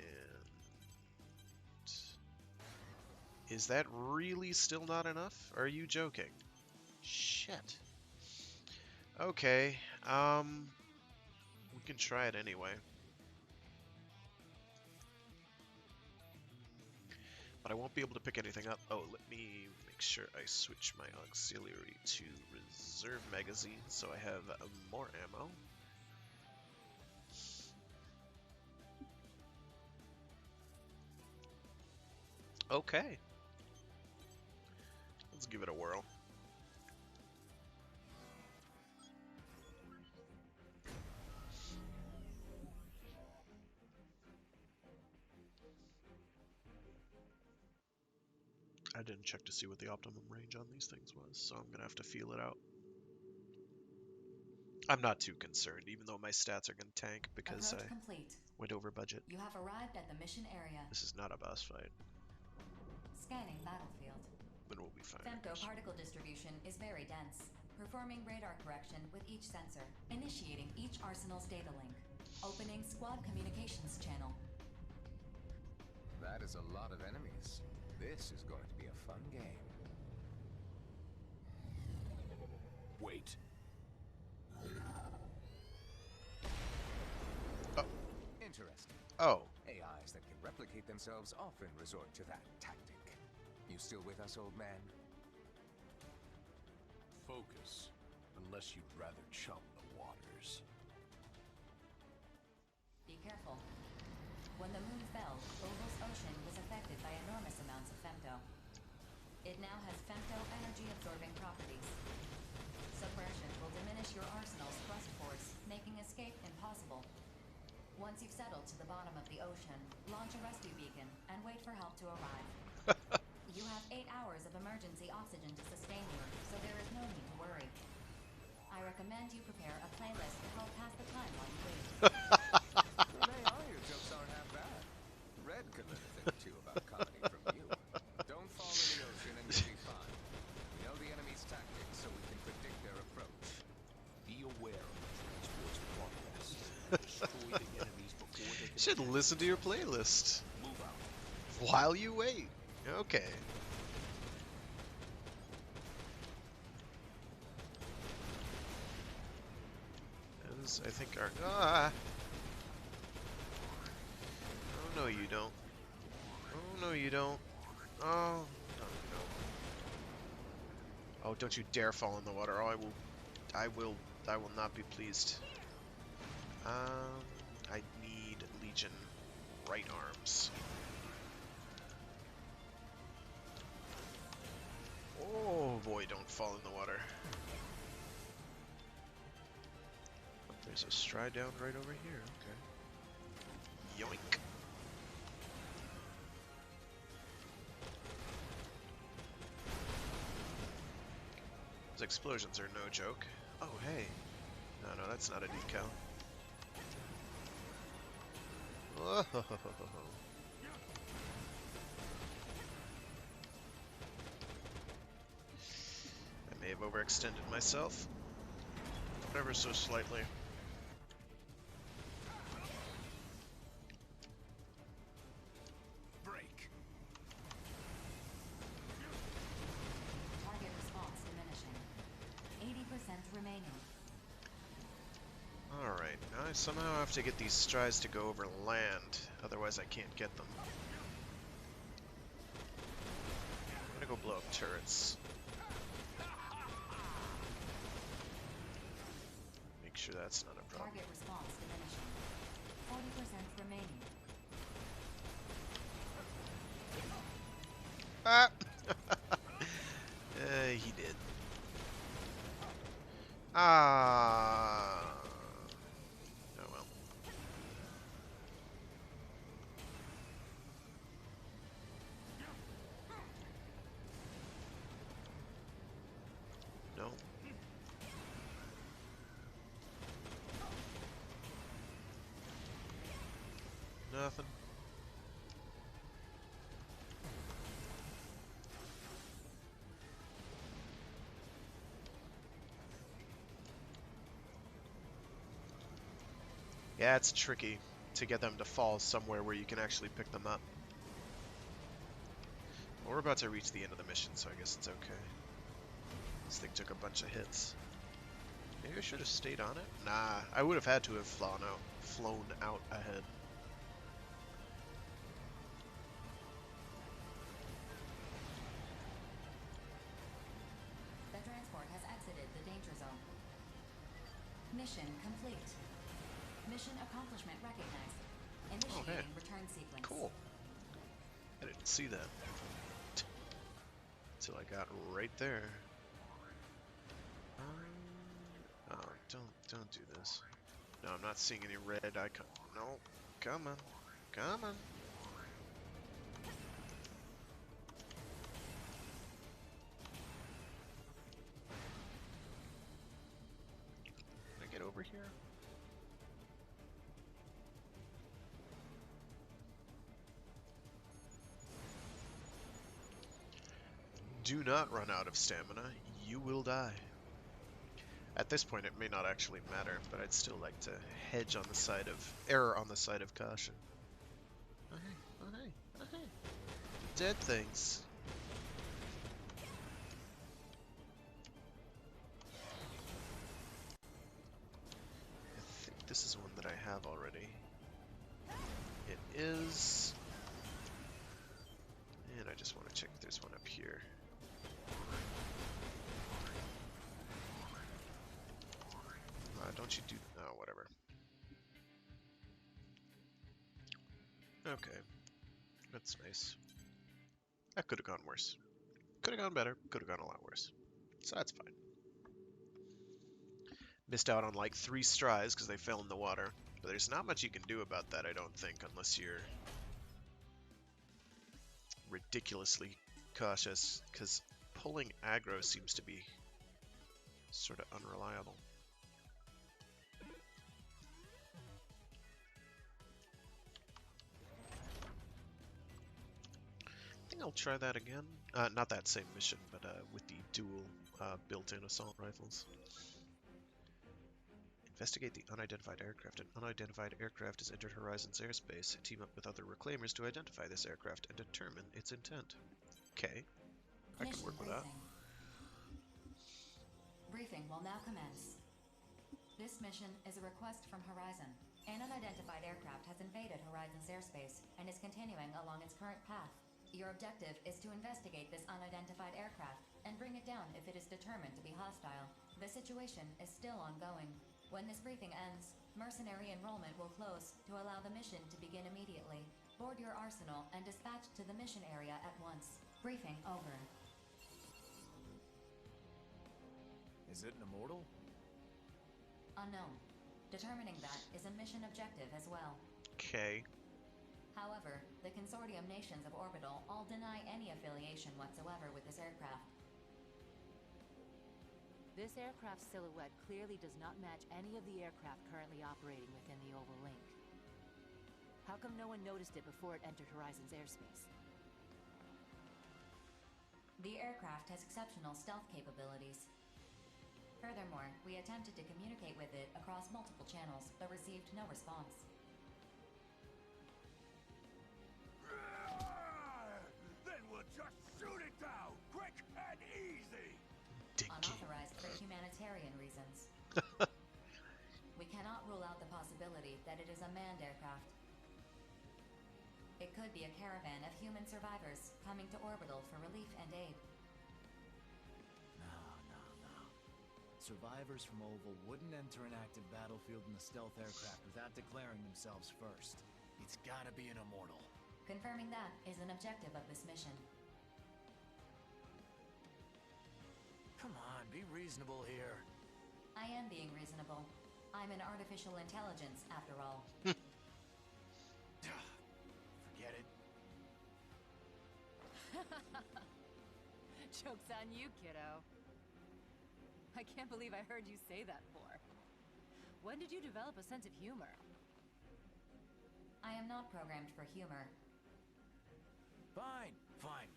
Is that really still not enough? Are you joking? Shit. Okay, we can try it anyway. But I won't be able to pick anything up. Oh, let me make sure I switch my auxiliary to reserve magazine so I have more ammo. Okay. Let's give it a whirl. I didn't check to see what the optimum range on these things was, so I'm gonna have to feel it out. I'm not too concerned, even though my stats are gonna tank because Approach I complete. went over budget. You have arrived at the mission area. This is not a boss fight. Scanning battlefield. Then we'll be fine. Femto particle distribution is very dense. Performing radar correction with each sensor. Initiating each arsenal's data link. Opening squad communications channel. That is a lot of enemies. This is going to be a fun game. Wait. Oh. Interesting. Oh. AIs that can replicate themselves often resort to that tactic. You still with us, old man? Focus, unless you'd rather chum the waters. Be careful. When the moon fell, Oval's ocean was affected by enormous amounts of femto. It now has femto energy-absorbing properties. Submersion will diminish your arsenal's thrust force, making escape impossible. Once you've settled to the bottom of the ocean, launch a rescue beacon and wait for help to arrive. You have 8 hours of emergency oxygen to sustain you, so there is no need to worry. I recommend you prepare a playlist to help pass the time while you wait. They are, your jokes aren't half bad. Red could learn a thing or two about comedy from you. Don't fall in the ocean and you'll be fine. We know the enemy's tactics, so we can predict their approach. Be aware of the transport's progress. Destroy the enemies before they can... Should listen to your playlist. Move out. While you wait. Okay. Those, I think, are... Ah! Oh, no, you don't. Oh, no, you don't. Oh, no, you don't. Oh, don't you dare fall in the water. Oh, I will not be pleased. I need Legion right arms. Oh boy, don't fall in the water. Oh, there's a stride down right over here, okay. Yoink. Those explosions are no joke. Oh hey. No, that's not a decal. Oh, I may have overextended myself, ever so slightly. Break. Target response diminishing. 80% remaining. Alright, now I somehow have to get these strides to go over land, otherwise I can't get them. I'm gonna go blow up turrets. Make sure that's not a problem. Target response diminishing. 40% remaining. Ah! He did. Ah! Oh well. No. Nothing. Yeah, it's tricky to get them to fall somewhere where you can actually pick them up. We're about to reach the end of the mission, so I guess it's okay. This thing took a bunch of hits. Maybe I should have stayed on it? Nah, I would have had to have flown out ahead. The transport has exited the danger zone. Mission complete. Mission accomplishment recognized. Initiating return sequence. Cool. I didn't see that. Till I got right there. Oh, don't do this. No, I'm not seeing any red icon. No, come on, come on. Can I get over here? Do not run out of stamina. You will die. At this point, it may not actually matter, but I'd still like to hedge on the side of error on the side of caution. Oh hey, oh hey, oh hey. Dead things. I think this is one that I have already. It is. And I just want to check if there's one up here. Don't you do... Oh, whatever. Okay. That's nice. That could have gone worse. Could have gone better. Could have gone a lot worse. So that's fine. Missed out on like 3 strides because they fell in the water. But there's not much you can do about that, I don't think, unless you're ridiculously cautious, because pulling aggro seems to be sort of unreliable. I think I'll try that again. Not that same mission, but with the dual built-in assault rifles. Investigate the unidentified aircraft. An unidentified aircraft has entered Horizon's airspace. Team up with other reclaimers to identify this aircraft and determine its intent. Okay. I can work with that. Briefing will now commence. This mission is a request from Horizon. An unidentified aircraft has invaded Horizon's airspace and is continuing along its current path. Your objective is to investigate this unidentified aircraft and bring it down if it is determined to be hostile. The situation is still ongoing. When this briefing ends, mercenary enrollment will close to allow the mission to begin immediately. Board your arsenal and dispatch to the mission area at once. Briefing over. Is it an immortal? Unknown. Determining that is a mission objective as well. Okay. However, the consortium nations of Orbital all deny any affiliation whatsoever with this aircraft. This aircraft silhouette clearly does not match any of the aircraft currently operating within the Oval Link. How come no one noticed it before it entered Horizon's airspace? The aircraft has exceptional stealth capabilities. Furthermore, we attempted to communicate with it across multiple channels, but received no response. Then we'll just shoot it down, quick and easy! Unauthorized for humanitarian reasons. We cannot rule out the possibility that it is a manned aircraft. It could be a caravan of human survivors coming to Orbital for relief and aid. No. Survivors from Oval wouldn't enter an active battlefield in a stealth aircraft without declaring themselves first. It's gotta be an immortal. Confirming that is an objective of this mission. Come on, be reasonable here. I am being reasonable. I'm an artificial intelligence, after all. Forget it. Joke's on you, kiddo. I can't believe I heard you say that for. When did you develop a sense of humor? I am not programmed for humor. Fine,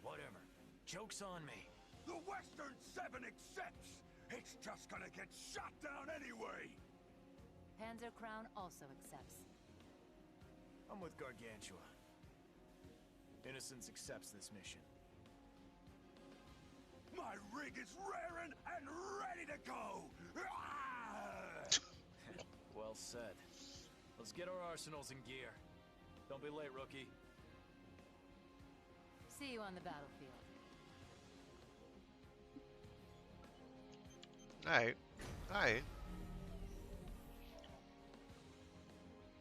whatever. Joke's on me. The Western 7 accepts! It's just gonna get shot down anyway! Panzer Crown also accepts. I'm with Gargantua. Innocence accepts this mission. My rig is raring and ready to go! Well said. Let's get our arsenals in gear. Don't be late, rookie. See you on the battlefield. Alright. Alright.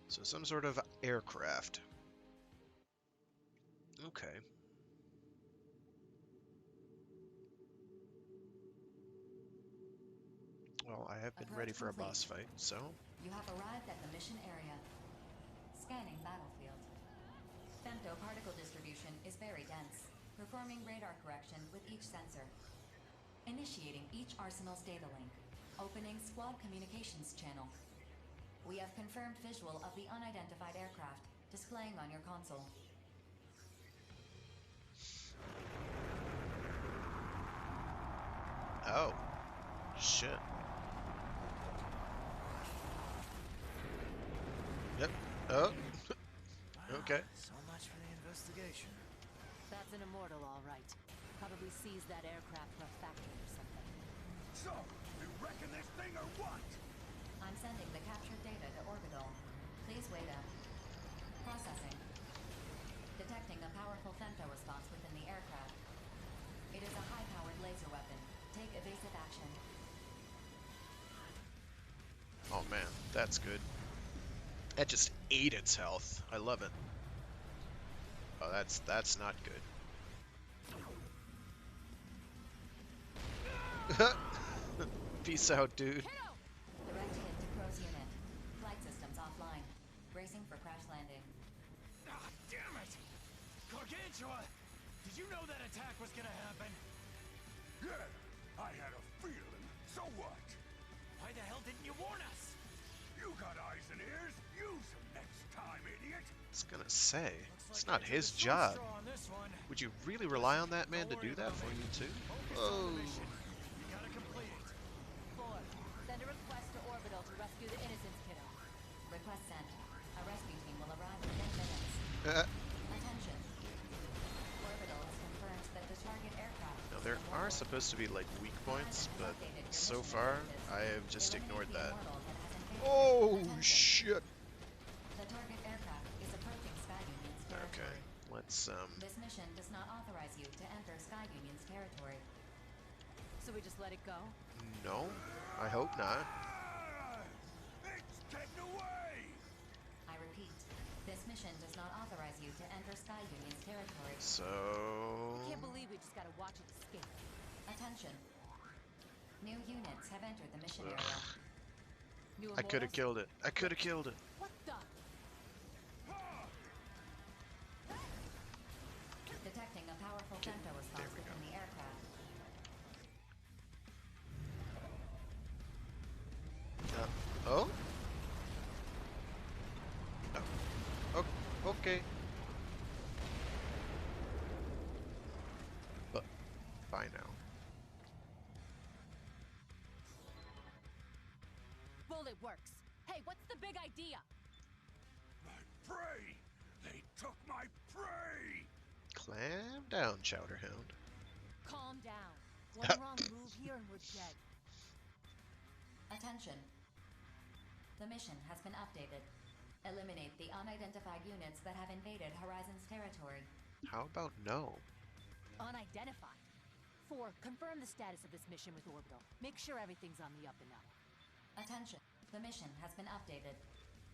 So some sort of aircraft. Okay. Well, I have been Approach ready for a complete. boss fight, so... You have arrived at the mission area. Scanning battlefield. Femto particle distribution is very dense, performing radar correction with each sensor. Initiating each arsenal's data link. Opening squad communications channel. We have confirmed visual of the unidentified aircraft, displaying on your console. Oh. Shit. Yep. Oh. Okay. So much for the investigation. That's an immortal, all right. Probably seized that aircraft for a factory or something. So, you reckon this thing or what? I'm sending the captured data to orbital. Please wait up. Processing. Detecting a powerful femto response within the aircraft. It is a high-powered laser weapon. Take evasive action. Oh man, that's good. That just ate its health. I love it. Oh, that's not good. Peace out, dude. Direct hit to Crow's unit. Flight systems offline. Bracing for crash landing. Ah, damn it! Gargantua! Did you know that attack was gonna happen? Yeah, I had a feeling. So what? Why the hell didn't you warn us? You got eyes and ears. Use them next time, idiot. I was gonna say, it's not his job. Would you really rely on that man to do that for you too? Oh. You gotta complete it. 4. Send a request to orbital to rescue the innocence kiddo. Request sent. A rescue team will arrive within minutes. Attention. Orbital has confirmed that the target aircraft... Now there are supposed to be like weak points, but so far I have just ignored that. Oh shit! The target aircraft is approaching Sky Union's territory. Okay, let's This mission does not authorize you to enter Sky Union's territory. So we just let it go? No, I hope not. It's getting away! I repeat, this mission does not authorize you to enter Sky Union's territory. So... I can't believe we just gotta watch it escape. Attention. New units have entered the mission area. New I could have killed it. I could have killed it. What the? Detecting a powerful femto response within the aircraft. Oh? Oh. Okay. But bye now. Bullet works. Hey, what's the big idea? My prey! They took my prey! Clam down, Chowderhound. Calm down. One wrong move here and we're dead. Attention. The mission has been updated. Eliminate the unidentified units that have invaded Horizon's territory. How about no? Unidentified. 4. Confirm the status of this mission with orbital. Make sure everything's on the up and up. Attention. The mission has been updated.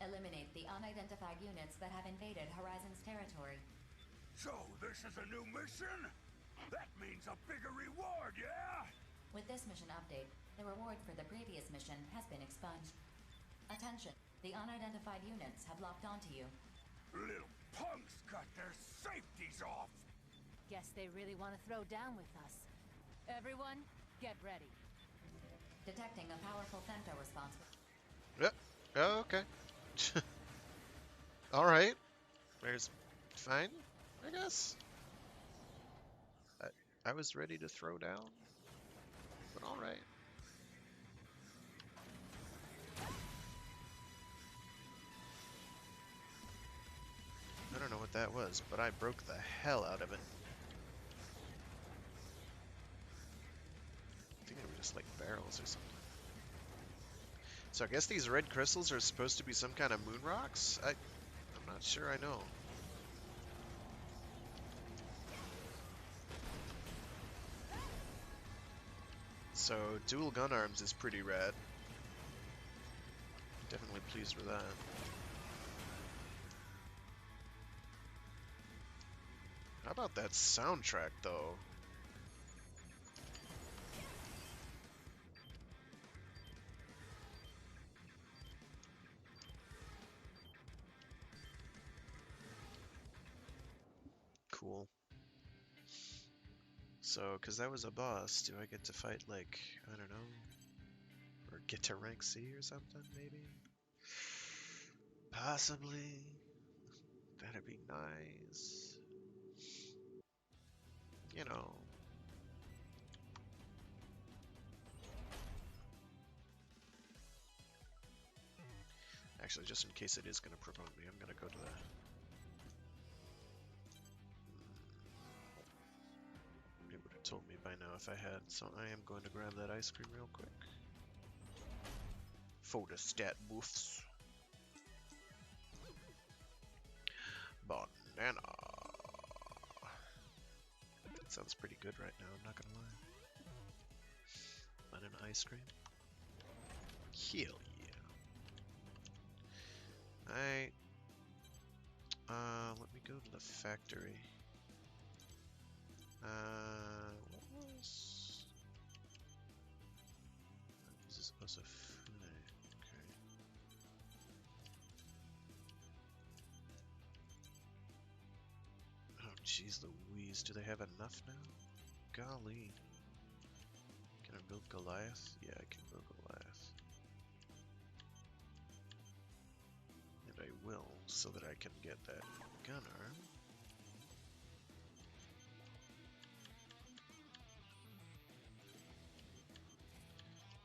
Eliminate the unidentified units that have invaded Horizon's territory. So, this is a new mission? That means a bigger reward, yeah? With this mission update, the reward for the previous mission has been expunged. Attention. The unidentified units have locked onto you. Little punks got their safeties off! Guess they really want to throw down with us. Everyone, get ready. Detecting a powerful femto response. Yep. Oh, okay. Alright. There's fine, I guess. I was ready to throw down, but alright. I don't know what that was, but I broke the hell out of it. just like barrels or something. So I guess these red crystals are supposed to be some kind of moon rocks? I'm not sure I know. So dual gun arms is pretty rad. Definitely pleased with that. How about that soundtrack though? Cool. So, because that was a boss, do I get to fight, like, I don't know, or get to rank C or something, maybe? Possibly. That'd be nice. You know. Actually, just in case it is going to promote me, I'm going to go to the... It would have told me by now if I had, so I am going to grab that ice cream real quick. Photostat buffs. Banana. That sounds pretty good right now, I'm not gonna lie. Banana ice cream. Hell yeah. Alright. Let me go to the factory. What was... This is also food. Okay. Oh, jeez Louise. Do they have enough now? Golly. Can I build Goliath? Yeah, I can build Goliath. And I will, so that I can get that gun arm.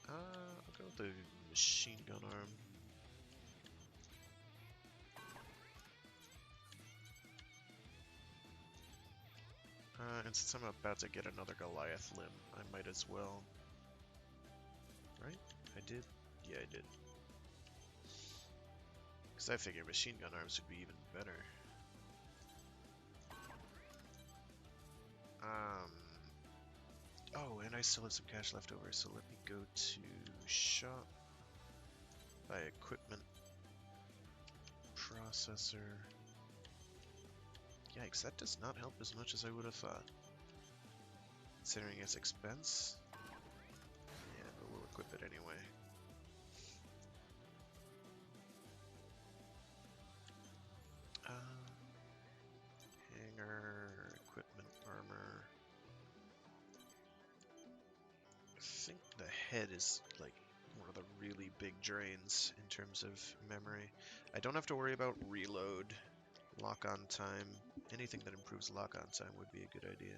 I'll go with the machine gun arm. And since I'm about to get another Goliath limb, I might as well. Right? I did? Yeah, I did. Because I figured machine gun arms would be even better. Oh, and I still have some cash left over, so let me go to shop. Buy equipment. Processor. Yikes, that does not help as much as I would have thought. Considering its expense. Yeah, but we'll equip it anyway. Hanger, equipment, armor. I think the head is like one of the really big drains in terms of memory. I don't have to worry about reload, lock-on time. Anything that improves lock-on time would be a good idea.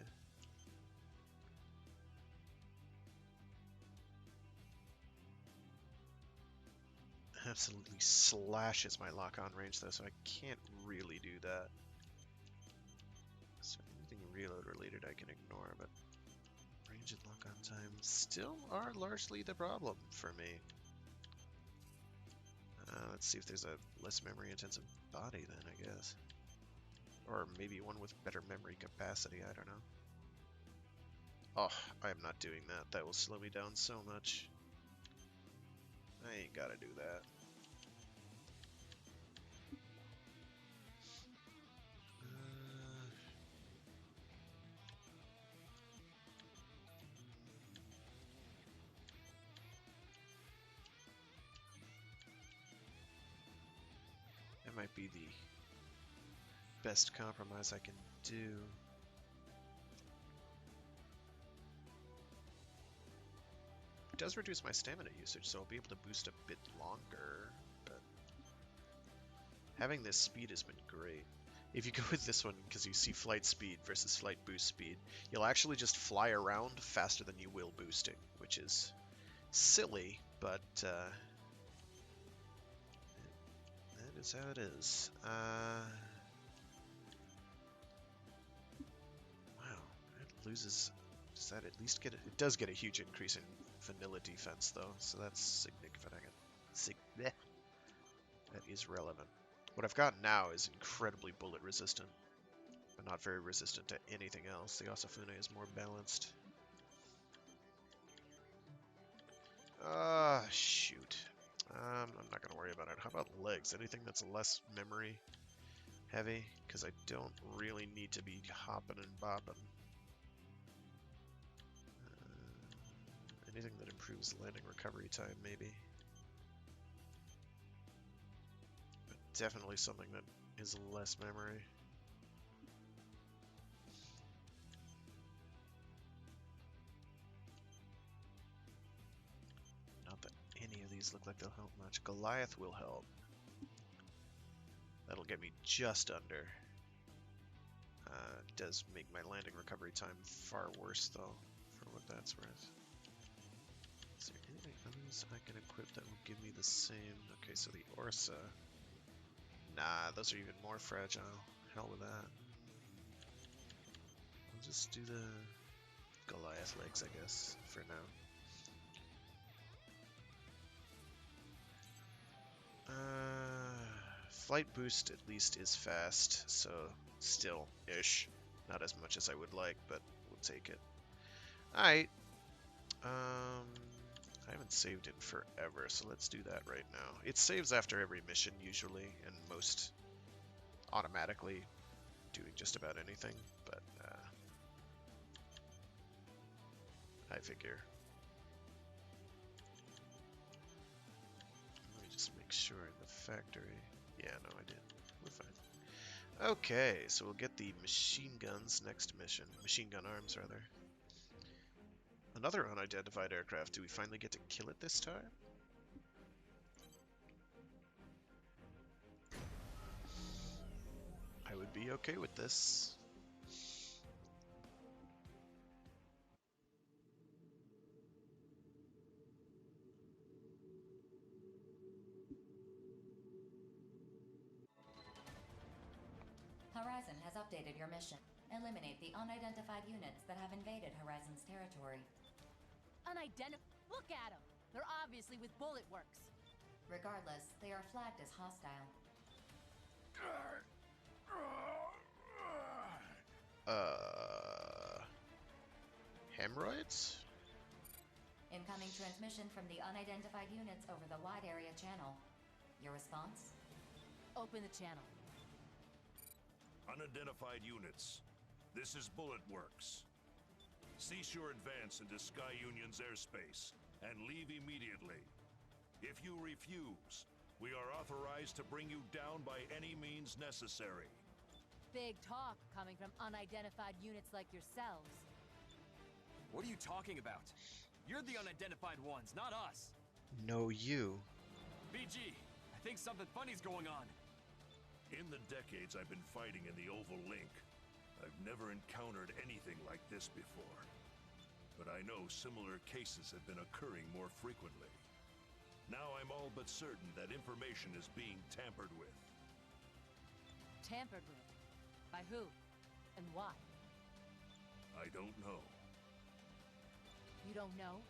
Absolutely slashes my lock-on range though, so I can't really do that. So anything reload related I can ignore, but range and lock-on time still are largely the problem for me. Let's see if there's a less memory intensive body then, I guess. Or maybe one with better memory capacity, I don't know. Oh, I am not doing that. That will slow me down so much. I ain't gotta do that. That might be the best compromise I can do. It does reduce my stamina usage, so I'll be able to boost a bit longer, but having this speed has been great. If you go with this one, because you see flight speed versus flight boost speed, you'll actually just fly around faster than you will boosting, which is silly, but that is how it is. Wow, it loses Does that at least get it? It does get a huge increase in vanilla defense, though, so that's significant. That is relevant. What I've got now is incredibly bullet resistant, but not very resistant to anything else. The Osafune is more balanced. Shoot. I'm not going to worry about it. How about legs? Anything that's less memory heavy? Because I don't really need to be hopping and bopping. Anything that improves landing recovery time, maybe. But definitely something that is less memory. Not that any of these look like they'll help much. Goliath will help. That'll get me just under. It does make my landing recovery time far worse, though, for what that's worth. Is there anything others I can equip that will give me the same? Okay, so the Orsa. Nah, those are even more fragile. Hell with that. I'll just do the Goliath legs, I guess, for now. Flight boost at least is fast, so still-ish. Not as much as I would like, but we'll take it. Alright. I haven't saved in forever, so let's do that right now. It saves after every mission usually, and most automatically doing just about anything, but I figure. Let me just make sure in the factory. Yeah, no, I did. We're fine. Okay, so we'll get the machine guns next mission. Machine gun arms, rather. Another unidentified aircraft. Do we finally get to kill it this time? I would be okay with this. Horizon has updated your mission. Eliminate the unidentified units that have invaded Horizon's territory. Look at them! They're obviously with Bullet Works. Regardless, they are flagged as hostile. Hemorrhoids? Incoming transmission from the unidentified units over the wide area channel. Your response? Open the channel. Unidentified units. This is Bullet Works. Cease your advance into Sky Union's airspace and leave immediately. If you refuse, we are authorized to bring you down by any means necessary. Big talk coming from unidentified units like yourselves. What are you talking about? You're the unidentified ones, not us. No, you. BG, I think something funny's going on. In the decades I've been fighting in the Oval Link, I've never encountered anything like this before. But I know similar cases have been occurring more frequently. Now I'm all but certain that information is being tampered with. Tampered with? By who? And why? I don't know. You don't know?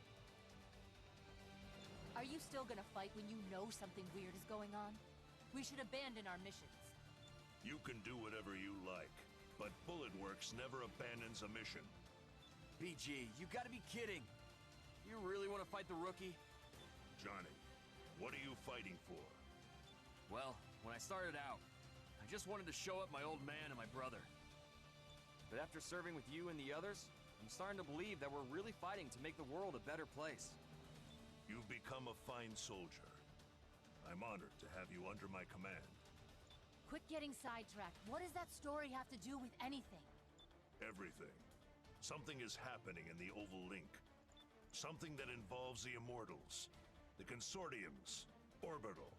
Are you still gonna fight when you know something weird is going on? We should abandon our missions. You can do whatever you like, but Bullet Works never abandons a mission. BG, you gotta be kidding! You really want to fight the rookie? Johnny, what are you fighting for? Well, when I started out, I just wanted to show up my old man and my brother. But after serving with you and the others, I'm starting to believe that we're really fighting to make the world a better place. You've become a fine soldier. I'm honored to have you under my command. Quit getting sidetracked. What does that story have to do with anything? Everything. Something is happening in the Oval Link. Something that involves the Immortals, the Consortiums, Orbital,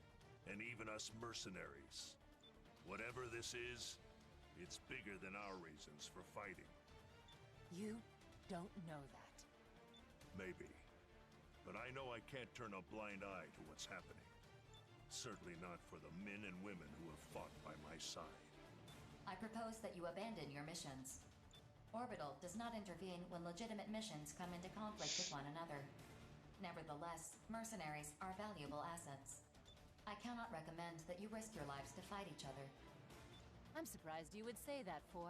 and even us mercenaries. Whatever this is, it's bigger than our reasons for fighting. You don't know that. Maybe. But I know I can't turn a blind eye to what's happening. Certainly not for the men and women who have fought by my side. I propose that you abandon your missions. Orbital does not intervene when legitimate missions come into conflict with one another. Nevertheless, mercenaries are valuable assets. I cannot recommend that you risk your lives to fight each other. I'm surprised you would say that, For.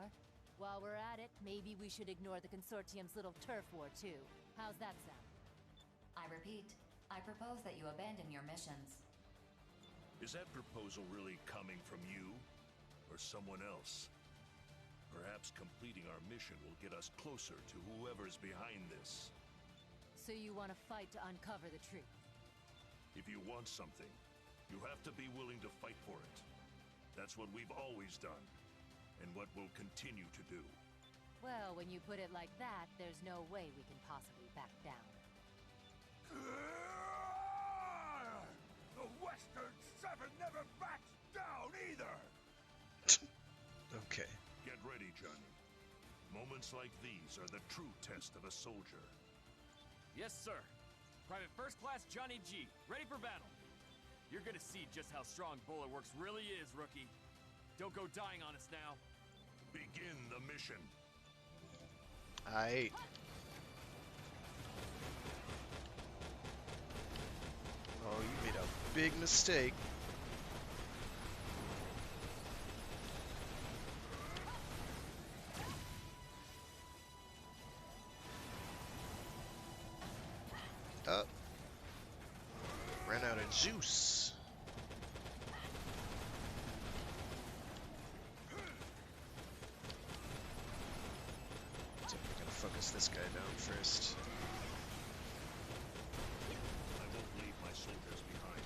While we're at it, maybe we should ignore the Consortium's little turf war, too. How's that sound? I repeat, I propose that you abandon your missions. Is that proposal really coming from you? Or someone else? Perhaps completing our mission will get us closer to whoever's behind this. So you want to fight to uncover the truth? If you want something, you have to be willing to fight for it. That's what we've always done, and what we'll continue to do. Well, when you put it like that, there's no way we can possibly back down. The Western Seven never backs down either! Okay. Get ready, Johnny. Moments like these are the true test of a soldier. Yes, sir. Private First Class Johnny G, ready for battle. You're gonna see just how strong Bullet Works really is, rookie. Don't go dying on us now. Begin the mission. Aight. Oh, you made a big mistake. Oh. Ran out of juice. So we're gonna focus this guy down first. I won't leave my soldiers behind.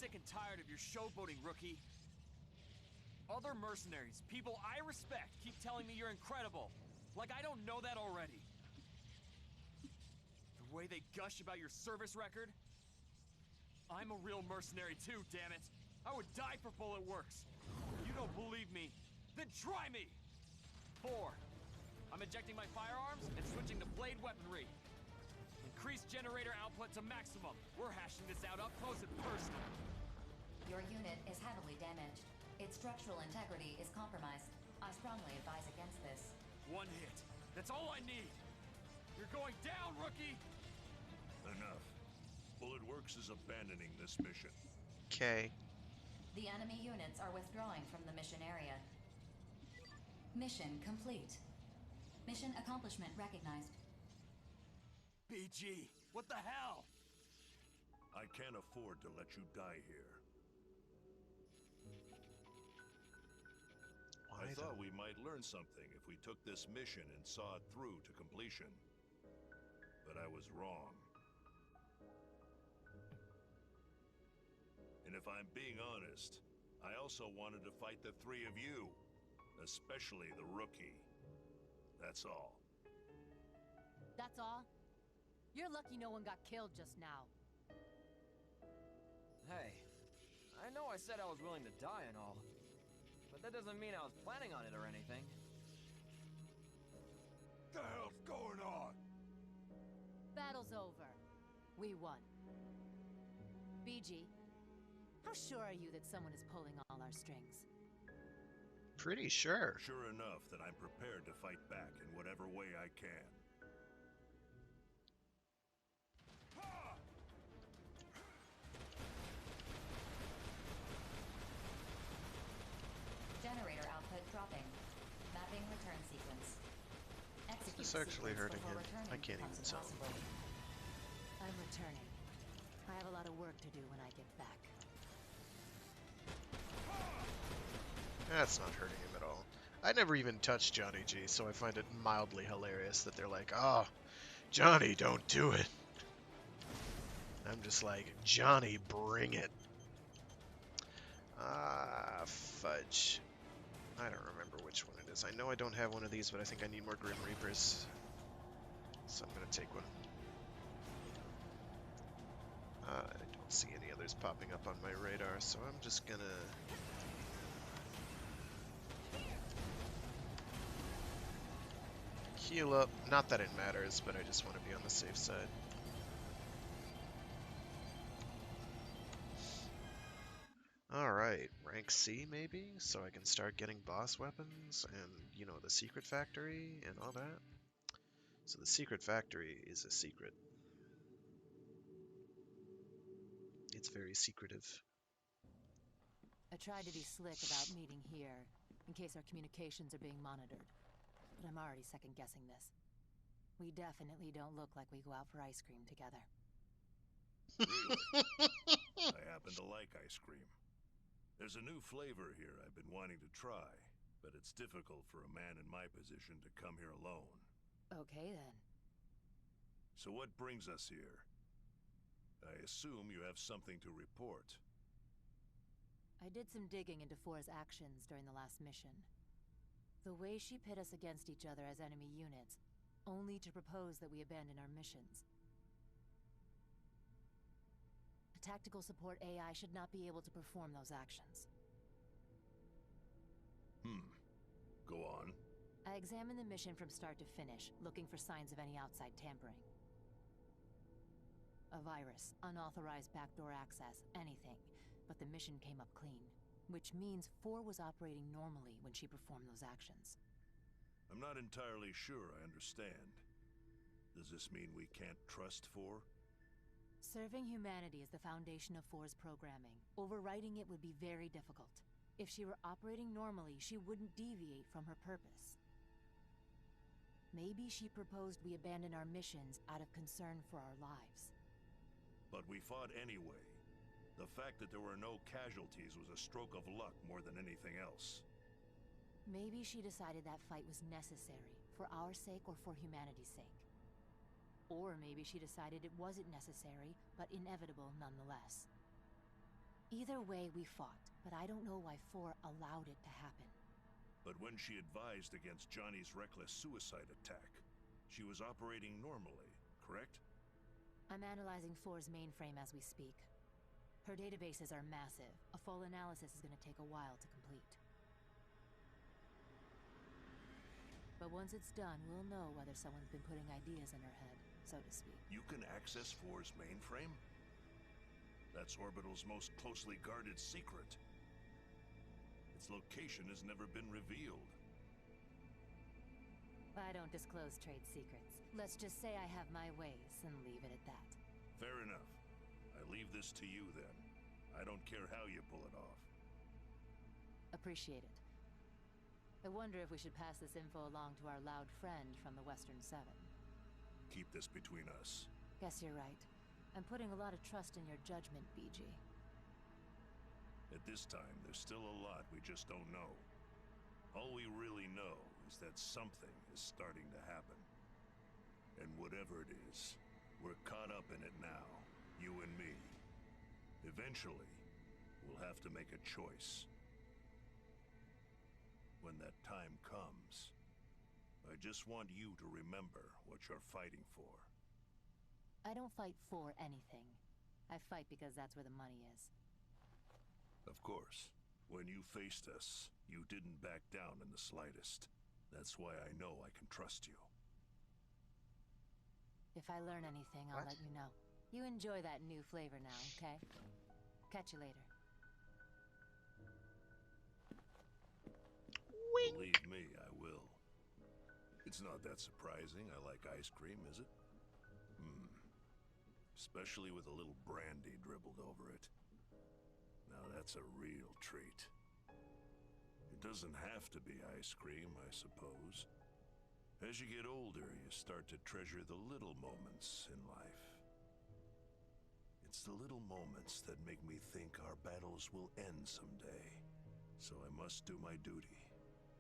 Sick and tired of your showboating, rookie. Other mercenaries, people I respect, keep telling me you're incredible. Like I don't know that already. The way they gush about your service record. I'm a real mercenary too, damn it. I would die for Bullet Works. You don't believe me? Then try me! 4. I'm ejecting my firearms and switching to blade weaponry. Increase generator output to maximum. We're hashing this out up close and personal. Your unit is heavily damaged. Its structural integrity is compromised. I strongly advise against this. 1 hit. That's all I need. You're going down, rookie! Enough. Bullet Works is abandoning this mission. Okay. The enemy units are withdrawing from the mission area. Mission complete. Mission accomplishment recognized. BG, what the hell? I can't afford to let you die here. I thought we might learn something if we took this mission and saw it through to completion. But I was wrong. And if I'm being honest, I also wanted to fight the 3 of you. Especially the rookie. That's all. That's all? You're lucky no one got killed just now. Hey, I know I said I was willing to die and all, but that doesn't mean I was planning on it or anything. The hell's going on? Battle's over. We won. BG, how sure are you that someone is pulling all our strings? Pretty sure. Sure enough that I'm prepared to fight back in whatever way I can. Generator output dropping. Mapping return sequence. Execute It's actually sequence hurting before him. returning I can't even becomes tell. impossible. I'm returning. I have a lot of work to do when I get back. That's not hurting him at all. I never even touched Johnny G, so I find it mildly hilarious that they're like, oh, Johnny, don't do it. I'm just like, Johnny, bring it. Ah, fudge. which I don't remember which one it is. I know I don't have one of these, but I think I need more Grim Reapers. So I'm gonna take one. I don't see any others popping up on my radar, so I'm just gonna heal up. Not that it matters, but I just want to be on the safe side. Alright, rank C maybe, so I can start getting boss weapons and, you know, the secret factory and all that. So the secret factory is a secret. It's very secretive. I tried to be slick about meeting here, in case our communications are being monitored. But I'm already second-guessing this. We definitely don't look like we go out for ice cream together. Really? I happen to like ice cream. There's a new flavor here I've been wanting to try, but it's difficult for a man in my position to come here alone. Okay, then. So what brings us here? I assume you have something to report. I did some digging into Four's actions during the last mission. The way she pit us against each other as enemy units, only to propose that we abandon our missions. A tactical support AI should not be able to perform those actions. Go on. I examined the mission from start to finish, looking for signs of any outside tampering. A virus, unauthorized backdoor access, anything. But the mission came up clean, which means Four was operating normally when she performed those actions. I'm not entirely sure I understand. Does this mean we can't trust Four? Serving humanity is the foundation of Four's programming. Overriding it would be very difficult. If she were operating normally, she wouldn't deviate from her purpose. Maybe she proposed we abandon our missions out of concern for our lives. But we fought anyway. The fact that there were no casualties was a stroke of luck more than anything else. Maybe she decided that fight was necessary, for our sake or for humanity's sake. Or maybe she decided it wasn't necessary, but inevitable nonetheless. Either way, we fought, but I don't know why Four allowed it to happen. But when she advised against Johnny's reckless suicide attack, she was operating normally, correct? I'm analyzing Four's mainframe as we speak. Her databases are massive. A full analysis is going to take a while to complete. But once it's done, we'll know whether someone's been putting ideas in her head, so to speak. You can access Four's mainframe? That's Orbital's most closely guarded secret. Its location has never been revealed. I don't disclose trade secrets. Let's just say I have my ways and leave it at that. Fair enough. I leave this to you then. I don't care how you pull it off. Appreciate it. I wonder if we should pass this info along to our loud friend from the Western Seven. Keep this between us. Guess you're right. I'm putting a lot of trust in your judgment, BG. At this time, there's still a lot we just don't know. All we really know is that something is starting to happen. And whatever it is, we're caught up in it now, you and me. Eventually, we'll have to make a choice. When that time comes, I just want you to remember what you're fighting for. I don't fight for anything. I fight because that's where the money is. Of course. When you faced us, you didn't back down in the slightest. That's why I know I can trust you. If I learn anything, I'll let you know. You enjoy that new flavor now, okay? Catch you later. Believe me, I will. It's not that surprising I like ice cream, is it? Especially with a little brandy dribbled over it. Now that's a real treat. It doesn't have to be ice cream, I suppose. As you get older, you start to treasure the little moments in life. It's the little moments that make me think our battles will end someday. So I must do my duty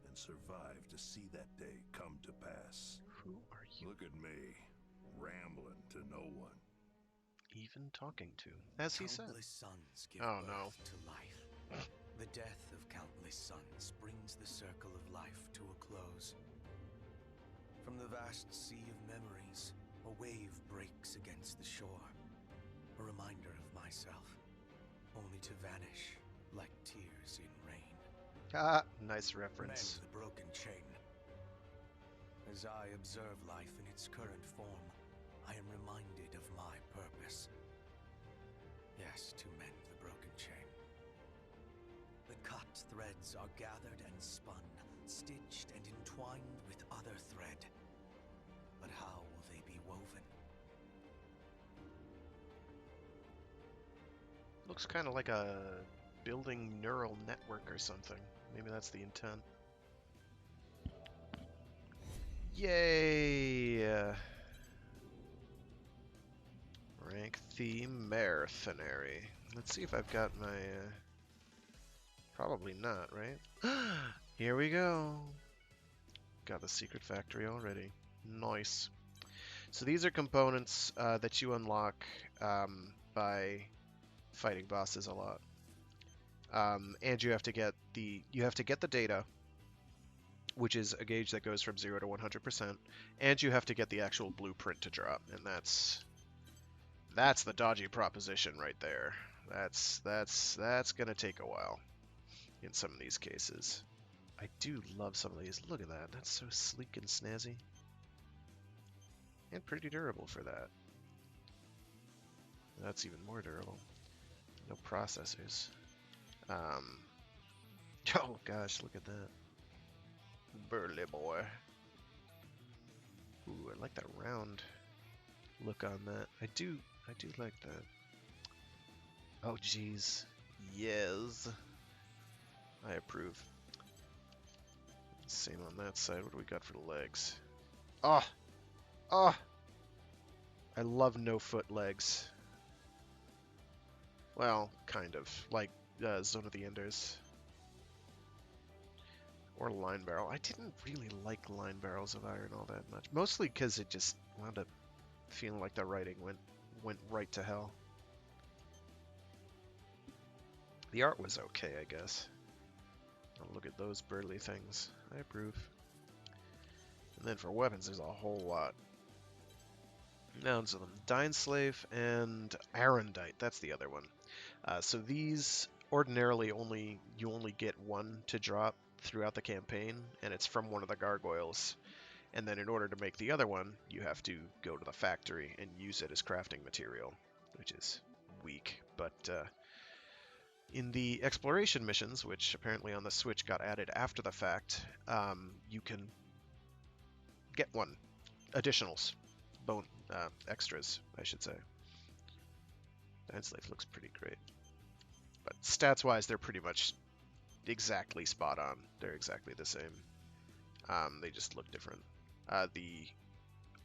and survive to see that day come to pass. Who are you? Look at me, rambling to no one. Even talking to, as he said. Countless sons give Oh birth no. to life. The death of countless sons the vast sea of memories, a wave breaks against the shore. A reminder of myself, only to vanish like tears in rain. Ah, nice Mend reference. the broken chain. As I observe life in its current form, I am reminded of my purpose. Yes, to mend the broken chain. The cut threads are gathered and spun, stitched and entwined with other thread. But how will they be woven? Looks kind of like a building neural network or something. Maybe that's the intent. Yay! Rank the mercenary. Let's see if I've got my... Probably not, right? Here we go! Got the secret factory already. Nice. So these are components that you unlock by fighting bosses a lot. And you have to get the data, which is a gauge that goes from 0 to 100%, and you have to get the actual blueprint to drop, and that's the dodgy proposition right there. That's gonna take a while in some of these cases. I do love some of these. Look at that. That's so sleek and snazzy. And pretty durable for that. That's even more durable. No processors. Oh gosh, look at that. Burly boy. Ooh, I like that round look on that. I do like that. Oh geez. Yes. I approve. Same on that side. What do we got for the legs? Ah! Ah! I love no-foot legs. Well, kind of. Like Zone of the Enders. Or Line Barrel. I didn't really like Line Barrels of Iron all that much. Mostly because it just wound up feeling like the writing went right to hell. The art was okay, I guess. Oh, look at those burly things. I approve. And then for weapons, there's a whole lot. Mounds of them. Dine Slave and Arendite. That's the other one. So these ordinarily you only get one to drop throughout the campaign, and it's from one of the gargoyles. And then in order to make the other one, you have to go to the factory and use it as crafting material, which is weak. But in the exploration missions, which apparently on the Switch got added after the fact, you can get one. Additionals. Extras, I should say. Dine Slave looks pretty great. But stats-wise, they're pretty much exactly spot on. They're exactly the same. They just look different. The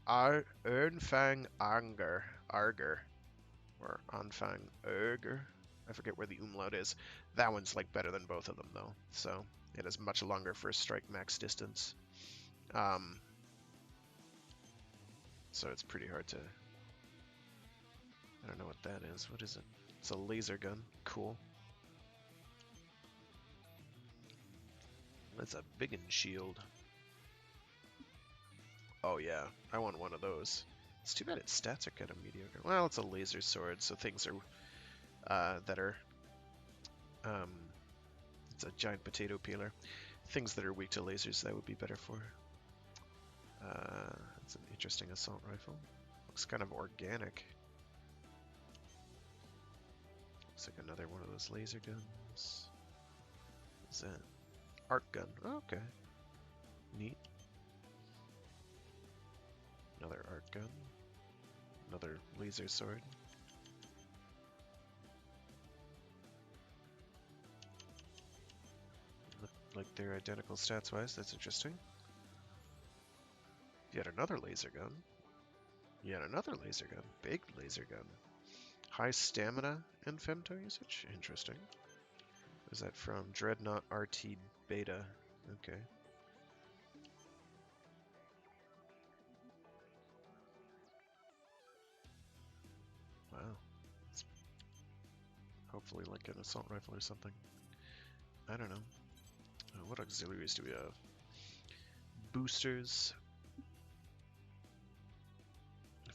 Ernfang Arger, or Anfang Erger, I forget where the umlaut is. That one's like better than both of them though. So it has much longer first strike max distance. So it's pretty hard to... I don't know what that is. What is it? It's a laser gun. Cool. That's a biggin' shield. Oh yeah, I want one of those. It's too bad its stats are kind of mediocre. Well, it's a laser sword, so things are that are it's a giant potato peeler. Things that are weak to lasers that would be better for. It's an interesting assault rifle. Looks kind of organic. Looks like another one of those laser guns. What's that? Arc gun. Oh, okay. Neat. Another arc gun. Another laser sword. Look like they're identical stats-wise. That's interesting. Yet another laser gun. Yet another laser gun. Big laser gun. High stamina and femto usage? Interesting. Is that from Dreadnought RT Beta? Okay. Wow. It's hopefully like an assault rifle or something. I don't know. What auxiliaries do we have? Boosters.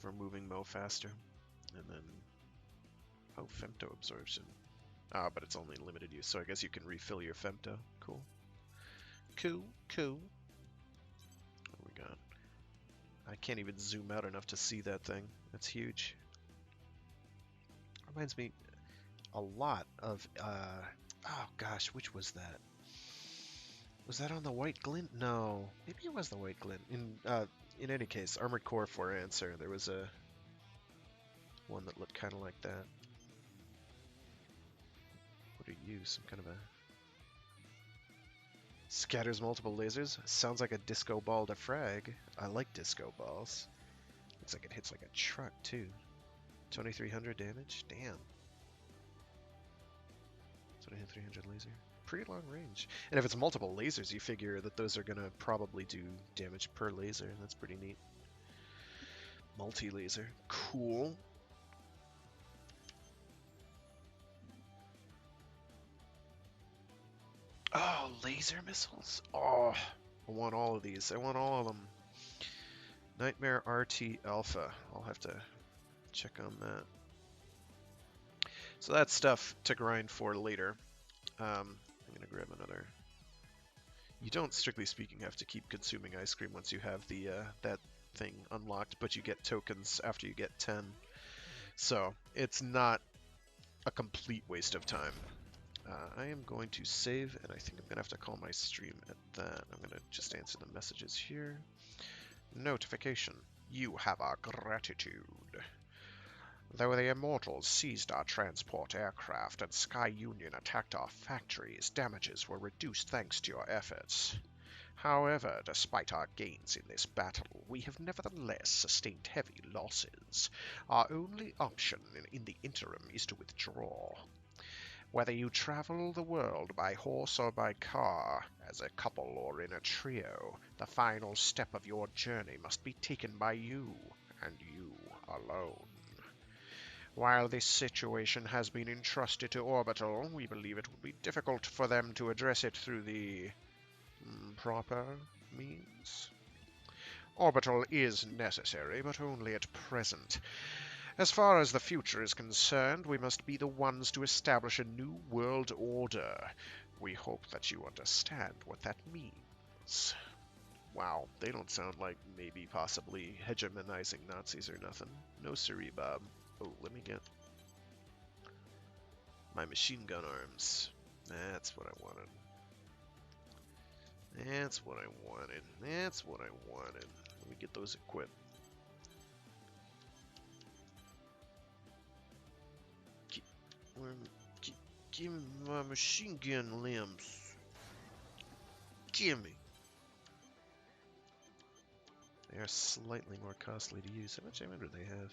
if we're moving Mo faster. And then, oh, femto absorption. Ah, but it's only limited use, so I guess you can refill your femto. Cool. Cool, cool. What we got? I can't even zoom out enough to see that thing. That's huge. Reminds me a lot of, oh gosh, which was that? Was that on the White Glint? No, maybe it was the White Glint. In any case, Armored Core 4 Answer, there was a one that looked kind of like that. What are you? Some kind of a... Scatters multiple lasers? Sounds like a disco ball to frag. I like disco balls. Looks like it hits like a truck, too. 2300 damage? Damn. 2300 laser. Pretty long range. And if it's multiple lasers, you figure that those are going to probably do damage per laser. That's pretty neat. Multi-laser. Cool. Oh, laser missiles? Oh, I want all of these. I want all of them. Nightmare RT Alpha. I'll have to check on that. So that's stuff to grind for later. I'm going to grab another. You don't, strictly speaking, have to keep consuming ice cream once you have the that thing unlocked, but you get tokens after you get 10. So it's not a complete waste of time. I am going to save, and I think I'm going to have to call my stream at that. I'm going to just answer the messages here. Notification. You have our gratitude. Though the Immortals seized our transport aircraft and Sky Union attacked our factories, damages were reduced thanks to your efforts. However, despite our gains in this battle, we have nevertheless sustained heavy losses. Our only option in the interim is to withdraw. Whether you travel the world by horse or by car, as a couple or in a trio, the final step of your journey must be taken by you, and you alone. While this situation has been entrusted to Orbital, we believe it would be difficult for them to address it through the proper means. Orbital is necessary, but only at present. As far as the future is concerned, we must be the ones to establish a new world order. We hope that you understand what that means. Wow, they don't sound like maybe possibly hegemonizing Nazis or nothing. No siree, Bob. Oh, let me get my machine gun arms. That's what I wanted. That's what I wanted. That's what I wanted. Let me get those equipped. Give me my machine gun limbs. Give me. They are slightly more costly to use. How much ammo do they have?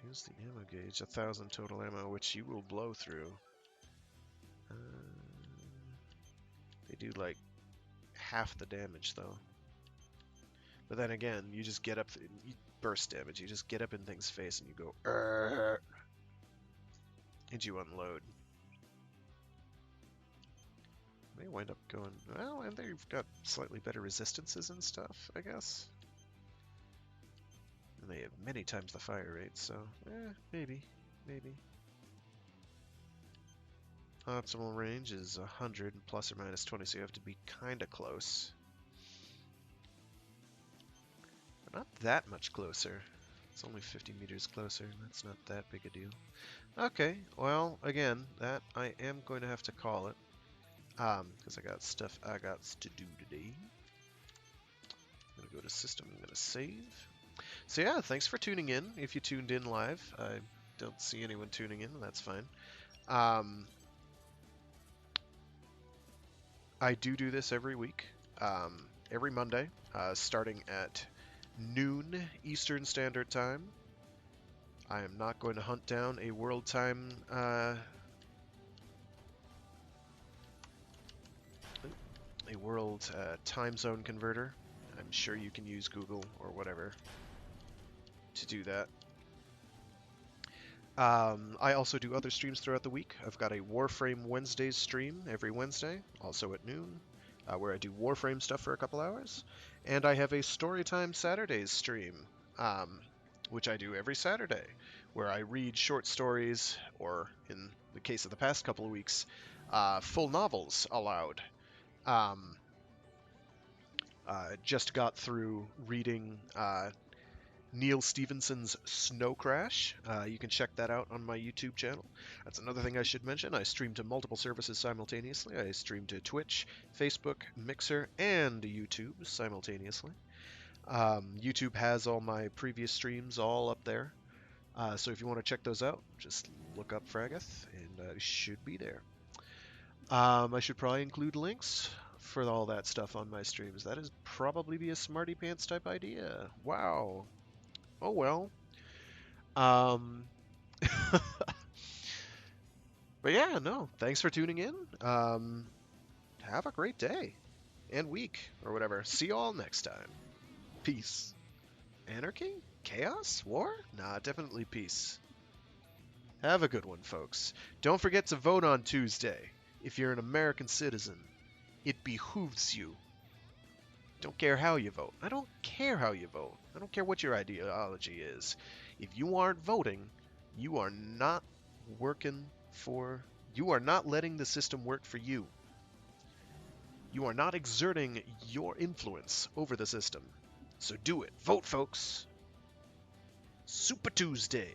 Where is the ammo gauge? 1,000 total ammo, which you will blow through. They do like half the damage though. But then again, you just get up, you burst damage, you just get up in things' face and you go, Arr! And you unload. They wind up going, well, and they've got slightly better resistances and stuff, I guess. And they have many times the fire rate, so, maybe. Optimal range is 100 plus or minus 20, so you have to be kinda close. But not that much closer. It's only 50 meters closer. That's not that big a deal. Okay, well, again, that I am going to have to call it. Because I got stuff I got to do today. I'm going to go to system, I'm going to save. So yeah, thanks for tuning in. If you tuned in live, I don't see anyone tuning in, that's fine. I do this every week, every Monday, starting at noon Eastern Standard Time. I am not going to hunt down a world time time zone converter. I'm sure you can use Google or whatever to do that. I also do other streams throughout the week. I've got a Warframe Wednesdays stream every Wednesday, also at noon, where I do Warframe stuff for a couple hours. And I have a Storytime Saturdays stream, which I do every Saturday, where I read short stories, or in the case of the past couple of weeks, full novels aloud. Just got through reading Neil Stephenson's Snow Crash. You can check that out on my YouTube channel. That's another thing I should mention. I stream to multiple services simultaneously. I stream to Twitch, Facebook, Mixer, and YouTube simultaneously. YouTube has all my previous streams all up there. So if you want to check those out, just look up Fragath, and it should be there. I should probably include links for all that stuff on my streams. That is probably be a smarty pants type idea. Wow. Oh well. But yeah, no. Thanks for tuning in. Have a great day and week or whatever. See you all next time. Peace. Anarchy? Chaos? War? Nah, definitely peace. Have a good one, folks. Don't forget to vote on Tuesday. If you're an American citizen, it behooves you. Don't care how you vote. I don't care how you vote. I don't care what your ideology is. If you aren't voting, you are not working for... You are not letting the system work for you. You are not exerting your influence over the system. So do it. Vote, folks. Super Tuesday.